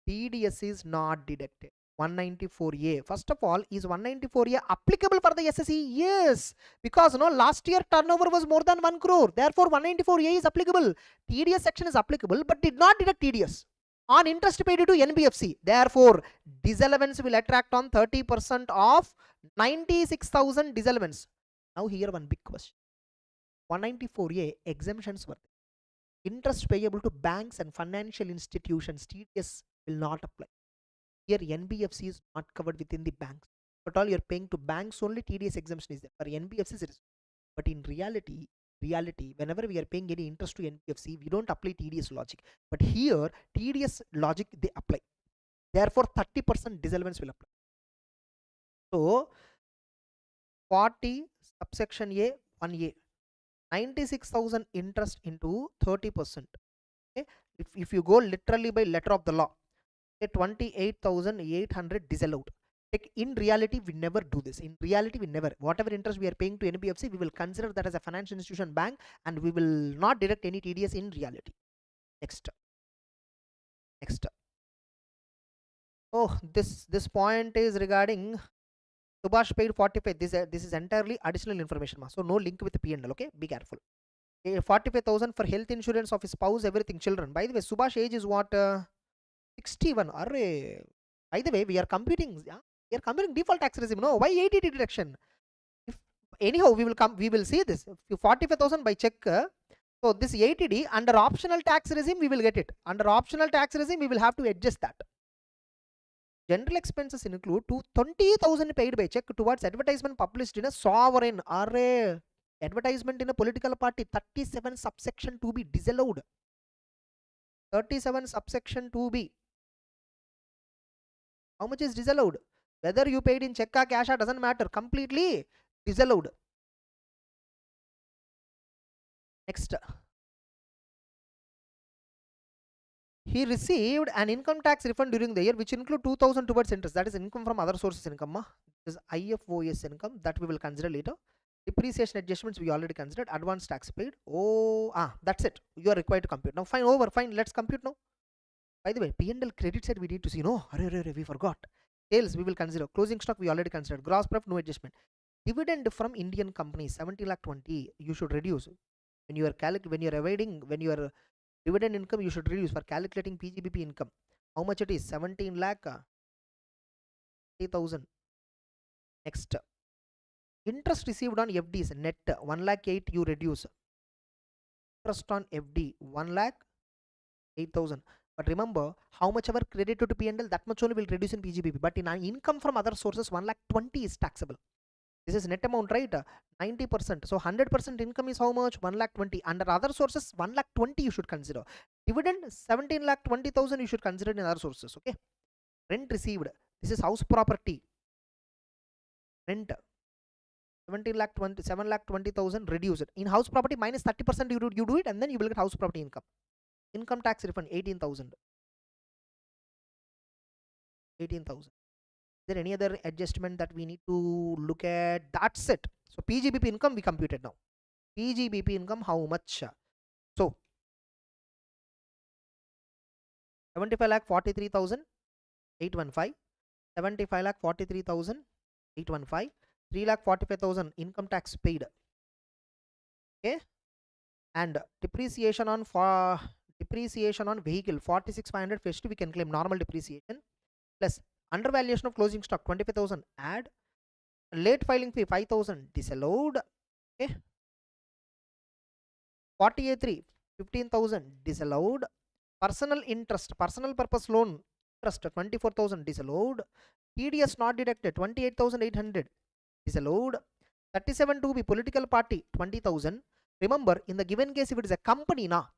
TDS is not deducted. 194A. First of all, is 194A applicable for the SSE? Yes, because last year turnover was more than 1 crore. Therefore, 194A is applicable. TDS section is applicable, but did not deduct TDS on interest paid to NBFC. Therefore, disallowance will attract on 30% of 96,000 disallowance. Now here one big question. 194A exemptions were there. Interest payable to banks and financial institutions, TDS will not apply. Here NBFC is not covered within the banks. But all you're paying to banks only, TDS exemption is there. For NBFCs it is. But in reality, whenever we are paying any interest to NBFC, we don't apply TDS logic. But here, TDS logic they apply. Therefore, 30% disallowance will apply. So, 40 subsection A, 1A. 96,000 interest into 30%. Okay? If you go literally by letter of the law, 28,800 disallowed. In reality, we never do this. In reality, we never. Whatever interest we are paying to NBFC, we will consider that as a financial institution bank and we will not deduct any TDS in reality. Next. Oh, this point is regarding Subhash paid 45. This is entirely additional information. So no link with the P&L. Okay, be careful. 45,000 for health insurance of his spouse, everything, children. By the way, Subhash age is what? 61. Array. By the way, we are computing default tax regime. No, why 80 deduction? If anyhow, we will see this. If 45,000 by check, so this 80D under optional tax regime we will get it. Under optional tax regime we will have to adjust that. General expenses include 20,000 paid by check towards advertisement published in a sovereign. Array. Advertisement in a political party. 37 subsection 2b disallowed. 37 subsection 2b. How much is disallowed? Whether you paid in check or cash or doesn't matter. Completely disallowed. Next. He received an income tax refund during the year which include 2,000 towards interest. That is income from other sources income. This is IFOS income that we will consider later. Depreciation adjustments we already considered. Advance tax paid. That's it. You are required to compute. Now fine, let's compute now. By the way, P&L credit side we need to see. No, we forgot. Sales we will consider. Closing stock we already considered. Gross profit no adjustment. Dividend from Indian companies 70 lakh 20 you should reduce. When you are dividend income you should reduce for calculating PGBP income. How much it is? 17 lakh 30,000. Next, interest received on FDs net 1 lakh 8 you reduce. Interest on FD 1 lakh 8,000. But remember, how much ever credited to P&L, that much only will reduce in PGBP. But in income from other sources, 1 lakh 20 is taxable. This is net amount, right? 90%. So 100% income is how much? 1 lakh 20. Under other sources, 1 lakh 20 you should consider. Dividend 17 lakh 20,000 you should consider in other sources. Okay. Rent received. This is house property. Rent 17 lakh 20, 7 lakh 20,000 reduce it. In house property minus 30% you do it and then you will get house property income. Income tax refund 18,000. 18,000. Is there any other adjustment that we need to look at? That's it. So PGBP income we computed now. PGBP income how much? So 75 lakh 43,815. 75 lakh 43,815. 3 lakh 45,000 income tax paid. Okay. And depreciation on vehicle 46,500 festive we can claim normal depreciation plus undervaluation of closing stock 25,000 add, late filing fee 5,000 disallowed. Okay. 48,3 15,000 disallowed. Personal interest, personal purpose loan interest 24,000 disallowed. TDS not deducted 28,800 disallowed. 37 to be political party 20,000. Remember, in the given case, if it is a company now,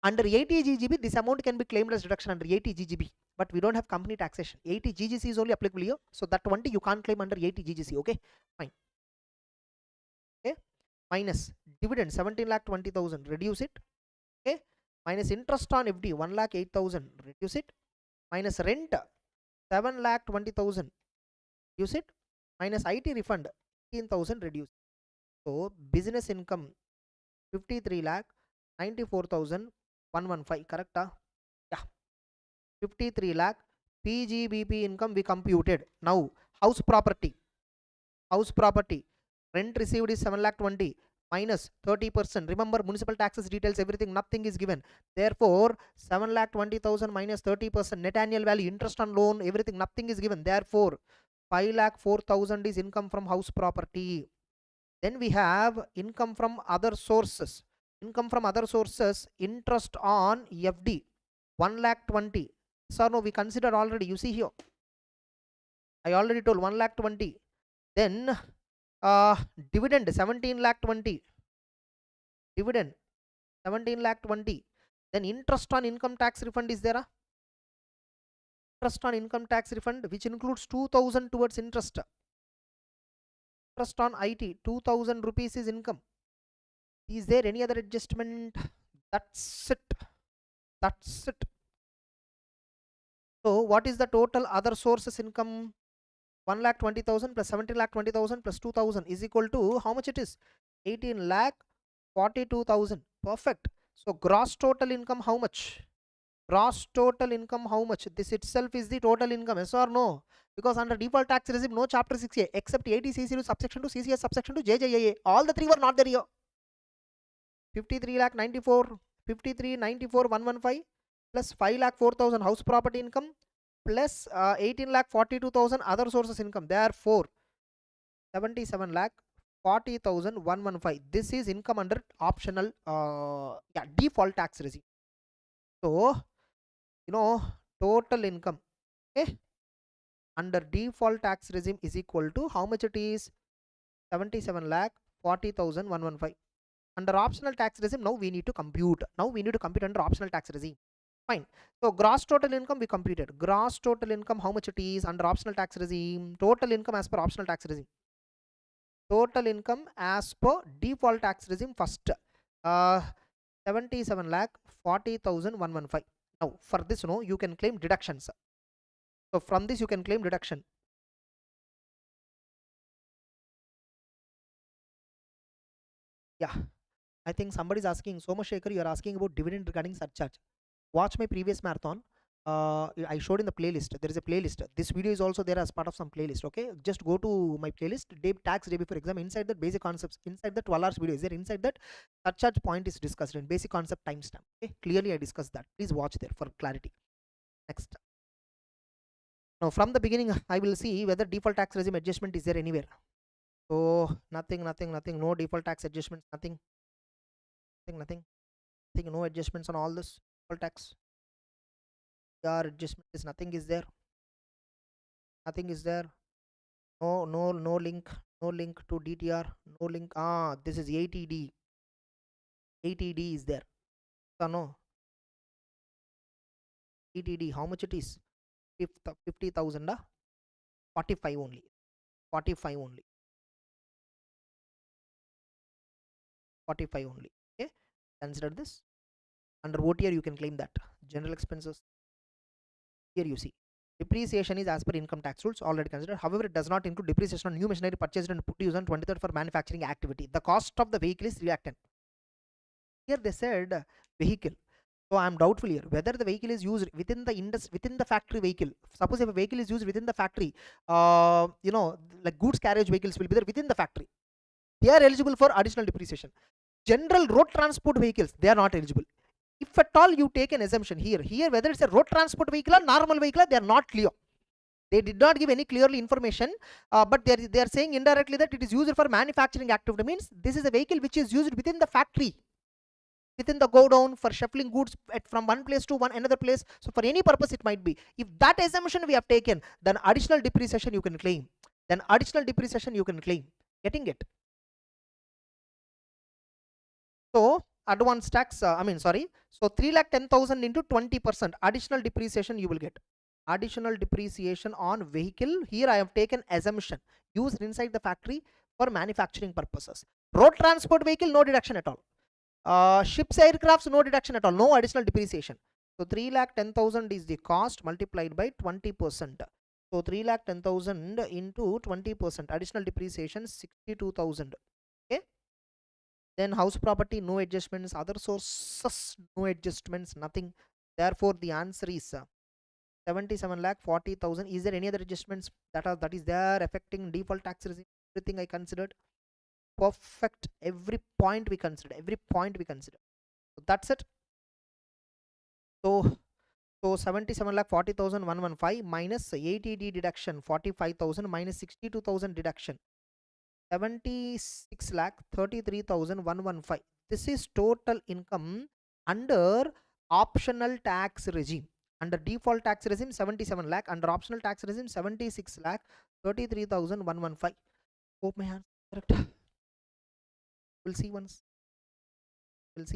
under 80 GGB, this amount can be claimed as deduction under 80 GGB. But we don't have company taxation. 80 GGC is only applicable here. So that 20 you can't claim under 80 GGC. Okay, fine. Okay, minus dividend 17 lakh 20,000, reduce it. Okay, minus interest on FD 1 lakh 8,000, reduce it. Minus rent 7 lakh 20,000, reduce it. Minus IT refund 18,000, reduce. So business income 53 lakh 94,115, correct? Yeah, 53 lakh PGBP income we computed. Now house property rent received is 7 lakh 20 minus 30%. Remember, municipal taxes details everything, nothing is given. Therefore 7 lakh 20,000 minus 30%, net annual value, interest on loan, everything, nothing is given. Therefore 5 lakh 4,000 is income from house property. Then we have income from other sources. Interest on FD 1 lakh 20. So no, we considered already. You see here, I already told 1 lakh 20. Then dividend 17 lakh 20. Dividend 17 lakh 20. Then interest on income tax refund is there. Interest on income tax refund which includes 2,000 towards interest. Interest on IT 2,000 rupees is income. Is there any other adjustment? That's it. So what is the total other sources income? 1 lakh 20,000 plus 17 lakh 20,000 plus 2,000 is equal to how much it is? 18 lakh 42,000. Perfect. So gross total income how much? This itself is the total income, yes or no? Because under default tax regime, no chapter 6A except 80cc subsection to CCS subsection to JJAA. All the three were not there here. 53 lakh 94, 53 94 115 plus 5 lakh 4,000 house property income plus 18 lakh 42,000 other sources income. Therefore 77 lakh 40,000 115. This is income under optional default tax regime. So total income. Okay, under default tax regime is equal to how much it is? 77,40,115. Under optional tax regime, now we need to compute. Now we need to compute under optional tax regime. Fine. So gross total income we computed. Gross total income, how much it is under optional tax regime? Total income as per optional tax regime. Total income as per default tax regime first. 77,40,115. Now for this, no, you can claim deductions. So from this you can claim deduction. Yeah, I think somebody is asking, Somashekar, you are asking about dividend regarding surcharge. Watch my previous marathon. I showed in the playlist. There is a playlist. This video is also there as part of some playlist. Okay, just go to my playlist. Tax day before exam. Inside that basic concepts. Inside the 12 hours video is there. Inside that surcharge point is discussed in basic concept timestamp. Okay, clearly I discussed that. Please watch there for clarity. Next. Now from the beginning, I will see whether default tax regime adjustment is there anywhere. So nothing. No default tax adjustments. Nothing. No adjustments on all this default tax. Adjustment is nothing is there. No link to DTR, no link. This is 80D is there. So no 80D, how much it is? 50,000. 45 only. 45 only. Okay, consider this. Under OTR you can claim that. General expenses, here you see depreciation is as per income tax rules already considered. However, it does not include depreciation on new machinery purchased and put to use on 23rd for manufacturing activity. The cost of the vehicle is reactant. Here they said vehicle. So I am doubtful here whether the vehicle is used within the factory vehicle. Suppose if a vehicle is used within the factory, like goods carriage vehicles will be there within the factory. They are eligible for additional depreciation. General road transport vehicles, they are not eligible. If at all you take an assumption here whether it's a road transport vehicle or normal vehicle, they are not clear. They did not give any clearly information, but they are saying indirectly that it is used for manufacturing activity. Means this is a vehicle which is used within the factory, within the godown, for shuffling goods from one place to another place. So for any purpose it might be. If that assumption we have taken, then additional depreciation you can claim. Getting it? So advance tax, so 3,10,000 into 20% additional depreciation you will get. Additional depreciation on vehicle. Here I have taken assumption used inside the factory for manufacturing purposes. Road transport vehicle, no deduction at all. Ships, aircrafts, no deduction at all, no additional depreciation. So 3,10,000 is the cost multiplied by 20%. So 3,10,000 into 20%, additional depreciation 62,000. Okay. Then house property, no adjustments. Other sources, no adjustments, nothing. Therefore the answer is 77,40,000. Is there any other adjustments that is there affecting default tax regime? Everything I considered perfect. Every point we consider. So that's it. So 77,40,115 minus 80D deduction 45,000 minus 62,000 deduction 76,33,115. This is total income under optional tax regime. Under default tax regime 77 lakh, under optional tax regime 76,33,115. Hope my answer correct. We'll see once just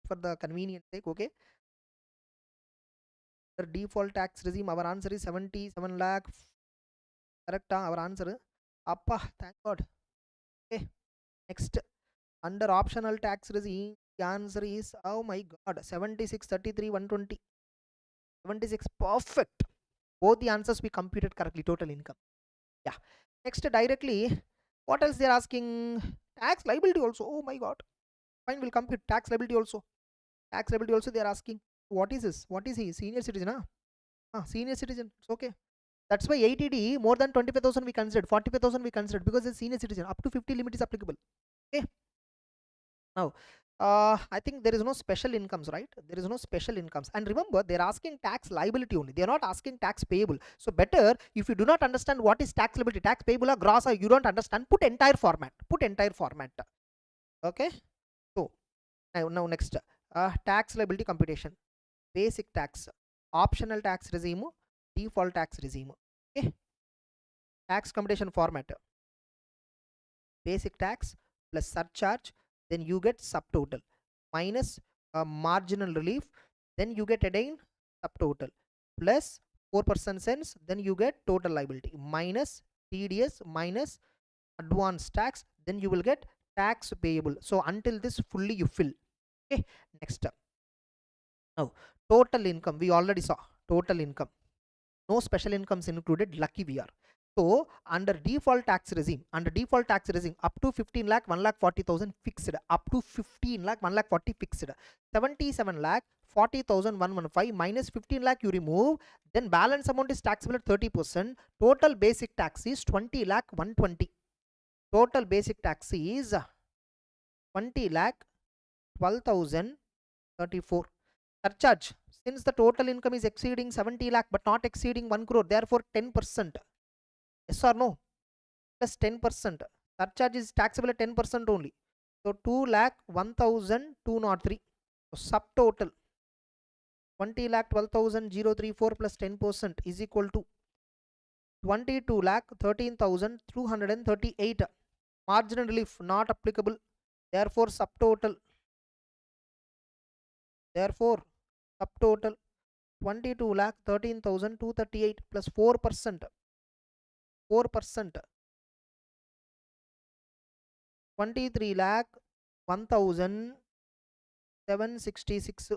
for the convenience sake. Okay, the default tax regime our answer is 77 lakh. Correct, our answer. Appa, thank God. Okay, next, under optional tax regime the answer is, oh my God, 76,33,120. 76, perfect. Both the answers we computed correctly. Total income. Yeah. Next, directly, what else they're asking? Tax liability also. Oh my God. Fine, we'll compute tax liability also. They're asking. What is this? What is he? Senior citizen, senior citizen. It's okay. That's why 80D more than 25,000 we considered, 45,000 we considered, because it's senior citizen. Up to 50 limit is applicable. Okay. Now, I think there is no special incomes, right? There is no special incomes. And remember, they're asking tax liability only. They're not asking tax payable. So better, if you do not understand what is tax liability, tax payable or gross, or you don't understand, put entire format. Okay. So now next, tax liability computation. Basic tax, optional tax regime, default tax regime. Okay. tax computation format, basic tax plus surcharge, then you get subtotal minus marginal relief, then you get again subtotal plus 4% cents, then you get total liability minus TDS minus advance tax, then you will get tax payable. So until this fully you fill. Okay, next up. Now total income, we already saw total income, no special incomes included, lucky we are. So under default tax regime, up to 15 lakh 1 lakh 40,000 fixed, up to 15 lakh 1 lakh 40 fixed, 77 lakh 40,000 115 minus 15 lakh you remove, then balance amount is taxable at 30%. Total basic tax is 20 lakh 120. Total basic tax is 20 lakh 12,034. Surcharge, since the total income is exceeding 70 lakh but not exceeding 1 crore, therefore 10%. Yes or no? Plus 10%. Surcharge is taxable at 10% only. So 2 lakh 1,203. So subtotal 20 lakh 12,034 plus 10% is equal to 22 lakh 13,238. Marginal relief not applicable. Therefore subtotal 22 lakh 13,238 plus 4%. 23 lakh 1,766.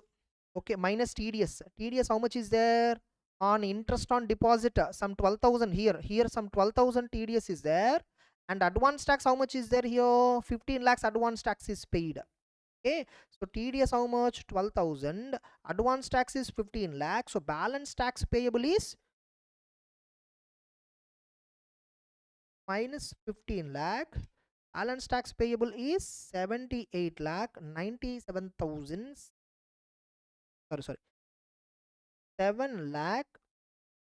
Okay, minus TDS. TDS how much is there? On interest on deposit, some 12,000 here some 12,000 TDS is there, and advance tax how much is there here? 15 lakhs advance tax is paid. Okay, so TDS how much? 12,000, advance tax is 15 lakhs, so balance tax payable is minus 15 lakh, balance tax payable is 78 lakh 97,000, 7 lakh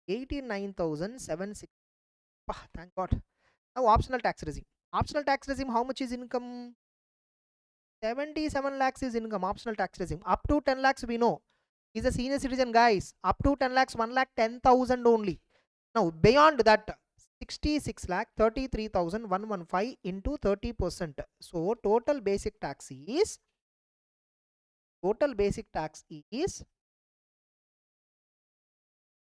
89,760. Thank God. Now optional tax regime. Optional tax regime, how much is income? 77 lakhs is income. Optional tax regime. Up to 10 lakhs we know. He's a senior citizen, guys. Up to 10 lakhs, 1 lakh 10,000 only. Now beyond that, 66 lakh 33,115 into 30%. So total basic tax is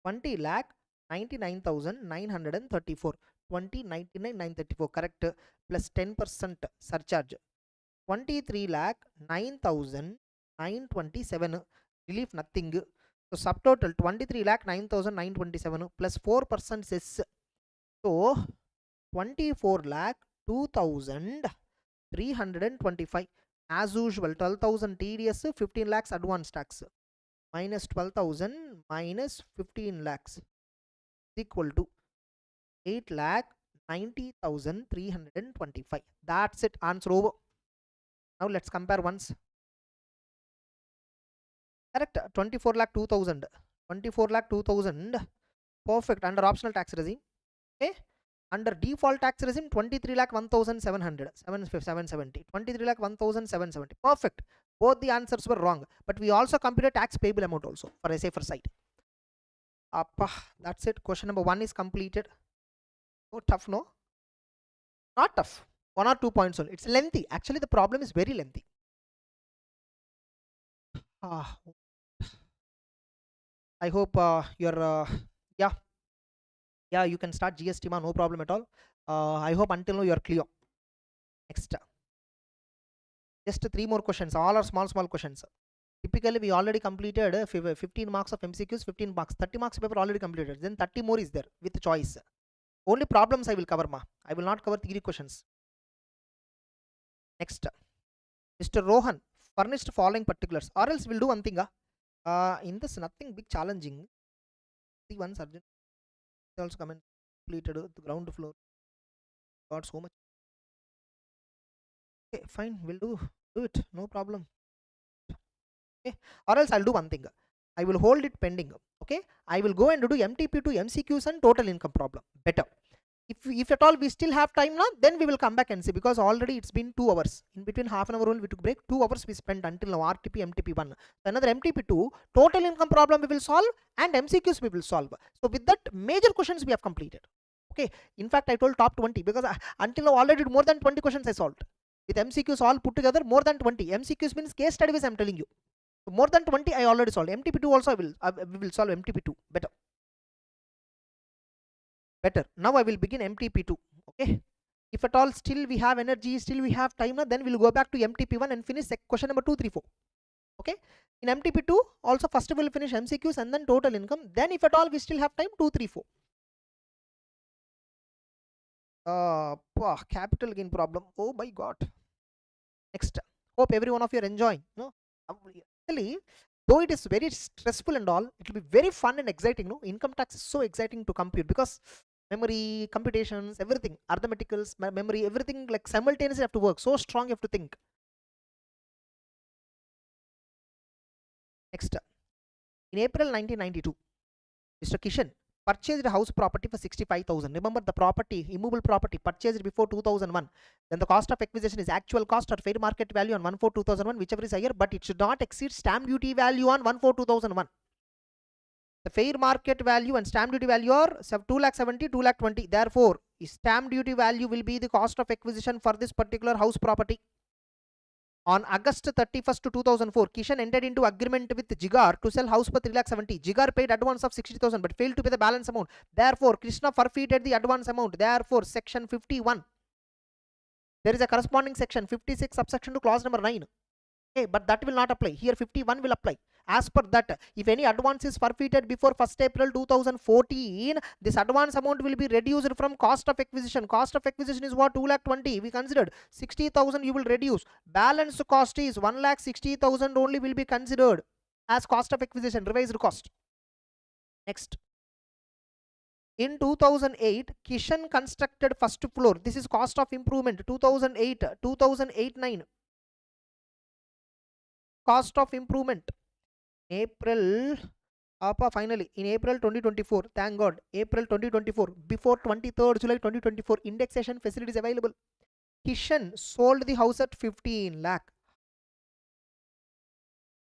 20 lakh 99,934. 20,99,934 correct, plus 10% surcharge 23 lakh 9,927. Relief nothing. So subtotal 23 lakh 9,927 plus 4% cess. So 24 lakh 2,325. As usual 12,000 TDS, 15 lakhs advance tax minus 12,000 minus 15 lakhs is equal to 8 lakh 90,325. That's it, answer over. Now let's compare once. Correct, 24 lakh 2,000, 24 lakh 2,000, perfect, under optional tax regime. Okay, under default tax regime 23 lakh 1,700, 770, 23 lakh 1,770, perfect. Both the answers were wrong, but we also computed tax payable amount also for a safer side. That's it, question number 1 is completed. So tough, no? Not tough, 1 or 2 points only. It's lengthy, actually the problem is very lengthy. I hope you're yeah, you can start GST ma, no problem at all. I hope until now you are clear. Next, just 3 more questions, all are small questions. Typically we already completed 15 marks of MCQs, 15 marks, 30 marks paper already completed, then 30 more is there with choice. Only problems I will cover ma, I will not cover theory questions. Next, Mr. Rohan furnished following particulars, or else we'll do one thing. In this nothing big challenging. See one surgeon also comment completed the ground floor, got so much. Okay, fine, we'll do it, no problem. Okay, or else I'll do one thing, I will hold it pending. Okay, I will go and do MTP to MCQs and total income problem better. If at all we still have time now, then we will come back and see, because already it's been 2 hours. In between half an hour only we took break, 2 hours we spent until now. RTP, MTP1, another MTP2, total income problem we will solve, and MCQs we will solve. So with that, major questions we have completed. Okay. Okay, in fact I told top 20 because until now already more than 20 questions I solved with MCQs all put together. More than 20 MCQs means case studies I'm telling you. So more than 20 I already solved. MTP2 also we will solve MTP2 better. Now I will begin MTP2. Okay, if at all still we have energy, still we have time, then we'll go back to MTP1 and finish question number 2, 3, 4. Okay, in MTP2 also first we'll finish MCQs and then total income. Then if at all we still have time, 2, 3, 4. Capital gain problem. Oh my god. Next, hope every one of you are enjoying. No, actually, though it is very stressful and all, it will be very fun and exciting. No, income tax is so exciting to compute because memory, computations, everything, arithmeticals, memory, everything like simultaneously have to work. So strong you have to think. Next, in April 1992, Mr. Kishan purchased a house property for 65,000. Remember the property, immovable property purchased before 2001. Then the cost of acquisition is actual cost or fair market value on 1/4/2001, whichever is higher, but it should not exceed stamp duty value on 1/4/2001. The fair market value and stamp duty value are 2,70,000, 2,20,000. Therefore, stamp duty value will be the cost of acquisition for this particular house property. On August 31st, 2004, Kishan entered into agreement with Jigar to sell house for 3,70,000. Jigar paid advance of 60,000 but failed to pay the balance amount. Therefore, Krishna forfeited the advance amount. Therefore, section 51. There is a corresponding section 56 subsection to clause number 9. Okay, but that will not apply. Here 51 will apply. As per that, if any advance is forfeited before 1st April 2014, this advance amount will be reduced from cost of acquisition. Cost of acquisition is what? 2,20,000. We considered 60,000 you will reduce. Balance cost is 1,60,000 only will be considered as cost of acquisition, revised cost. Next. In 2008, Kishan constructed first floor. This is cost of improvement. 2008-9. Cost of improvement. April, finally, in April 2024, thank God, April 2024, before 23rd July 2024, indexation facilities available. Kishan sold the house at 15 lakh.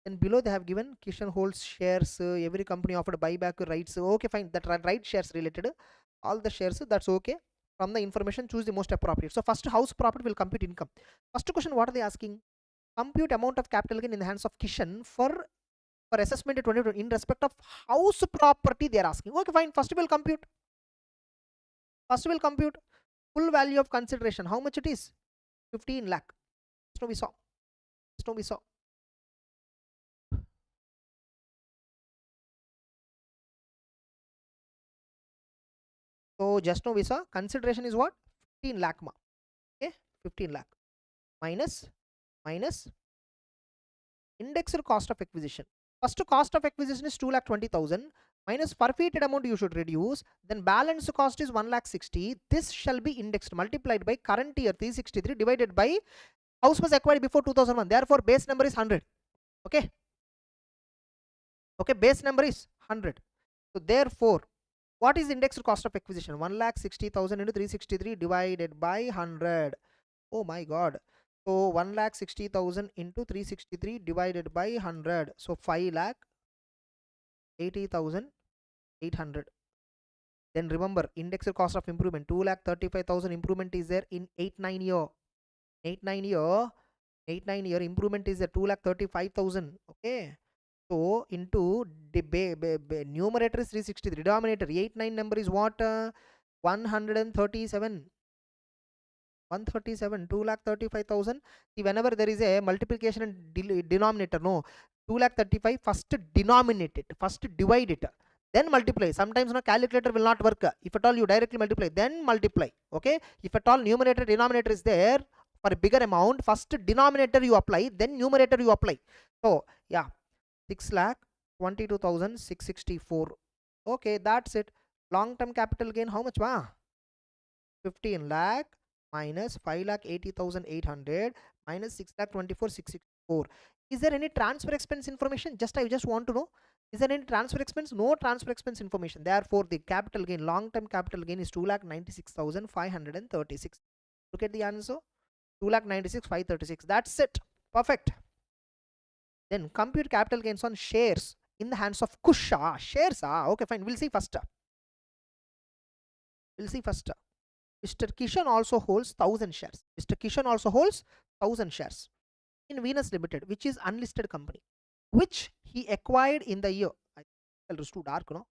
And below they have given Kishan holds shares, every company offered buyback rights. Okay, fine, that right shares related, all the shares, that's okay. From the information, choose the most appropriate. So first house property will compute income. First question, what are they asking? Compute amount of capital gain in the hands of Kishan for assessment 2020 in respect of house property they are asking. Okay, fine, first we'll compute. First we'll compute full value of consideration. How much it is? 15 lakh. So we saw. So just now we saw consideration is what? 15 lakh ma. Okay, 15 lakh minus indexed cost of acquisition. First cost of acquisition is 2,20,000 minus forfeited amount you should reduce. Then balance cost is 1,60,000. This shall be indexed multiplied by current year 363 divided by house was acquired before 2001. Therefore, base number is 100. Okay. Okay, base number is 100. So therefore, what is indexed cost of acquisition? 1,60,000 into 363 divided by 100. Oh my god. So 1,60,000 into 363 divided by 100. So 5,80,800. Then remember, indexed cost of improvement 2,35,000 improvement is there in 8-9 year. 8-9 year improvement is there 2,35,000. Okay. So into numerator is 363, denominator 8-9 number is what? 137. 2,35,000. See, whenever there is a multiplication and denominator, no, 2,35,000 first denominate it, first divide it, then multiply. Sometimes no calculator will not work. If at all you directly multiply, then multiply. Okay, if at all numerator denominator is there for a bigger amount, first denominator you apply, then numerator you apply. So yeah, 6,22,664. Okay, that's it. Long term capital gain how much? 15 lakh minus 5,80,800 minus 6,24,664. Is there any transfer expense information? I just want to know. Is there any transfer expense? No transfer expense information. Therefore, the capital gain, long term capital gain is 2,96,536. Look at the answer. 2,96,536. That's it. Perfect. Then compute capital gains on shares in the hands of Kusha. Shares. Okay, fine. We'll see first. We'll see first. Mr. Kishan also holds 1000 shares. Mr. Kishan also holds 1000 shares in Venus Limited, which is unlisted company, which he acquired in the year. I think it's too dark, no?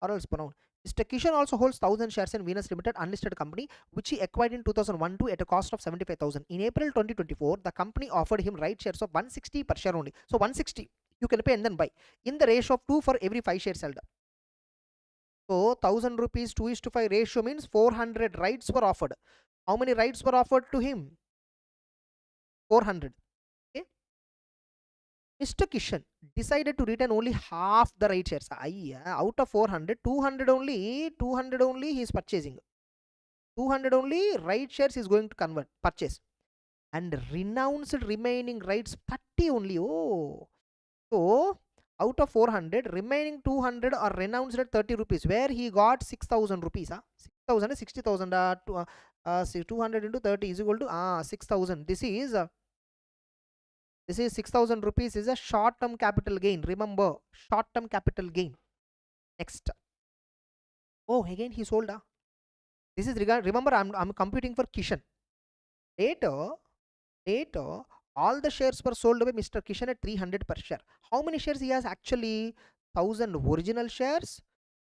Or else pronoun. Mr. Kishan also holds 1000 shares in Venus Limited, unlisted company, which he acquired in 2001 at a cost of 75,000. In April 2024, the company offered him right shares of 160 per share only. So 160 you can pay and then buy in the ratio of 2 for every 5 shares held. So 1000 rupees 2:5 ratio means 400 rights were offered. How many rights were offered to him? 400. Okay. Mr. Kishan decided to retain only half the right shares. Out of 400, 200 only he is purchasing. 200 only right shares is going to purchase, and renounced remaining rights 30 only. Oh, so out of 400, remaining 200 are renounced at 30 rupees, where he got 6,000 rupees. 6,000 60,000. 200 into 30 is equal to 6,000. This is 6,000 rupees is a short term capital gain. Remember, short term capital gain. Next. Oh, again he sold. This is remember, I'm computing for Kishan. Later, all the shares were sold by Mr. Kishan at 300 per share. How many shares he has actually? 1000 original shares,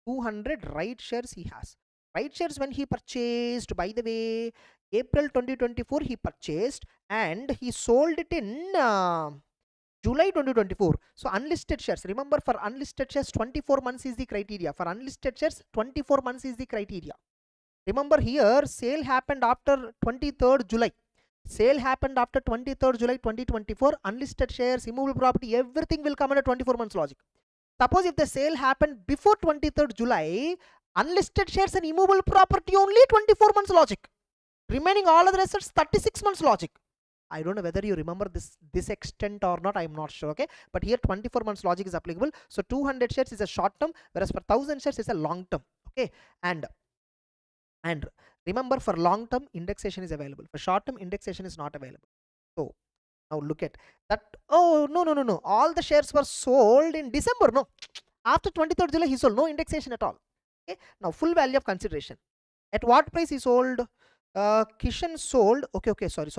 200 right shares he has. Right shares when he purchased, by the way, April 2024 he purchased, and he sold it in July 2024. So unlisted shares, remember, for unlisted shares 24 months is the criteria. For unlisted shares 24 months is the criteria. Remember, here sale happened after 23rd July. Sale happened after 23rd July 2024. Unlisted shares, immovable property, everything will come under 24 months logic. Suppose if the sale happened before 23rd July, unlisted shares and immovable property only 24 months logic. Remaining all other assets 36 months logic. I don't know whether you remember this extent or not, I am not sure. Okay, but here 24 months logic is applicable. So 200 shares is a short term, whereas for 1000 shares is a long term. Okay, and remember, for long term indexation is available, for short term indexation is not available. So now look at that. Oh, no, all the shares were sold in December. No, after 23rd July he sold, no indexation at all. Okay, now full value of consideration. At what price he sold? Kishan sold, okay, sorry,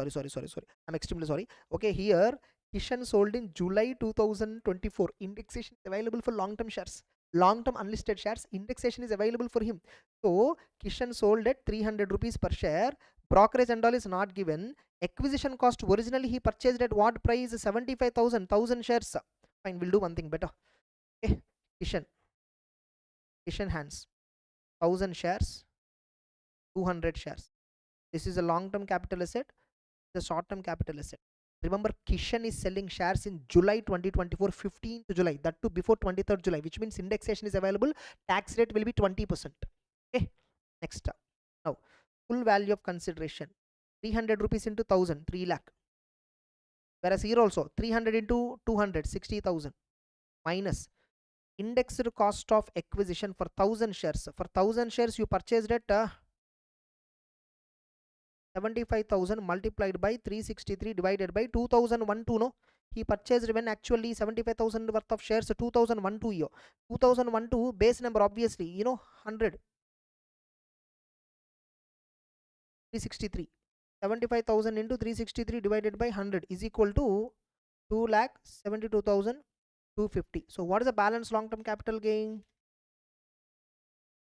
I'm extremely sorry. Okay, here Kishan sold in July 2024. Indexation is available for long term shares, long term unlisted shares. Indexation is available for him. So Kishan sold at 300 rupees per share. Brokerage and all is not given. Acquisition cost, originally he purchased at what price? 75,000. 1000 shares. Fine, we'll do one thing better. Okay, Kishan hands 1000 shares, 200 shares. This is a long term capital asset, the short term capital asset. Remember, Kishan is selling shares in July 2024, 15th July, that too before 23rd July, which means indexation is available. Tax rate will be 20%. Okay, next. Now full value of consideration, 300 rupees into 1000, 3 lakh. Whereas here also 300 into 200, 60,000, minus indexed cost of acquisition for 1000 shares. For 1000 shares you purchased at 75,000 multiplied by 363 divided by 2012. No, he purchased when actually 75,000 worth of shares. 2012 year, 2012 base number, obviously 100, 363. 75,000 into 363 divided by 100 is equal to 2,72,250. So what is the balance long term capital gain?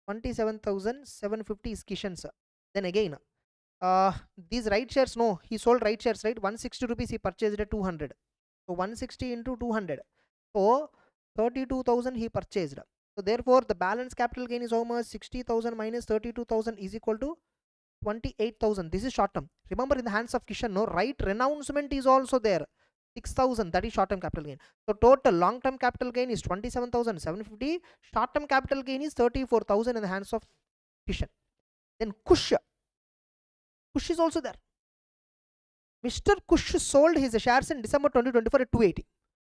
27,750 is Kishan's. Then again, these right shares, no, he sold right shares, right? 160 rupees he purchased at 200. So 160 into 200, so 32,000 he purchased. So therefore the balance capital gain is how much? 60,000 minus 32,000 is equal to 28,000. This is short term. Remember, in the hands of Kishan, no, right renouncement is also there, 6,000. That is short term capital gain. So total long term capital gain is 27,750. Short term capital gain is 34,000 in the hands of Kishan. Then Kush is also there. Mr. Kush sold his shares in December 2024 at 280.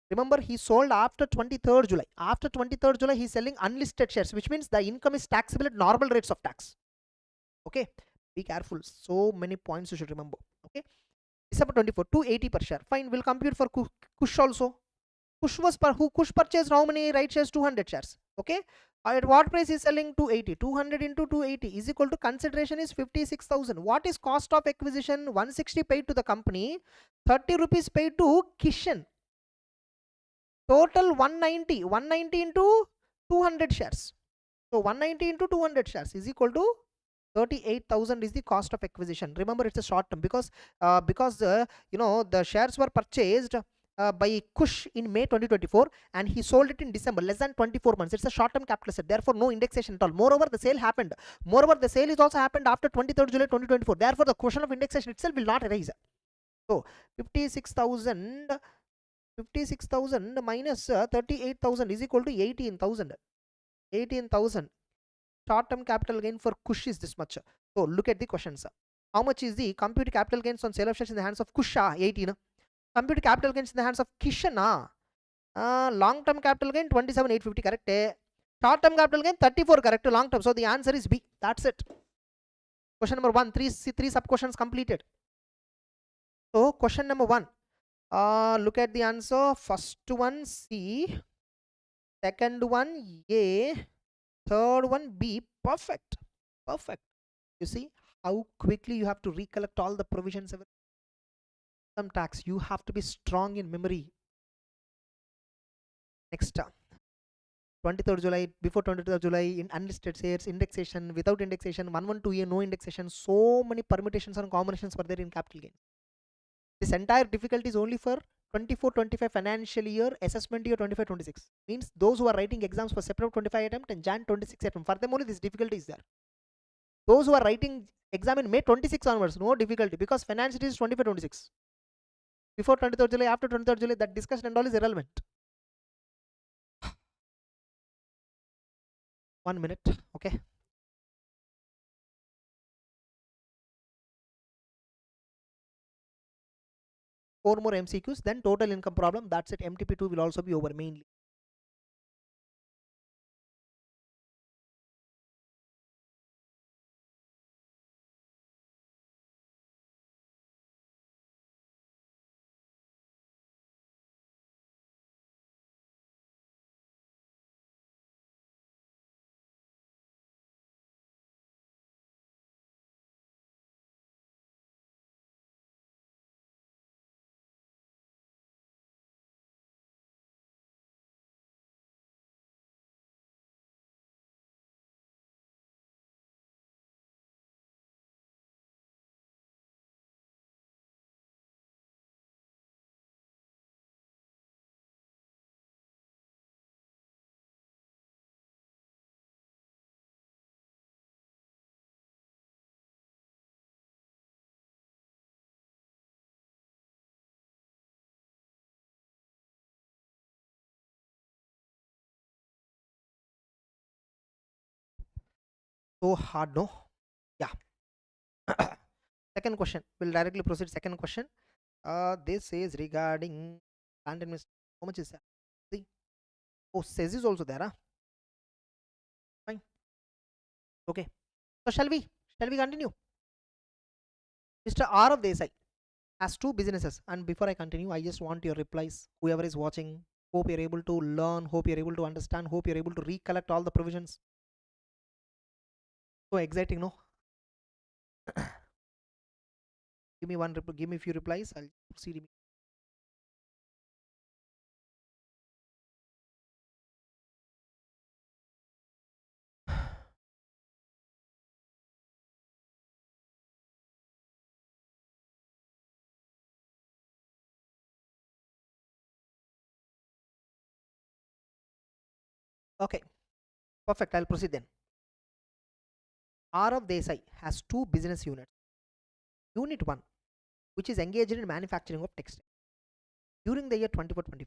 Remember, he sold after 23rd July. After 23rd July, he is selling unlisted shares, which means the income is taxable at normal rates of tax. Okay, be careful. So many points you should remember. Okay, December 24, 280 per share. Fine, we'll compute for Kush also. Kush purchased how many right shares? 200 shares. Okay, At what price is selling? 280. 200 into 280 is equal to consideration is 56,000. What is cost of acquisition? 160 paid to the company, 30 rupees paid to Kishan. Total 190. 190 into 200 shares. So 190 into 200 shares is equal to 38,000 is the cost of acquisition. Remember, it's a short term because the shares were purchased by Kush in May 2024 and he sold it in December, less than 24 months. It's a short term capital asset, therefore no indexation at all. Moreover, the sale happened. Moreover, the sale is also happened after 23rd July 2024. Therefore, the question of indexation itself will not arise. So 56,000 minus 38,000 is equal to 18,000. 18,000. Short-term capital gain for Kush is this much. So look at the questions. How much is the computed capital gains on sale of shares in the hands of Kush? 18. Computed capital gains in the hands of Kishan. Long-term capital gain 27,850, correct. Short-term capital gain 34, correct. Long-term. So the answer is B. That's it. Question number 1. Three sub-questions completed. So question number 1. Look at the answer. First one C. Second one A. Third one B. Perfect. Perfect. You see how quickly you have to recollect all the provisions. Some tax, you have to be strong in memory. Next, 23rd July, before 23rd July, in unlisted shares, indexation, without indexation, 112A, no indexation. So many permutations and combinations were there in capital gain. This entire difficulty is only for 24-25 financial year, assessment year 25-26. Means those who are writing exams for September 25 attempt and Jan 26 attempt, for them only this difficulty is there. Those who are writing exam in May 26 onwards, no difficulty because financial year is 25-26. Before 23rd July, after 23rd July, that discussion and all is irrelevant. 1 minute, okay. Four more MCQs, then total income problem. That's it. MTP2 will also be over mainly. So hard, no? Yeah. Second question. We'll directly proceed. Second question. This is regarding land investment. How much is that? See? Oh, says is also there, huh? Fine. Okay. So shall we continue? Mr. R of Desai has two businesses, and before I continue, I just want your replies. Whoever is watching, hope you're able to learn, hope you're able to understand, hope you're able to recollect all the provisions. So exciting, no? Give me a few replies. I'll proceed. Okay, perfect. I'll proceed then. R of Desai has two business units. Unit 1, which is engaged in manufacturing of textile. During the year 24-25,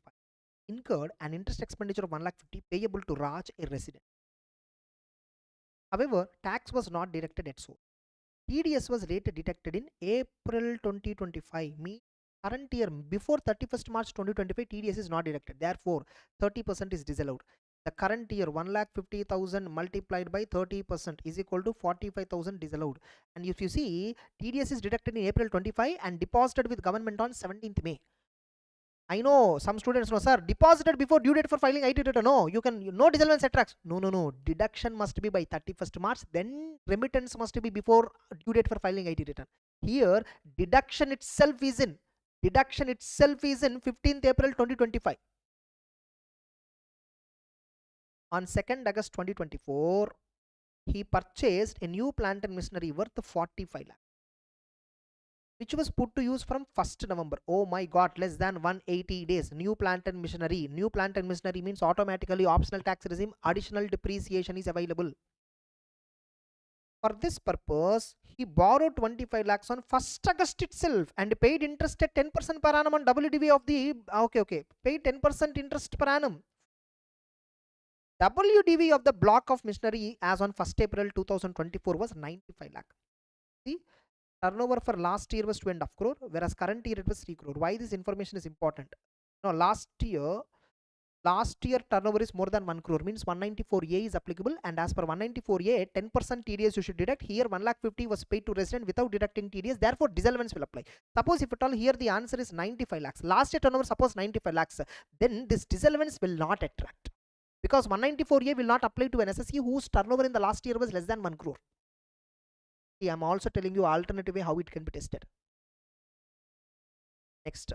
incurred an interest expenditure of 1,50,000 payable to Raj, a resident. However, tax was not deducted at source. TDS was rate detected in April 2025. Current year before 31st March 2025, TDS is not deducted. Therefore, 30% is disallowed. The current year 1,50,000 multiplied by 30% is equal to 45,000 disallowed. And if you see, TDS is deducted in April 25 and deposited with government on 17th May. I know some students know, sir, deposited before due date for filing IT return. No, you can, no disallowance attracts. No, no, no. Deduction must be by 31st March, then remittance must be before due date for filing IT return. Here, deduction itself is in 15th April 2025. On 2nd August 2024, he purchased a new plant and machinery worth 45 lakh, which was put to use from 1st November. Oh my god, less than 180 days. New plant and machinery. New plant and machinery means automatically optional tax regime, additional depreciation is available. For this purpose, he borrowed 25 lakhs on 1st August itself and paid interest at 10% per annum on WDV of the, paid 10% interest per annum. WDV of the block of machinery as on 1st April 2024 was 95 lakh. See, turnover for last year was 2.5 crore, whereas current year it was 3 crore. Why this information is important? No, last year turnover is more than 1 crore, means 194A is applicable, and as per 194A, 10% TDS you should deduct. Here 1,50,000 was paid to resident without deducting TDS, therefore disallowance will apply. Suppose if at all here the answer is 95 lakhs, last year turnover suppose 95 lakhs, then this disallowance will not attract, because 194A will not apply to an SSE whose turnover in the last year was less than 1 crore. See, I am also telling you alternative way how it can be tested. Next,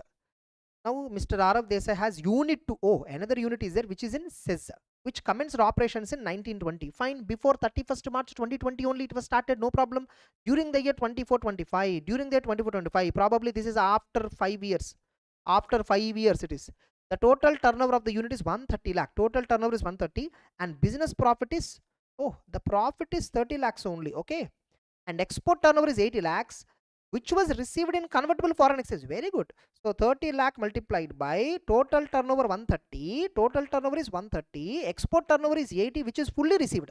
now Mr. Arav Desai has unit 2O, another unit is there which is in SEZ, which commenced operations in 1920. Fine, before 31st March 2020 only it was started, no problem. During the year 24-25, during the year 24-25, probably this is after 5 years. After 5 years it is. The total turnover of the unit is 130 lakh. Total turnover is 130 and business profit is, the profit is 30 lakhs only, okay. And export turnover is 80 lakhs, which was received in convertible foreign exchange. Very good. So 30 lakh multiplied by total turnover 130, total turnover is 130, export turnover is 80, which is fully received,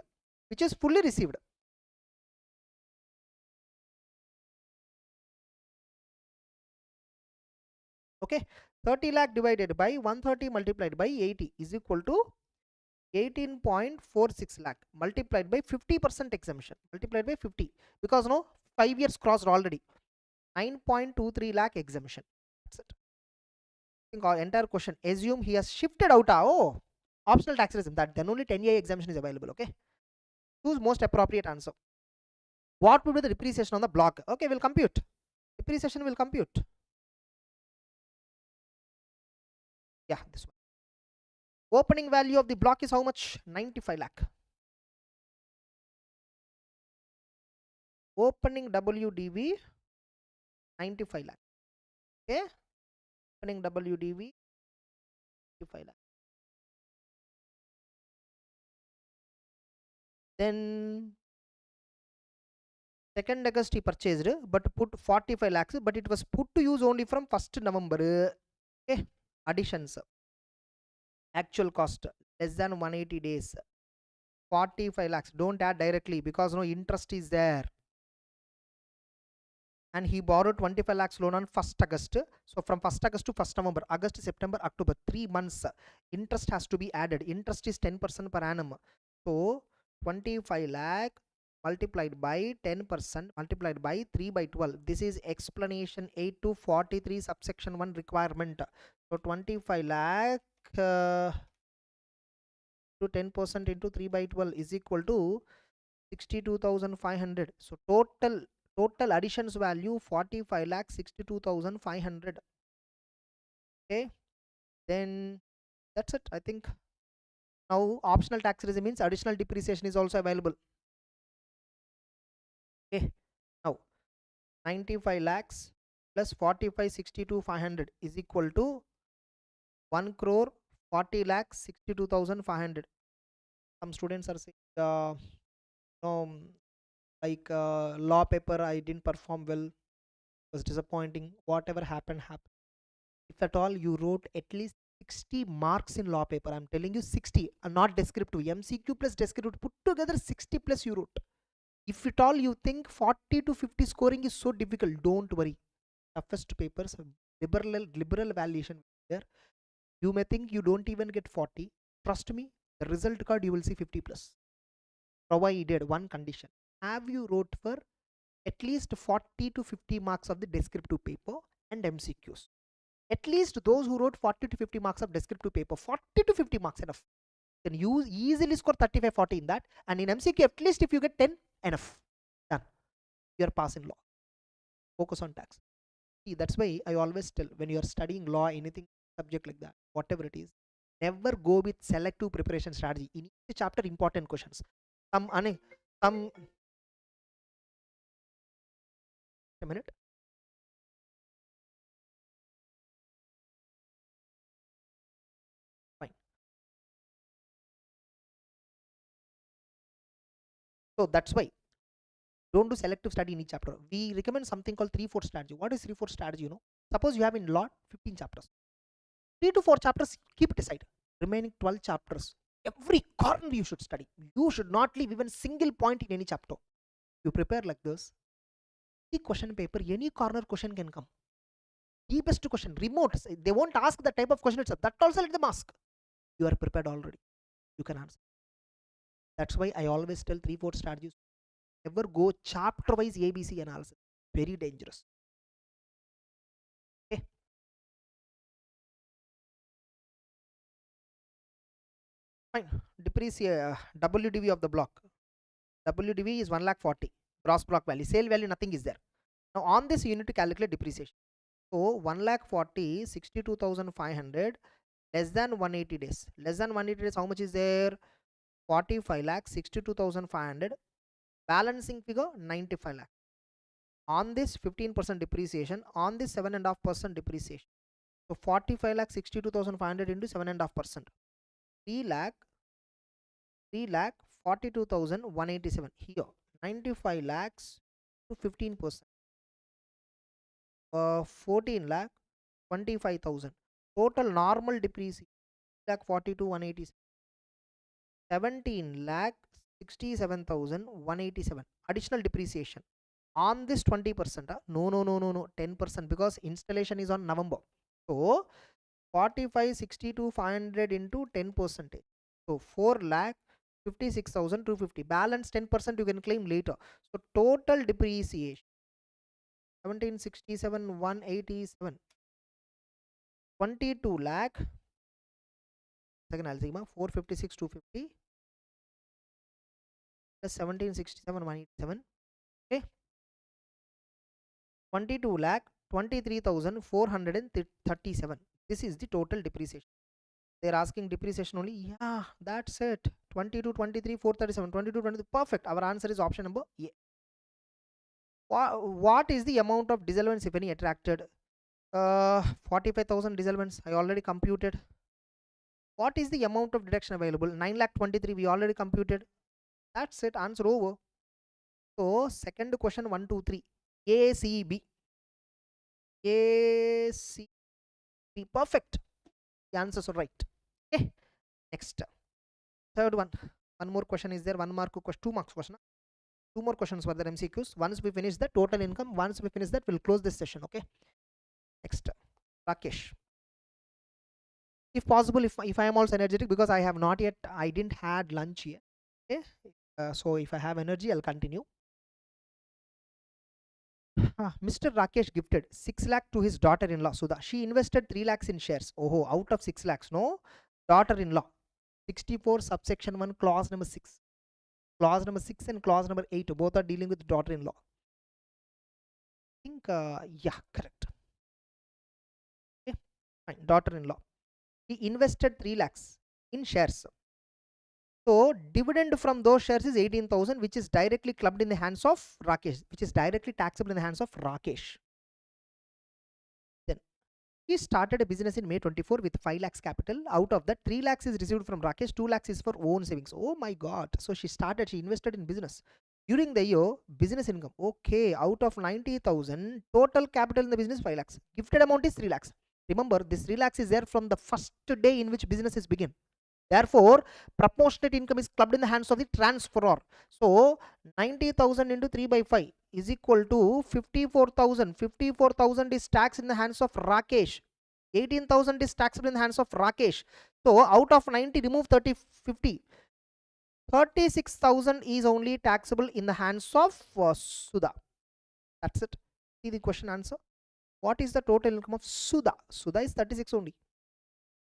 okay. 30 lakh divided by 130 multiplied by 80 is equal to 18.46 lakh multiplied by 50% exemption, multiplied by 50, because no 5 years crossed already. 9.23 lakh exemption. That's it. I think our entire question, assume he has shifted out optional tax regime, that then only 10A exemption is available, okay. Choose most appropriate answer. What would be the depreciation on the block? Okay, we'll compute. Depreciation will compute. Yeah, this one. Opening value of the block is how much? 95 lakh. Opening WDV 95 lakh. Okay. Opening WDV 95 lakh. Then 2nd August he purchased, but put 45 lakhs, but it was put to use only from 1st November. Okay. Additions. Actual cost less than 180 days. 45 lakhs. Don't add directly because no interest is there. And he borrowed 25 lakhs loan on 1st August. So from 1st August to 1st November, August, September, October, 3 months, interest has to be added. Interest is 10% per annum. So 25 lakh multiplied by 10% multiplied by 3 by 12. This is explanation 8 to 43 subsection 1 requirement. So 25 lakh to 10% into 3 by 12 is equal to 62,500. So total additions value 45 lakh 62,500. Okay, then that's it. I think now optional tax regime means additional depreciation is also available. Okay, now 95 lakhs plus 45 62,500 is equal to 1 crore 40 lakhs 62,500. Some students are saying like law paper I didn't perform well, was disappointing, whatever happened. If at all you wrote at least 60 marks in law paper, I'm telling you 60, not descriptive, MCQ plus descriptive put together 60 plus you wrote. If at all you think 40 to 50 scoring is so difficult, don't worry. Toughest papers, liberal valuation there. You may think you don't even get 40. Trust me, the result card you will see 50 plus. Provided one condition. Have you wrote for at least 40 to 50 marks of the descriptive paper and MCQs? At least those who wrote 40 to 50 marks of descriptive paper, 40 to 50 marks enough. Then you easily score 35, 40 in that. And in MCQ, at least if you get 10, enough. Done. You are passing law. Focus on tax. See, that's why I always tell, when you are studying law, anything subject like that, whatever it is, never go with selective preparation strategy. In each chapter, important questions. Some a minute. Fine. So that's why don't do selective study in each chapter. We recommend something called 3/4 strategy. What is 3/4 strategy? You know, suppose you have in law 15 chapters, 3 to 4 chapters, keep it aside. Remaining 12 chapters, every corner you should study. You should not leave even single point in any chapter. You prepare like this. The question paper, any corner question can come. Deepest question, remote. They won't ask the type of question itself. That also let them ask. You are prepared already. You can answer. That's why I always tell 3/4 strategies. Never go chapter wise ABC analysis. Very dangerous. Okay. Fine. Depreciate WDV of the block. WDV is 1,40,000 gross block value. Sale value, nothing is there. Now on this you need to calculate depreciation. So 1,40,000, 62,500 less than 180 days. Less than 180 days, how much is there? 45 lakhs, 62,500. Balancing figure 95 lakh. On this 15% depreciation, on this 7.5% depreciation. So 45 lakh 62,500 into 7.5%. 3 lakh 42,187 here. 95 lakhs to 15%. 14 lakh 25,000. Total normal depreciation lakh 42,187. 17 lakh 67,187. Additional depreciation on this 20%. No 10%, because installation is on November. So 45 62 500 into 10%. So 4 lakh 56,250. Balance 10% you can claim later. So total depreciation 1767 187. 22 lakh. Second I'll see 456 250 plus 1767 187. Okay. 22 lakh 23,437. This is the total depreciation. They're asking depreciation only. Yeah, that's it. 22 23 437. 22 23. Perfect. Our answer is option number A. What is the amount of disallowance, if any, attracted? 45,000 disallowance I already computed. What is the amount of deduction available? 9,23,000 we already computed. That's it. Answer over. So second question 1 2 3. ACB. ACB. Perfect. The answers are right. Okay. Next. Third one. One more question is there. 1 mark question. 2 marks question. 2 more questions for the MCQs. Once we finish the total income, once we finish that, we'll close this session. Okay. Next. Rakesh. If possible, if I am also energetic, because I have not yet, I didn't had lunch here. Okay. So if I have energy, I'll continue. Mr. Rakesh gifted 6 lakh to his daughter-in-law Sudha. She invested 3 lakhs in shares. Oh, out of 6 lakhs, no? Daughter-in-law. 64 subsection 1 clause number 6. Clause number 6 and clause number 8 both are dealing with daughter-in-law. I think yeah, correct. Okay, fine. Daughter-in-law. He invested 3 lakhs in shares. So dividend from those shares is 18,000, which is directly clubbed in the hands of Rakesh, which is directly taxable in the hands of Rakesh. Then he started a business in May 24 with 5 lakhs capital. Out of that, 3 lakhs is received from Rakesh, 2 lakhs is for own savings. Oh my God. So she invested in business. During the year, business income. Okay, out of 90,000, total capital in the business 5 lakhs. Gifted amount is 3 lakhs. Remember, this 3 lakhs is there from the first day in which business is begin. Therefore, proportionate income is clubbed in the hands of the transferor. So 90,000 into 3 by 5 is equal to 54,000. 54,000 is taxed in the hands of Rakesh. 18,000 is taxable in the hands of Rakesh. So out of 90, remove 30, 50. 36,000 is only taxable in the hands of Sudha. That's it. See the question answer. What is the total income of Sudha? Sudha is 36 only.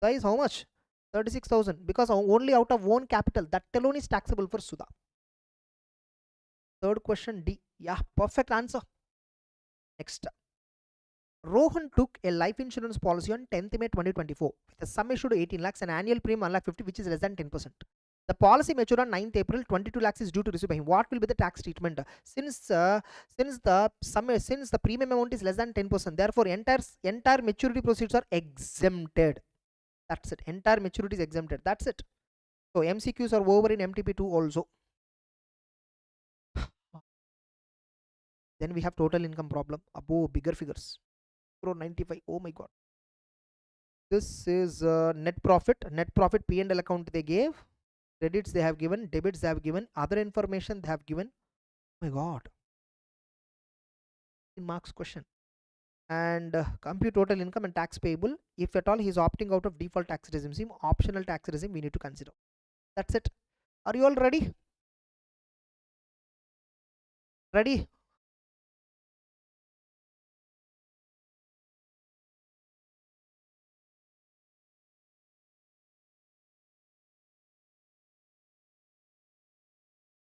Sudha is how much? 36,000, because only out of own capital, that alone is taxable for Sudha. Third question D. Yeah, perfect answer. Next. Rohan took a life insurance policy on 10th May 2024 with a sum issued 18 lakhs and annual premium 1 lakh 50, which is less than 10%. The policy matured on 9th April, 22 lakhs is due to receive by him. What will be the tax treatment? Since the premium amount is less than 10%, therefore entire maturity proceeds are exempted. That's it. Entire maturity is exempted. That's it. So MCQs are over in MTP2 also. Then we have total income problem. Above bigger figures. 95. Oh my god. This is net profit. Net profit P&L account they gave. Credits they have given. Debits they have given. Other information they have given. Oh my god. In marks question. And compute total income and tax payable. If at all he is opting out of default tax regime, optional tax regime we need to consider. That's it. Are you all ready? Ready?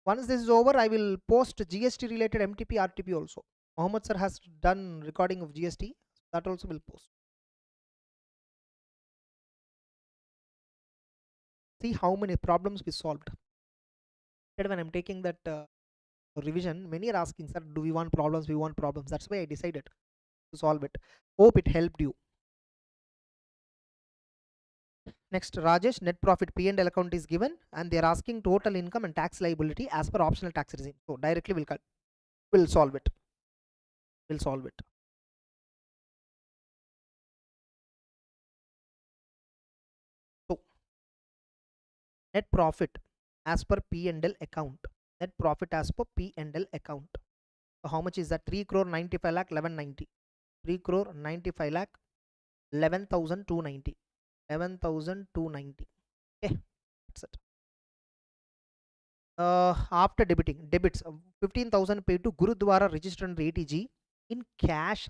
Once this is over, I will post GST related MTP RTP also. Mohammed sir has done recording of GST. That also will post. See how many problems we solved. When I'm taking that revision, many are asking, sir, do we want problems? We want problems. That's why I decided to solve it. Hope it helped you. Next, Rajesh, net profit P&L account is given and they are asking total income and tax liability as per optional tax regime. So directly we'll solve it. We'll solve it. So net profit as per P&L account. Net profit as per P&L account. So how much is that? 3 crore 95 lakh 1190. 3 crore 95 lakh 11,290. 11,290. Okay, that's it. After debiting debits 15,000 paid to Gurudwara registered under ATG in cash.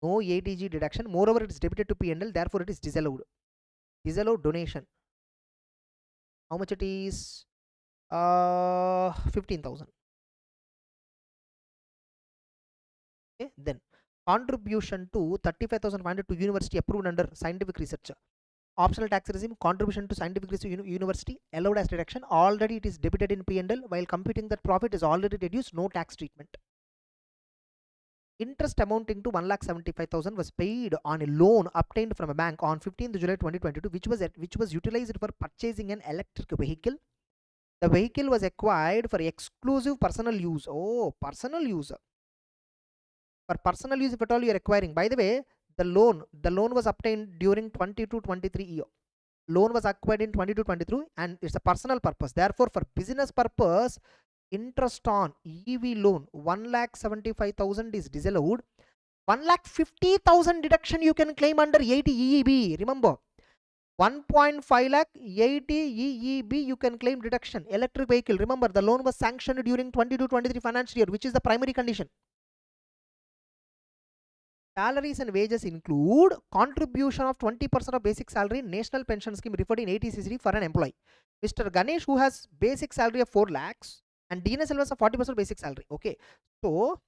No ATG deduction. Moreover, it is debited to P&L. Therefore, it is disallowed. Disallowed donation. How much it is? 15,000. Okay, then contribution to 35,500 to university approved under scientific research. Optional tax regime, contribution to scientific research university allowed as deduction. Already it is debited in P&L. While computing that profit is already reduced. No tax treatment. Interest amounting to 1,75,000 was paid on a loan obtained from a bank on 15th July 2022, which was utilized for purchasing an electric vehicle. The vehicle was acquired for exclusive personal use. Oh, personal use. For personal use, if at all you are acquiring. By the way, the loan was obtained during 22-23 year. Loan was acquired in 22-23 and it's a personal purpose. Therefore, for business purpose, interest on EV loan 1,75,000 is disallowed. 1,50,000 deduction you can claim under 80 EEB. Remember, 1.5 lakh 80 EEB you can claim deduction. Electric vehicle. Remember, the loan was sanctioned during 22-23 financial year, which is the primary condition. Salaries and wages include contribution of 20% of basic salary in national pension scheme referred in 80cc for an employee. Mr. Ganesh, who has basic salary of 4 lakhs and DNS allowance of 40% basic salary. Okay, so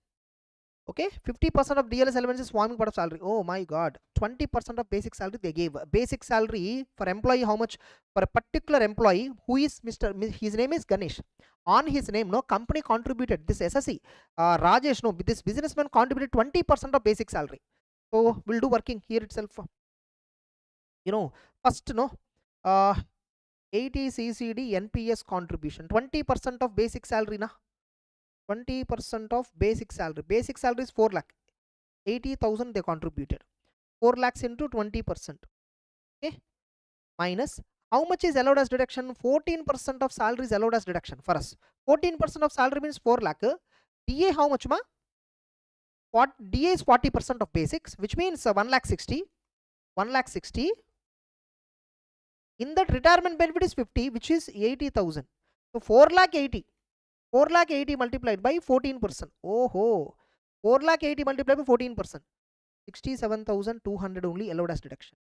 okay, 50% of DLS allowance is forming part of salary. Oh my god, 20% of basic salary they gave. Basic salary for employee, how much? For a particular employee who is his name is Ganesh. On his name, no, company contributed, this SSC, Rajesh, no, this businessman contributed 20% of basic salary. So we'll do working here itself. You know, first, no, 80 CCD NPS contribution, 20% of basic salary, na. 20% of basic salary. Basic salary is 4 lakh. 80,000 they contributed. 4 lakhs into 20%. Okay. Minus how much is allowed as deduction? 14% of salary is allowed as deduction for us. 14% of salary means 4 lakh. DA how much ma? What DA is 40% of basics, which means 1,60,000. 1,60,000. In that retirement benefit is 50, which is 80,000. So 4,80,000. 4,80,000 multiplied by 14%. Oh ho. 4,80,000 multiplied by 14%. 67,200 only allowed as deduction.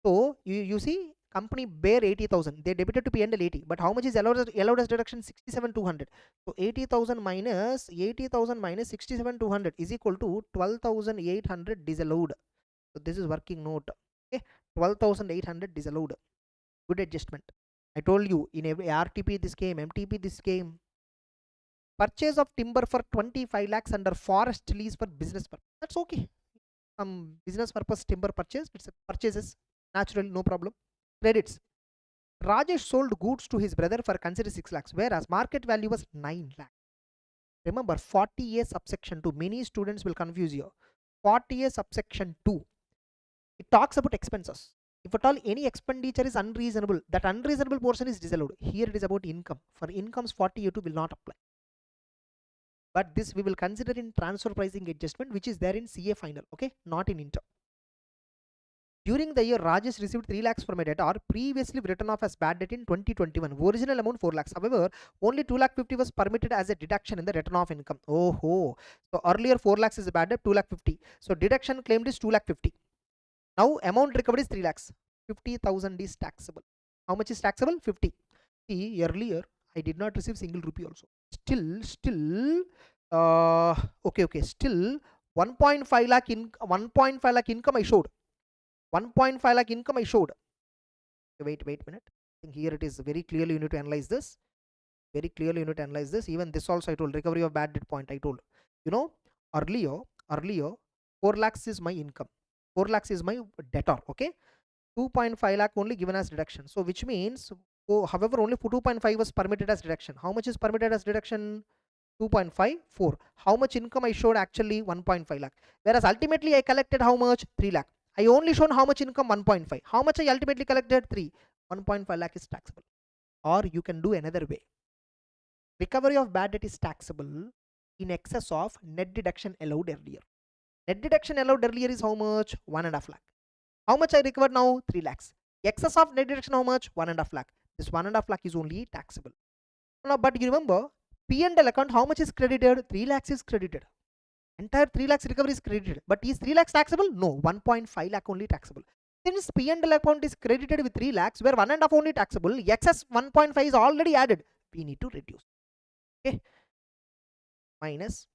So you see, company bear 80,000. They debited to P&L 80, but how much is allowed as deduction? 67,200. So 80,000 minus 67,200 is equal to 12,800 disallowed. So this is working note. Okay, 12,800 disallowed. Good adjustment. I told you, in every RTP this came, MTP this came. Purchase of timber for 25 lakhs under forest lease for business purpose. That's okay. Some business purpose timber purchase. It's a purchases. Natural, no problem. Credits. Rajesh sold goods to his brother for considered 6 lakhs, whereas market value was 9 lakhs. Remember, 40A subsection 2. Many students will confuse you. 40A subsection 2. It talks about expenses. If at all any expenditure is unreasonable, that unreasonable portion is disallowed. Here it is about income. For incomes, 40A2 will not apply. But this we will consider in transfer pricing adjustment, which is there in CA final, okay, not in inter. During the year, Rajesh received 3 lakhs from a debtor previously written off as bad debt in 2021. Original amount 4 lakhs. However, only 2 lakh 50 was permitted as a deduction in the written off income. Oh, so earlier 4 lakhs is a bad debt, 2 lakh 50. So deduction claimed is 2 lakh 50. Now amount recovered is 3 lakhs. 50,000 is taxable. How much is taxable? 50. See, earlier I did not receive single rupee also. Still, still 1.5 lakh in 1.5 lakh income I showed. 1.5 lakh income I showed. Wait a minute. I think here it is very clearly you need to analyze this. Very clearly you need to analyze this. Even this also I told, recovery of bad debt point I told. You know, earlier 4 lakhs is my income. 4 lakhs is my debtor. Okay. 2.5 lakh only given as deduction. So which means, however, only 2.5 was permitted as deduction. How much is permitted as deduction? 2.54. How much income I showed? Actually 1.5 lakh. Whereas ultimately I collected how much? 3 lakh. I only shown how much income? 1.5. How much I ultimately collected? 3. 1.5 lakh is taxable. Or you can do another way. Recovery of bad debt is taxable in excess of net deduction allowed earlier. Net deduction allowed earlier is how much? 1.5 lakh. How much I recovered now? 3 lakhs. Excess of net deduction how much? 1.5 lakh. This 1.5 lakh is only taxable. Now, but you remember, P&L account, how much is credited? 3 lakhs is credited. Entire 3 lakhs recovery is credited. But is 3 lakhs taxable? No, 1.5 lakh only taxable. Since P&L account is credited with 3 lakhs, where 1.5 only taxable, excess 1.5 is already added. We need to reduce. Okay. Minus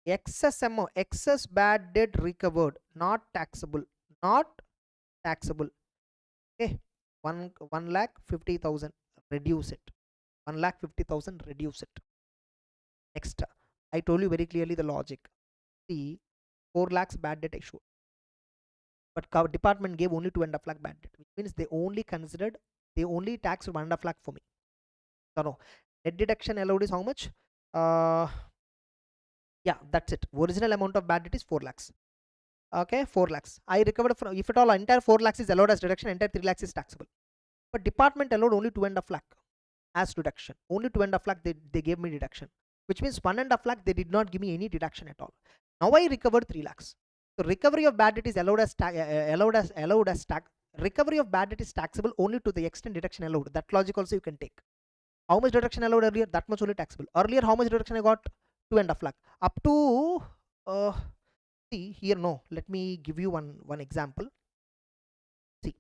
excess amount, excess bad debt recovered, not taxable. Not taxable. Okay. 1 lakh 50,000. Reduce it. 1 lakh 50,000. Reduce it. Next. I told you very clearly the logic. See, 4 lakhs bad debt I showed. But department gave only 2.5 lakh bad debt, which means they only taxed 1.5 lakh for me. So no, net deduction allowed is how much? Yeah, that's it. Original amount of bad debt is 4 lakhs. Okay, 4 lakhs. I recovered from, if at all entire 4 lakhs is allowed as deduction, entire 3 lakhs is taxable. But department allowed only 2.5 lakh as deduction. Only 2.5 lakh they gave me deduction, which means 1.5 lakh they did not give me any deduction at all. Now I recovered 3 lakhs. So recovery of bad debt is allowed as recovery of bad debt is taxable only to the extent deduction allowed. That logic also you can take. How much deduction allowed earlier? That much only taxable. Earlier how much deduction I got? 2.5 lakh. Up to see here, no. Let me give you one example. See,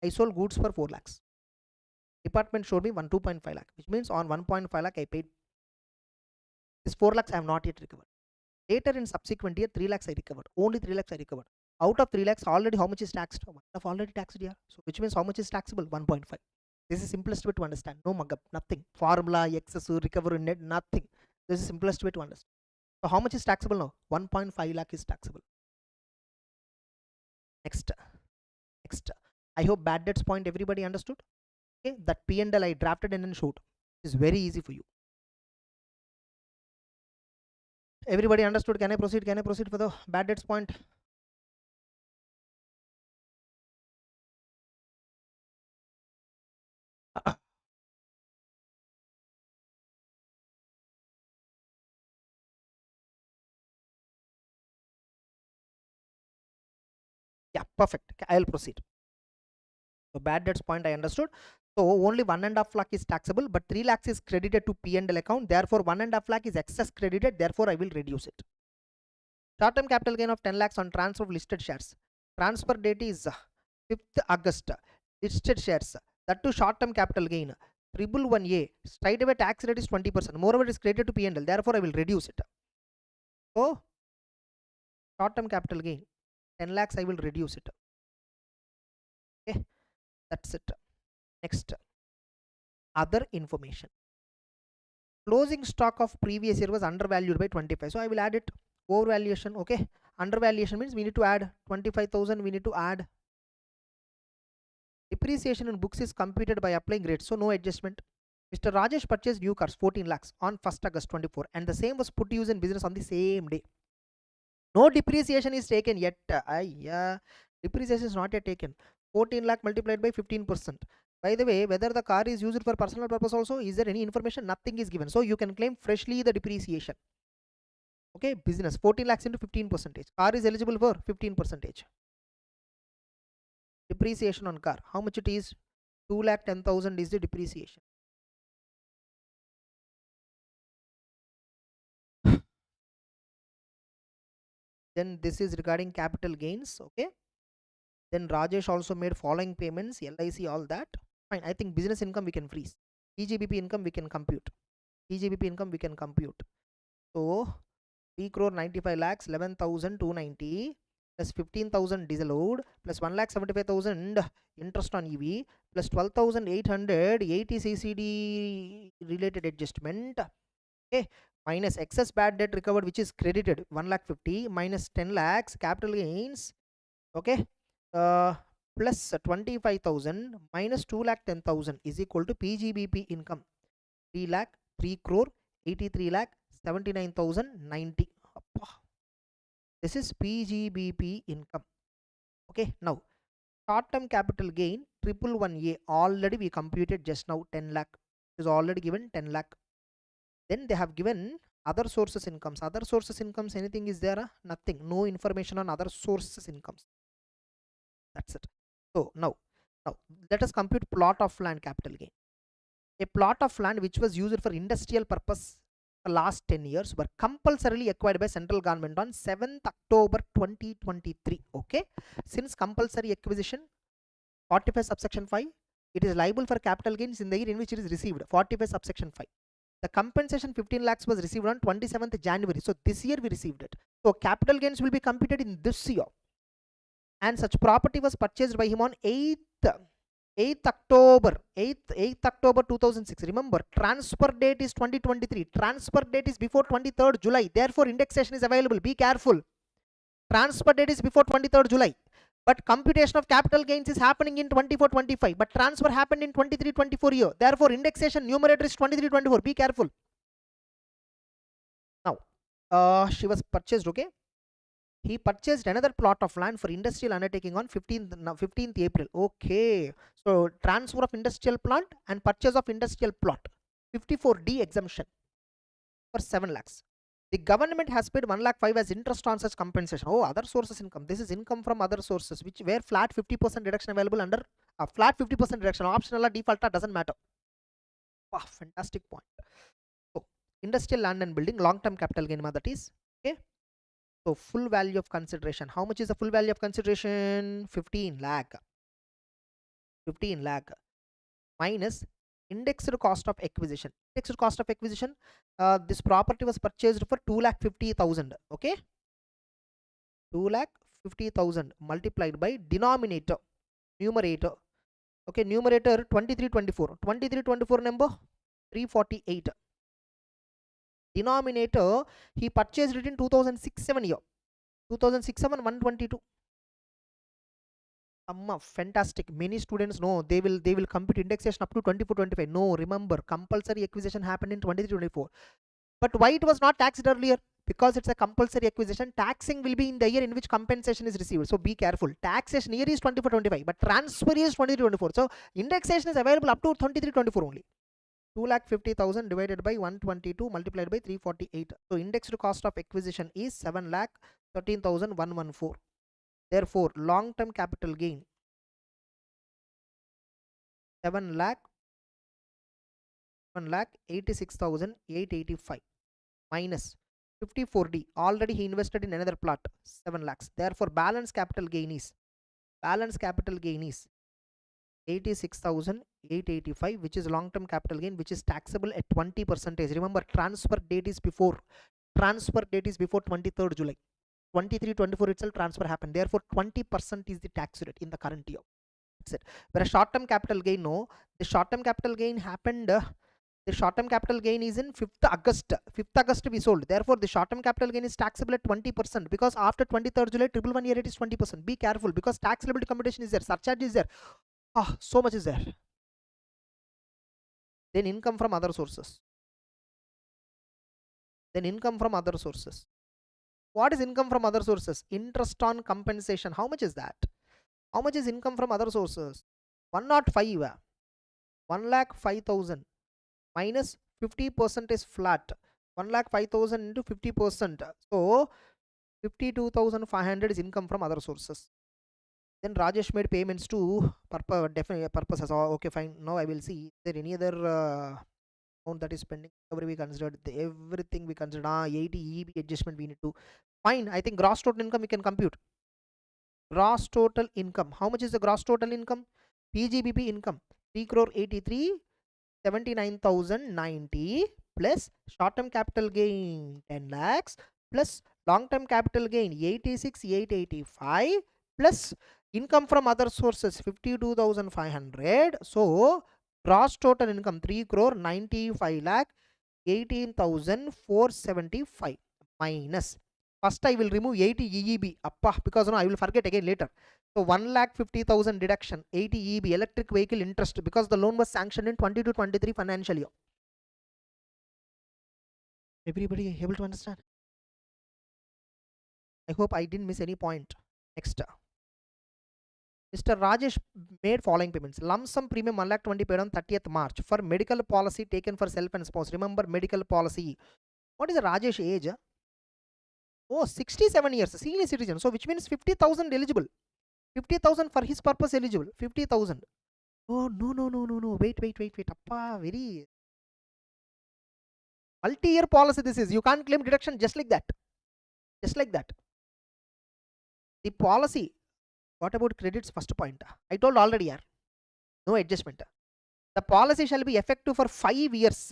I sold goods for 4 lakhs. Department showed me 2.5 lakh, which means on 1.5 lakh I paid. This 4 lakhs I have not yet recovered. Later in subsequent year 3 lakhs I recovered. Only 3 lakhs I recovered. Out of 3 lakhs already how much is taxed? I've already taxed here. So which means how much is taxable? 1.5. This is simplest way to understand. No mug up, nothing. Formula, excess, recovery, net, nothing. This is simplest way to understand. So how much is taxable now? 1.5 lakh is taxable. Next. I hope bad debts point everybody understood. Okay, that P&L I drafted and then showed. It's very easy for you. Everybody understood? Can I proceed? Can I proceed for the bad debts point? Yeah, perfect. I'll proceed. So bad debts point I understood. So only 1.5 lakh is taxable, but 3 lakhs is credited to P&L account. Therefore 1.5 lakh is excess credited. Therefore I will reduce it. Short term capital gain of 10 lakhs on transfer of listed shares. Transfer date is 5th August. Listed shares. That too short term capital gain. 111A. Straight away tax rate is 20%. Moreover, it is credited to P&L. Therefore, I will reduce it. So, short term capital gain 10 lakhs, I will reduce it. Okay, that's it. Next, other information. Closing stock of previous year was undervalued by 25. So, I will add it. Overvaluation. Okay, undervaluation means we need to add 25,000. We need to add. Depreciation in books is computed by applying rates, so no adjustment. Mr. Rajesh purchased new cars 14 lakhs on 1st August 24 and the same was put to use in business on the same day. No depreciation is taken yet. Depreciation is not yet taken. 14 lakh multiplied by 15%. By the way, whether the car is used for personal purpose also, is there any information? Nothing is given. So you can claim freshly the depreciation. Okay, business 14 lakhs into 15%. Car is eligible for 15%. Depreciation on car. How much it is? 2,10,000 is the depreciation. Then this is regarding capital gains. Okay. Then Rajesh also made following payments, LIC, all that. Fine. I think business income we can freeze. TGBP income we can compute. TGBP income we can compute. So 3 crore 95 lakhs 11,290 plus 15,000 disallowed plus 1,75,000 interest on EV plus 12,800 80 CCD related adjustment. Okay, minus excess bad debt recovered which is credited 1,50,000 minus 10 lakhs capital gains. Okay, plus 25,000 minus 2,10,000 is equal to PGBP income 3 lakh 3 crore 83 lakh 79,090. This is PGBP income. Okay, now short term capital gain 111A already we computed just now 10 lakh is already given 10 lakh. Then they have given other sources incomes. Other sources incomes, anything is there? Nothing. No information on other sources incomes. That's it. So now let us compute plot of land capital gain. A plot of land which was used for industrial purpose the last 10 years were compulsorily acquired by central government on 7th October 2023. Okay, since compulsory acquisition 45 subsection 5, it is liable for capital gains in the year in which it is received. 45 subsection 5. The compensation 15 lakhs was received on 27th January. So this year we received it. So capital gains will be computed in this year. And such property was purchased by him on 8th October 2006. Remember, transfer date is 2023. Transfer date is before 23rd July. Therefore, indexation is available. Be careful. Transfer date is before 23rd July. But computation of capital gains is happening in 24-25. But transfer happened in 23-24 year. Therefore, indexation numerator is 23-24. Be careful. Now, she was purchased. Okay. He purchased another plot of land for industrial undertaking on 15th April. Okay. So transfer of industrial plant and purchase of industrial plot. 54D exemption for 7 lakhs. The government has paid 1,05,000 as interest on such compensation. Oh, other sources income. This is income from other sources, which where flat 50% reduction available under a flat 50% reduction. Optional or default doesn't matter. Wow, fantastic point. So industrial land and building long-term capital gain, that is. Okay. So full value of consideration. How much is the full value of consideration? 15 lakh. 15 lakh minus indexed cost of acquisition. Indexed cost of acquisition. This property was purchased for 2,50,000. Okay. 2,50,000 multiplied by denominator, numerator. Okay, numerator 23-24. 23-24 number 348. Denominator, he purchased it in 2006-7 year. 2006-7 122. Fantastic. Many students know they will compute indexation up to 24-25. No, remember, compulsory acquisition happened in 23-24. But why it was not taxed earlier? Because it's a compulsory acquisition. Taxing will be in the year in which compensation is received. So be careful. Taxation year is 24-25, but transfer is 23-24. So indexation is available up to 23-24 only. 2,50,000 divided by 122 multiplied by 348. So indexed cost of acquisition is 7,13,114. Therefore, long-term capital gain 7,86,885 minus 54D. Already he invested in another plot, 7 lakhs. Therefore, balance capital gain is 86,885, which is long-term capital gain, which is taxable at 20%. Remember, transfer date is before 23rd July. 23-24 itself transfer happened. Therefore, 20% is the tax rate in the current year. That's it. Whereas short-term capital gain, no, the short-term capital gain happened. The short-term capital gain is in 5th August. 5th August we sold. Therefore, the short-term capital gain is taxable at 20%, because after 23rd July, 111 year it is 20%. Be careful, because tax liability computation is there, surcharge is there. So much is there. Then income from other sources. What is income from other sources? Interest on compensation. How much is that? How much is income from other sources? 105. 1,05,000 minus 50% is flat. 1,05,000 into 50%. So 52,500 is income from other sources. Then Rajesh made payments to definite purposes. Okay, fine. Now I will see. Is there any other amount that is pending? We considered everything we considered. 80 EB adjustment we need to. Fine. I think gross total income we can compute. Gross total income. How much is the gross total income? PGBP income 3,83,79,090 plus short-term capital gain 10 lakhs plus long-term capital gain 86,885 plus income from other sources 52,500. So gross total income 3,95,18,475 minus. First I will remove 80 EEB because no, I will forget again later. So 1,50,000 deduction, 80 EEB electric vehicle interest, because the loan was sanctioned in 22-23 financial year. Everybody able to understand? I hope I didn't miss any point. Next, Mr. Rajesh made following payments. Lump sum premium 1,20,000 paid on 30th March for medical policy taken for self and spouse. Remember medical policy. What is the Rajesh age? Oh, 67 years, senior citizen. So which means 50,000 eligible. 50,000 for his purpose eligible. 50,000. Oh, no. Wait. Appa, very multi-year policy this is. You can't claim deduction just like that. The policy. What about credits? First point. I told already here. No adjustment. The policy shall be effective for 5 years.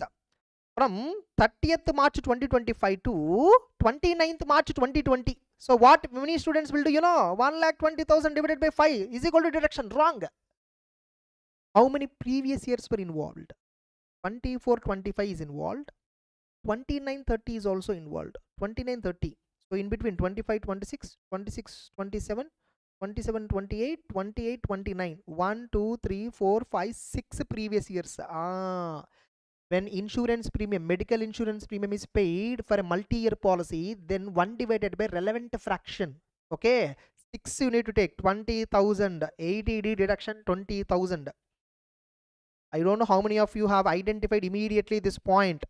From 30th March 2025 to 29th March 2020. So what many students will do, 1,20,000 divided by 5 is equal to deduction. Wrong. How many previous years were involved? 24-25 is involved. 29-30 is also involved. 29-30. So in between 25-26, 26-27, 27-28, 28-29. 1, 2, 3, 4, 5, 6 previous years. When insurance premium, medical insurance premium is paid for a multi-year policy, then 1 divided by relevant fraction. Okay, 6 you need to take. 20,000. 80D deduction 20,000. I don't know how many of you have identified immediately this point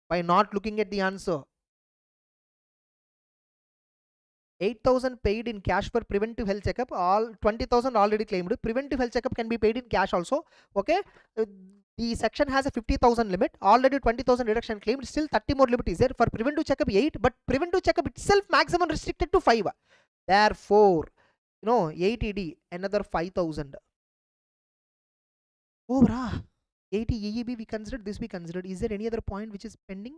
by not looking at the answer. 8,000 paid in cash for preventive health checkup. All 20,000 already claimed. Preventive health checkup can be paid in cash also. Okay. The section has a 50,000 limit. Already 20,000 deduction claimed. Still 30 more limit is there. For preventive checkup 8, but preventive checkup itself maximum restricted to 5. Therefore, 80D another 5,000. Oh, brah. 80 EEB we considered. This we considered. Is there any other point which is pending?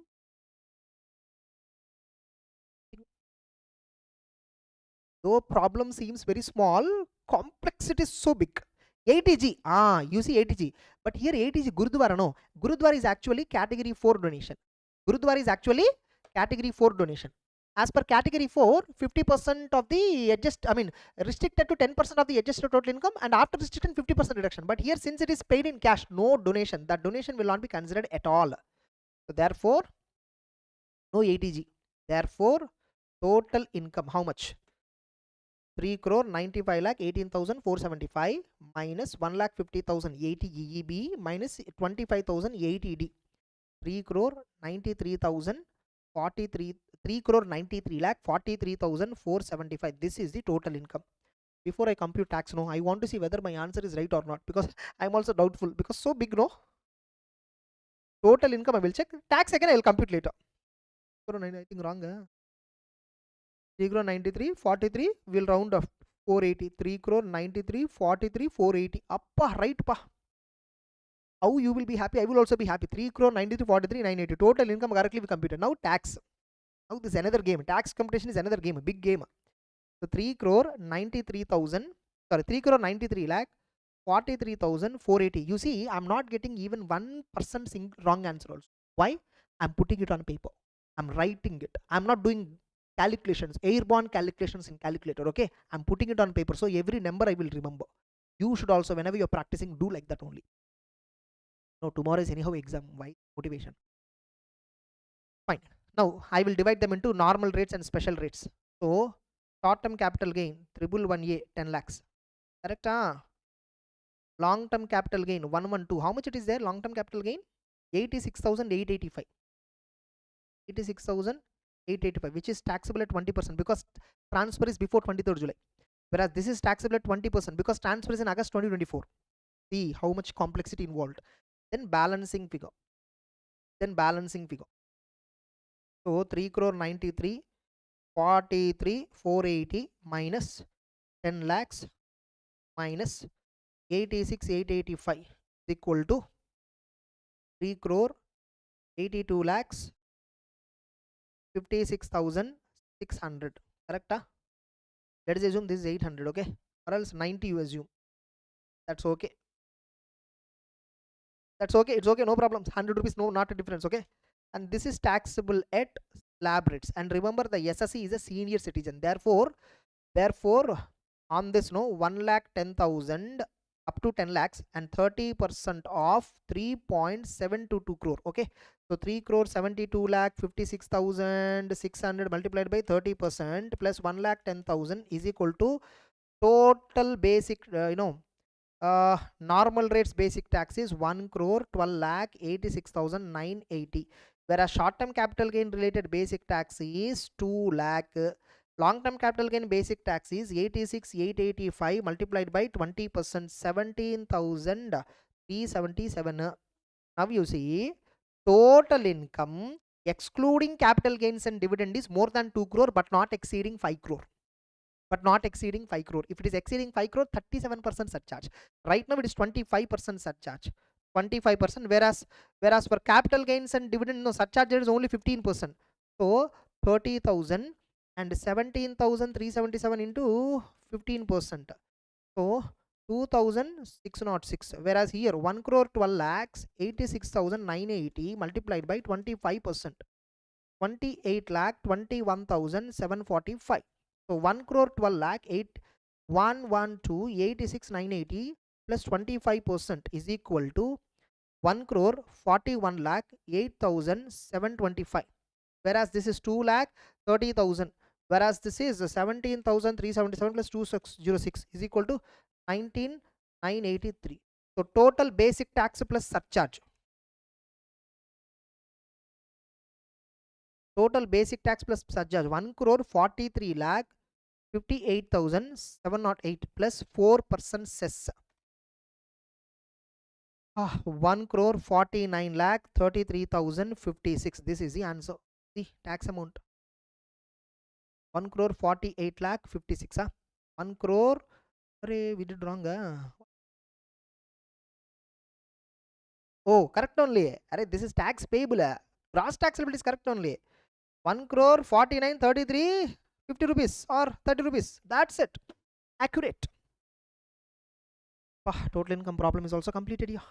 Though problem seems very small, complexity is so big. 80G, you see 80G, but here 80G Gurudwara, no. Gurudwara is actually category 4 donation. Gurudwara is actually category 4 donation. As per category 4, 50% of the restricted to 10% of the adjusted total income, and after restriction 50% reduction. But here, since it is paid in cash, no donation. That donation will not be considered at all. So therefore, no 80G. Therefore, total income, how much? 3,95,18,475 minus 1,50,080 EEB minus 25,080D. 3,93,43,475. This is the total income. Before I compute tax, no, I want to see whether my answer is right or not, because I'm also doubtful, because so big, no. Total income I will check. Tax again I will compute later. I think wrong. 3 crore 93, 43, we'll round off 480. 3 crore 93, 43, 480. Appa, right pa. How you will be happy? I will also be happy. 3 crore 93, 43, 980. Total income correctly we computed. Now tax. Now this is another game. Tax computation is another game, a big game. So 3 crore 93,000, sorry, 3 crore 93 lakh, 43,480. You see, I'm not getting even 1% wrong answer also. Why? I'm putting it on paper. I'm writing it. I'm not doing calculations, airborne calculations in calculator. Okay, I'm putting it on paper. So every number I will remember. You should also, whenever you're practicing, do like that only. No, tomorrow is anyhow exam. Why? Motivation. Fine. Now I will divide them into normal rates and special rates. So short term capital gain, 111A, 10 lakhs. Correct? Long term capital gain, 112. How much it is there? Long term capital gain? 86,885. 86,885, which is taxable at 20% because transfer is before 23rd July. Whereas this is taxable at 20% because transfer is in August 2024. See how much complexity involved. Then balancing figure. So 3 crore 93, 43, 480 minus 10 lakhs minus 86, 885 is equal to 3 crore 82 lakhs 56,600. Correct? Let us assume this is 800, okay? Or else 90 you assume. That's okay. That's okay. It's okay. No problem. 100 rupees, no, not a difference, okay? And this is taxable at slab rates. And remember, the SSC is a senior citizen. Therefore, on this, no, 1,10,000 up to 10 lakhs and 30% of 3.722 crore. Okay, so 3 crore 72 lakh 56,600 multiplied by 30% plus 1,10,000 is equal to total basic, normal rates basic tax is 1 crore 12 lakh 86,980, whereas short term capital gain related basic tax is 2 lakh. Long term capital gain basic tax is 86,885 multiplied by 20%, 17,377. Now you see, total income excluding capital gains and dividend is more than 2 crore but not exceeding 5 crore. If it is exceeding 5 crore, 37% surcharge. Right now it is 25% surcharge. 25%, whereas for capital gains and dividend, no, surcharge is only 15%. So 30,000 and 17,377 into 15%. So 2,606. Whereas here 1 crore 12 lakhs 86,980 multiplied by 25%. 28 lakh 21,745. So 1 crore 12 lakh 112 86,980 plus 25% is equal to 1 crore 41 lakh 8,725. Whereas this is 2 lakh 30,000. Whereas this is 17,377 plus 2,606 is equal to 19,983. So total basic tax plus surcharge. Total basic tax plus surcharge 1 crore 43 lakh 58,708 plus 4% cess. 1 crore 49 lakh 33,056. This is the answer. The tax amount. 1 crore 48 lakh 56. 1 crore. We did wrong. Oh, correct only. This is tax payable. Gross tax liability is correct only. 1 crore 49 33 50 rupees or 30 rupees. That's it. Accurate. Total income problem is also completed here.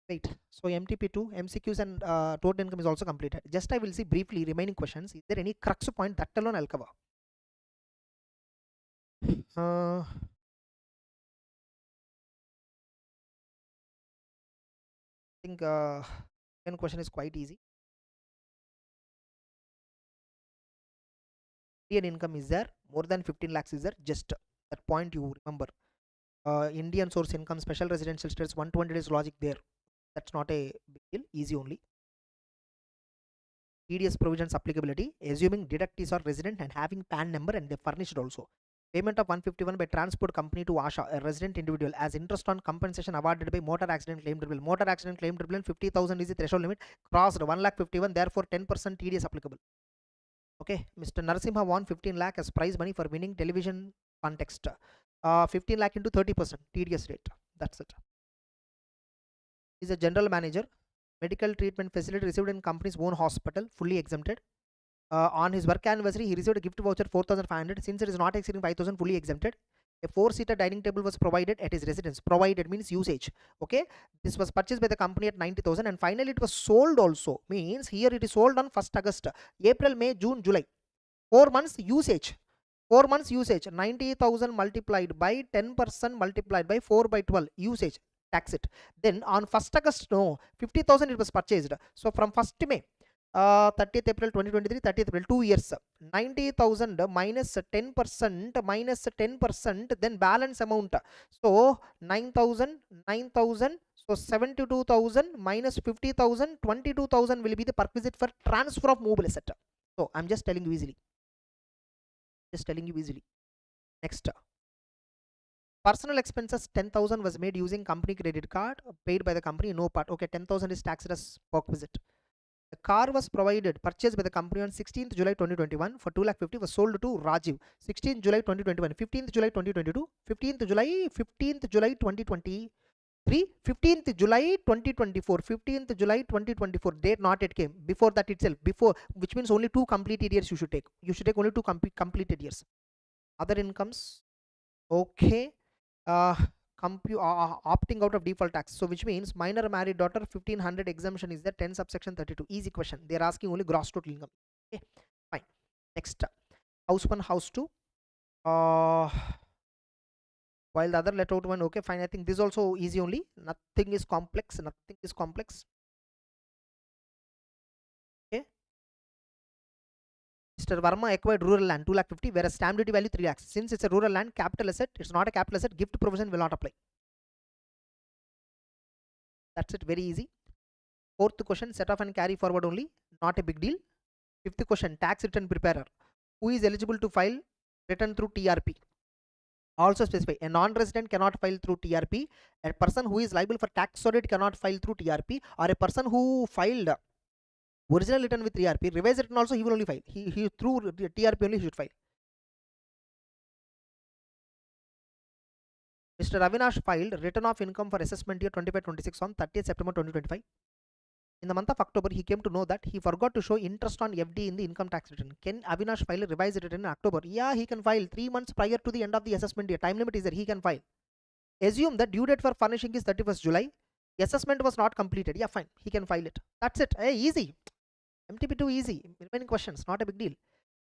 Wait. So MTP2, MCQs and total income is also completed. Just I will see briefly remaining questions. Is there any crux point? That alone I'll cover. I think second question is quite easy. Indian income is there, more than 15 lakhs is there, just that point you remember. Indian source income, special residential status, 120 days logic there. That's not a big deal, easy only. TDS provisions applicability, assuming deductees are resident and having PAN number and they furnished also. Payment of 151 by transport company to Asha, a resident individual, as interest on compensation awarded by motor accident claim tribunal. Motor accident claim tribunal 50,000 is the threshold limit, crossed 1,51,000, therefore 10% TDS applicable. Okay, Mr. Narasimha won 15 lakh as prize money for winning television context. 15 lakh into 30% TDS rate. That's it. Is a general manager. Medical treatment facility received in company's own hospital, fully exempted. On his work anniversary, he received a gift voucher 4,500. Since it is not exceeding 5,000, fully exempted. A 4-seater dining table was provided at his residence. Provided means usage. Okay, this was purchased by the company at 90,000, and finally it was sold also. Means here it is sold on 1st August. April, May, June, July. 4 months usage. 4 months usage. 90,000 multiplied by 10% multiplied by 4 by 12 usage. Tax it. Then on 1st August, no, 50,000 it was purchased. So from 1st May, 30th April 2023, 30th April, 2 years. 90,000 minus 10%, then balance amount. So 9,000, 9,000. So 72,000 minus 50,000, 22,000 will be the perquisite for transfer of movable asset. So I'm just telling you easily. Next. Personal expenses 10,000 was made using company credit card, paid by the company, no part. Okay, 10,000 is taxed as perquisite. The car was purchased by the company on 16th July 2021 for 2,50,000, was sold to Rajiv. 16th July 2021, 15th July 2022, 15th July 2023, 15th July 2024, 15th July 2024, date not yet came. Before that itself, which means only 2 completed years you should take. You should take only 2 completed years. Other incomes, okay. Opting out of default tax, so which means minor married daughter 1,500 exemption is there, 10 subsection 32. Easy question. They are asking only gross total income. Okay, fine. Next, house 1, house 2. While the other let out one, okay, fine. I think this is also easy only. Nothing is complex. Okay. Mr. Verma acquired rural land 2,50,000, whereas stamp duty value 3 lakhs. Since it's a rural land, capital asset, it's not a capital asset, gift provision will not apply. That's it, very easy. 4th question, set off and carry forward only, not a big deal. 5th question, tax return preparer. Who is eligible to file return through TRP? Also specify, a non-resident cannot file through TRP. A person who is liable for tax audit cannot file through TRP, or a person who filed original return with TRP, revised return also he will only file. He through TRP only he should file. Mr. Avinash filed return of income for assessment year 25-26 on 30th September 2025. In the month of October, he came to know that he forgot to show interest on FD in the income tax return. Can Avinash file a revised return in October? Yeah, he can file 3 months prior to the end of the assessment year. Time limit is there, he can file. Assume that due date for furnishing is 31st July. The assessment was not completed. Yeah, fine, he can file it. That's it. Hey, easy. MTP2 easy. Remaining questions, not a big deal.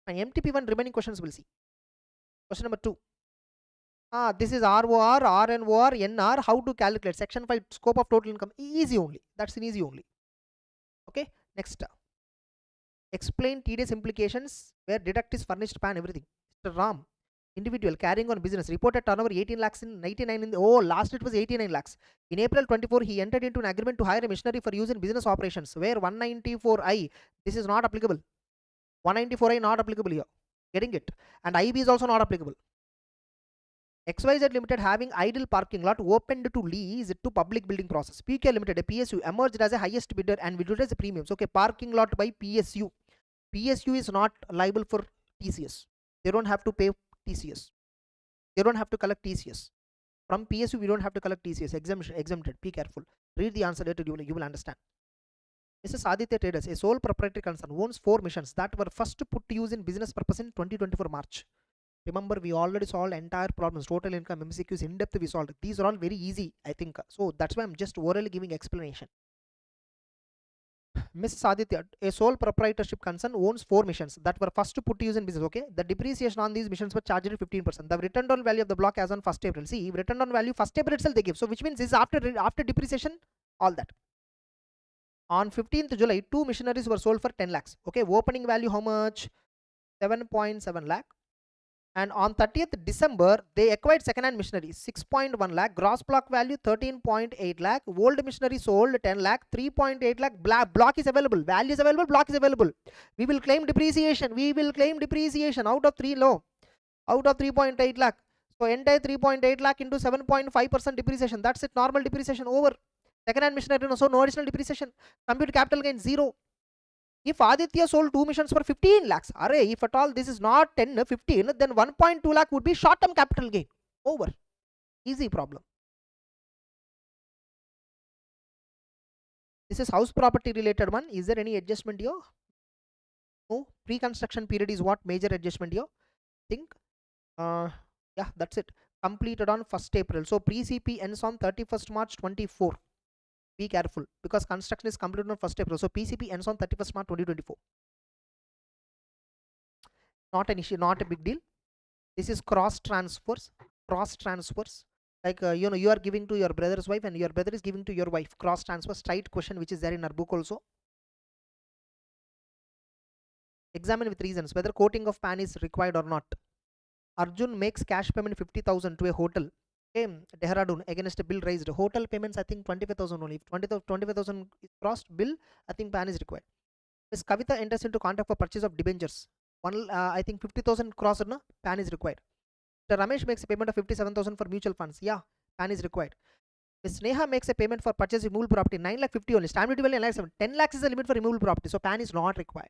And MTP1 remaining questions we'll see. Question number 2. This is ROR, RNOR, NR. How to calculate? Section 5, scope of total income. Easy only. That's an easy only. Okay, next. Explain TDS implications where deduct is furnished pan everything. Mr. Ram, individual carrying on business, reported turnover 18 lakhs in 99 in the, last it was 89 lakhs. In April 24, he entered into an agreement to hire a machinery for use in business operations, where 194I, this is not applicable. 194I not applicable here. Getting it? And IB is also not applicable. XYZ Limited having idle parking lot opened to lease to public building process. PK Limited, a PSU, emerged as a highest bidder and withdrew the premiums. Okay, parking lot by PSU. PSU is not liable for TCS. They don't have to pay TCS. They don't have to collect TCS. From PSU, we don't have to collect TCS. Exempted. Be careful. Read the answer later, you will understand. Mrs. Aditya Traders, a sole proprietary concern, owns 4 machines that were first put to use in business purpose in 2024 March. Remember, we already solved entire problems, total income, MCQs, in depth we solved. These are all very easy, I think. So that's why I'm just orally giving explanation. Mrs. Aditya, a sole proprietorship concern, owns 4 machines that were first put to use in business. Okay, the depreciation on these machines were charged at 15%. The return on value of the block as on 1st April. See, return on value 1st April itself they give. So which means this is after depreciation, all that. On 15th July, 2 machineries were sold for 10 lakhs. Okay, opening value how much? 7.7 lakh. And on 30th December, they acquired second-hand machinery, 6.1 lakh, gross block value 13.8 lakh, old machinery sold 10 lakh, 3.8 lakh, block is available, value is available, block is available. We will claim depreciation, out of 3 low. out of 3.8 lakh. So entire 3.8 lakh into 7.5% depreciation. That's it. Normal depreciation over. Second hand machinery, no, so no additional depreciation. Compute capital gain 0. If Aditya sold 2 machines for 15 lakhs, array, if at all this is not 10, 15, then 1.2 lakh would be short term capital gain. Over. Easy problem. This is house property related one. Is there any adjustment here? No. Pre-construction period is what major adjustment here? Think. Yeah, that's it. Completed on 1st April. So pre-CP ends on 31st March 24. Be careful because construction is completed on 1st April. So PCP ends on 31st March 2024. Not an issue, not a big deal. This is cross transfers. Cross transfers. Like you are giving to your brother's wife and your brother is giving to your wife. Cross transfer. Straight question which is there in our book also. Examine with reasons whether coating of pan is required or not. Arjun makes cash payment 50,000 to a hotel. Okay, Dehradun against a bill raised. Hotel payments I think 25,000 only. If 25,000 is crossed bill, I think pan is required. Miss Kavita enters into contract for purchase of debentures. I think 50,000 crossed, no? Pan is required. Mr. Ramesh makes a payment of 57,000 for mutual funds. Yeah, pan is required. Miss Neha makes a payment for purchase of immovable property. 9 lakh 50 only. Stamp duty value 9 lakh 10 lakhs is the limit for immovable property. So pan is not required.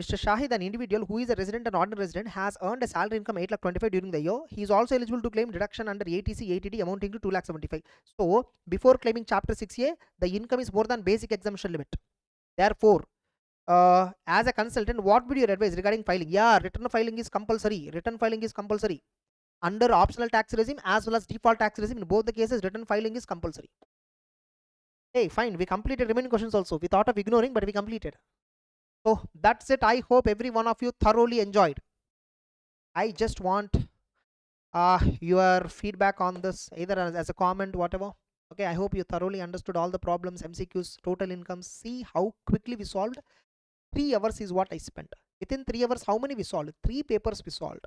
Mr. Shahid, an individual who is a resident and ordinary resident, has earned a salary income 8 lakh 25 during the year. He is also eligible to claim deduction under ATC ATD amounting to 2 lakh 75. So before claiming Chapter 6A, the income is more than basic exemption limit. Therefore, as a consultant, what would you advise regarding filing? Yeah, return filing is compulsory. Return filing is compulsory. Under optional tax regime as well as default tax regime, in both the cases, return filing is compulsory. Hey, fine. We completed remaining questions also. We thought of ignoring, but we completed. So that's it. I hope every one of you thoroughly enjoyed. I just want your feedback on this, either as a comment, whatever. Okay, I hope you thoroughly understood all the problems, MCQs, total incomes. See how quickly we solved. 3 hours is what I spent. Within 3 hours, how many we solved? 3 papers we solved.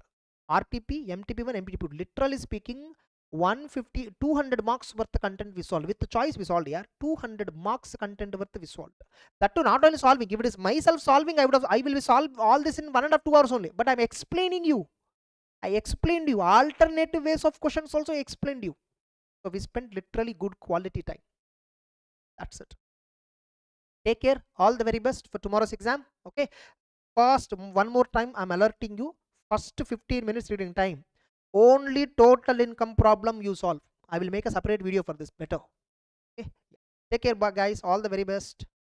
RTP, MTP1, MTP2. Literally speaking, 150, 200 marks worth the content we solved. With the choice we solved, yeah. 200 marks content worth we solved. That too, not only solving. If it is myself solving, I will be solve all this in 1.5 to 2 hours only. But I'm explaining you. I explained you. Alternative ways of questions also I explained you. So we spent literally good quality time. That's it. Take care. All the very best for tomorrow's exam. Okay. First, one more time, I'm alerting you. First 15 minutes reading time. Only total income problem you solve. I will make a separate video for this better. Okay. Take care, guys. All the very best.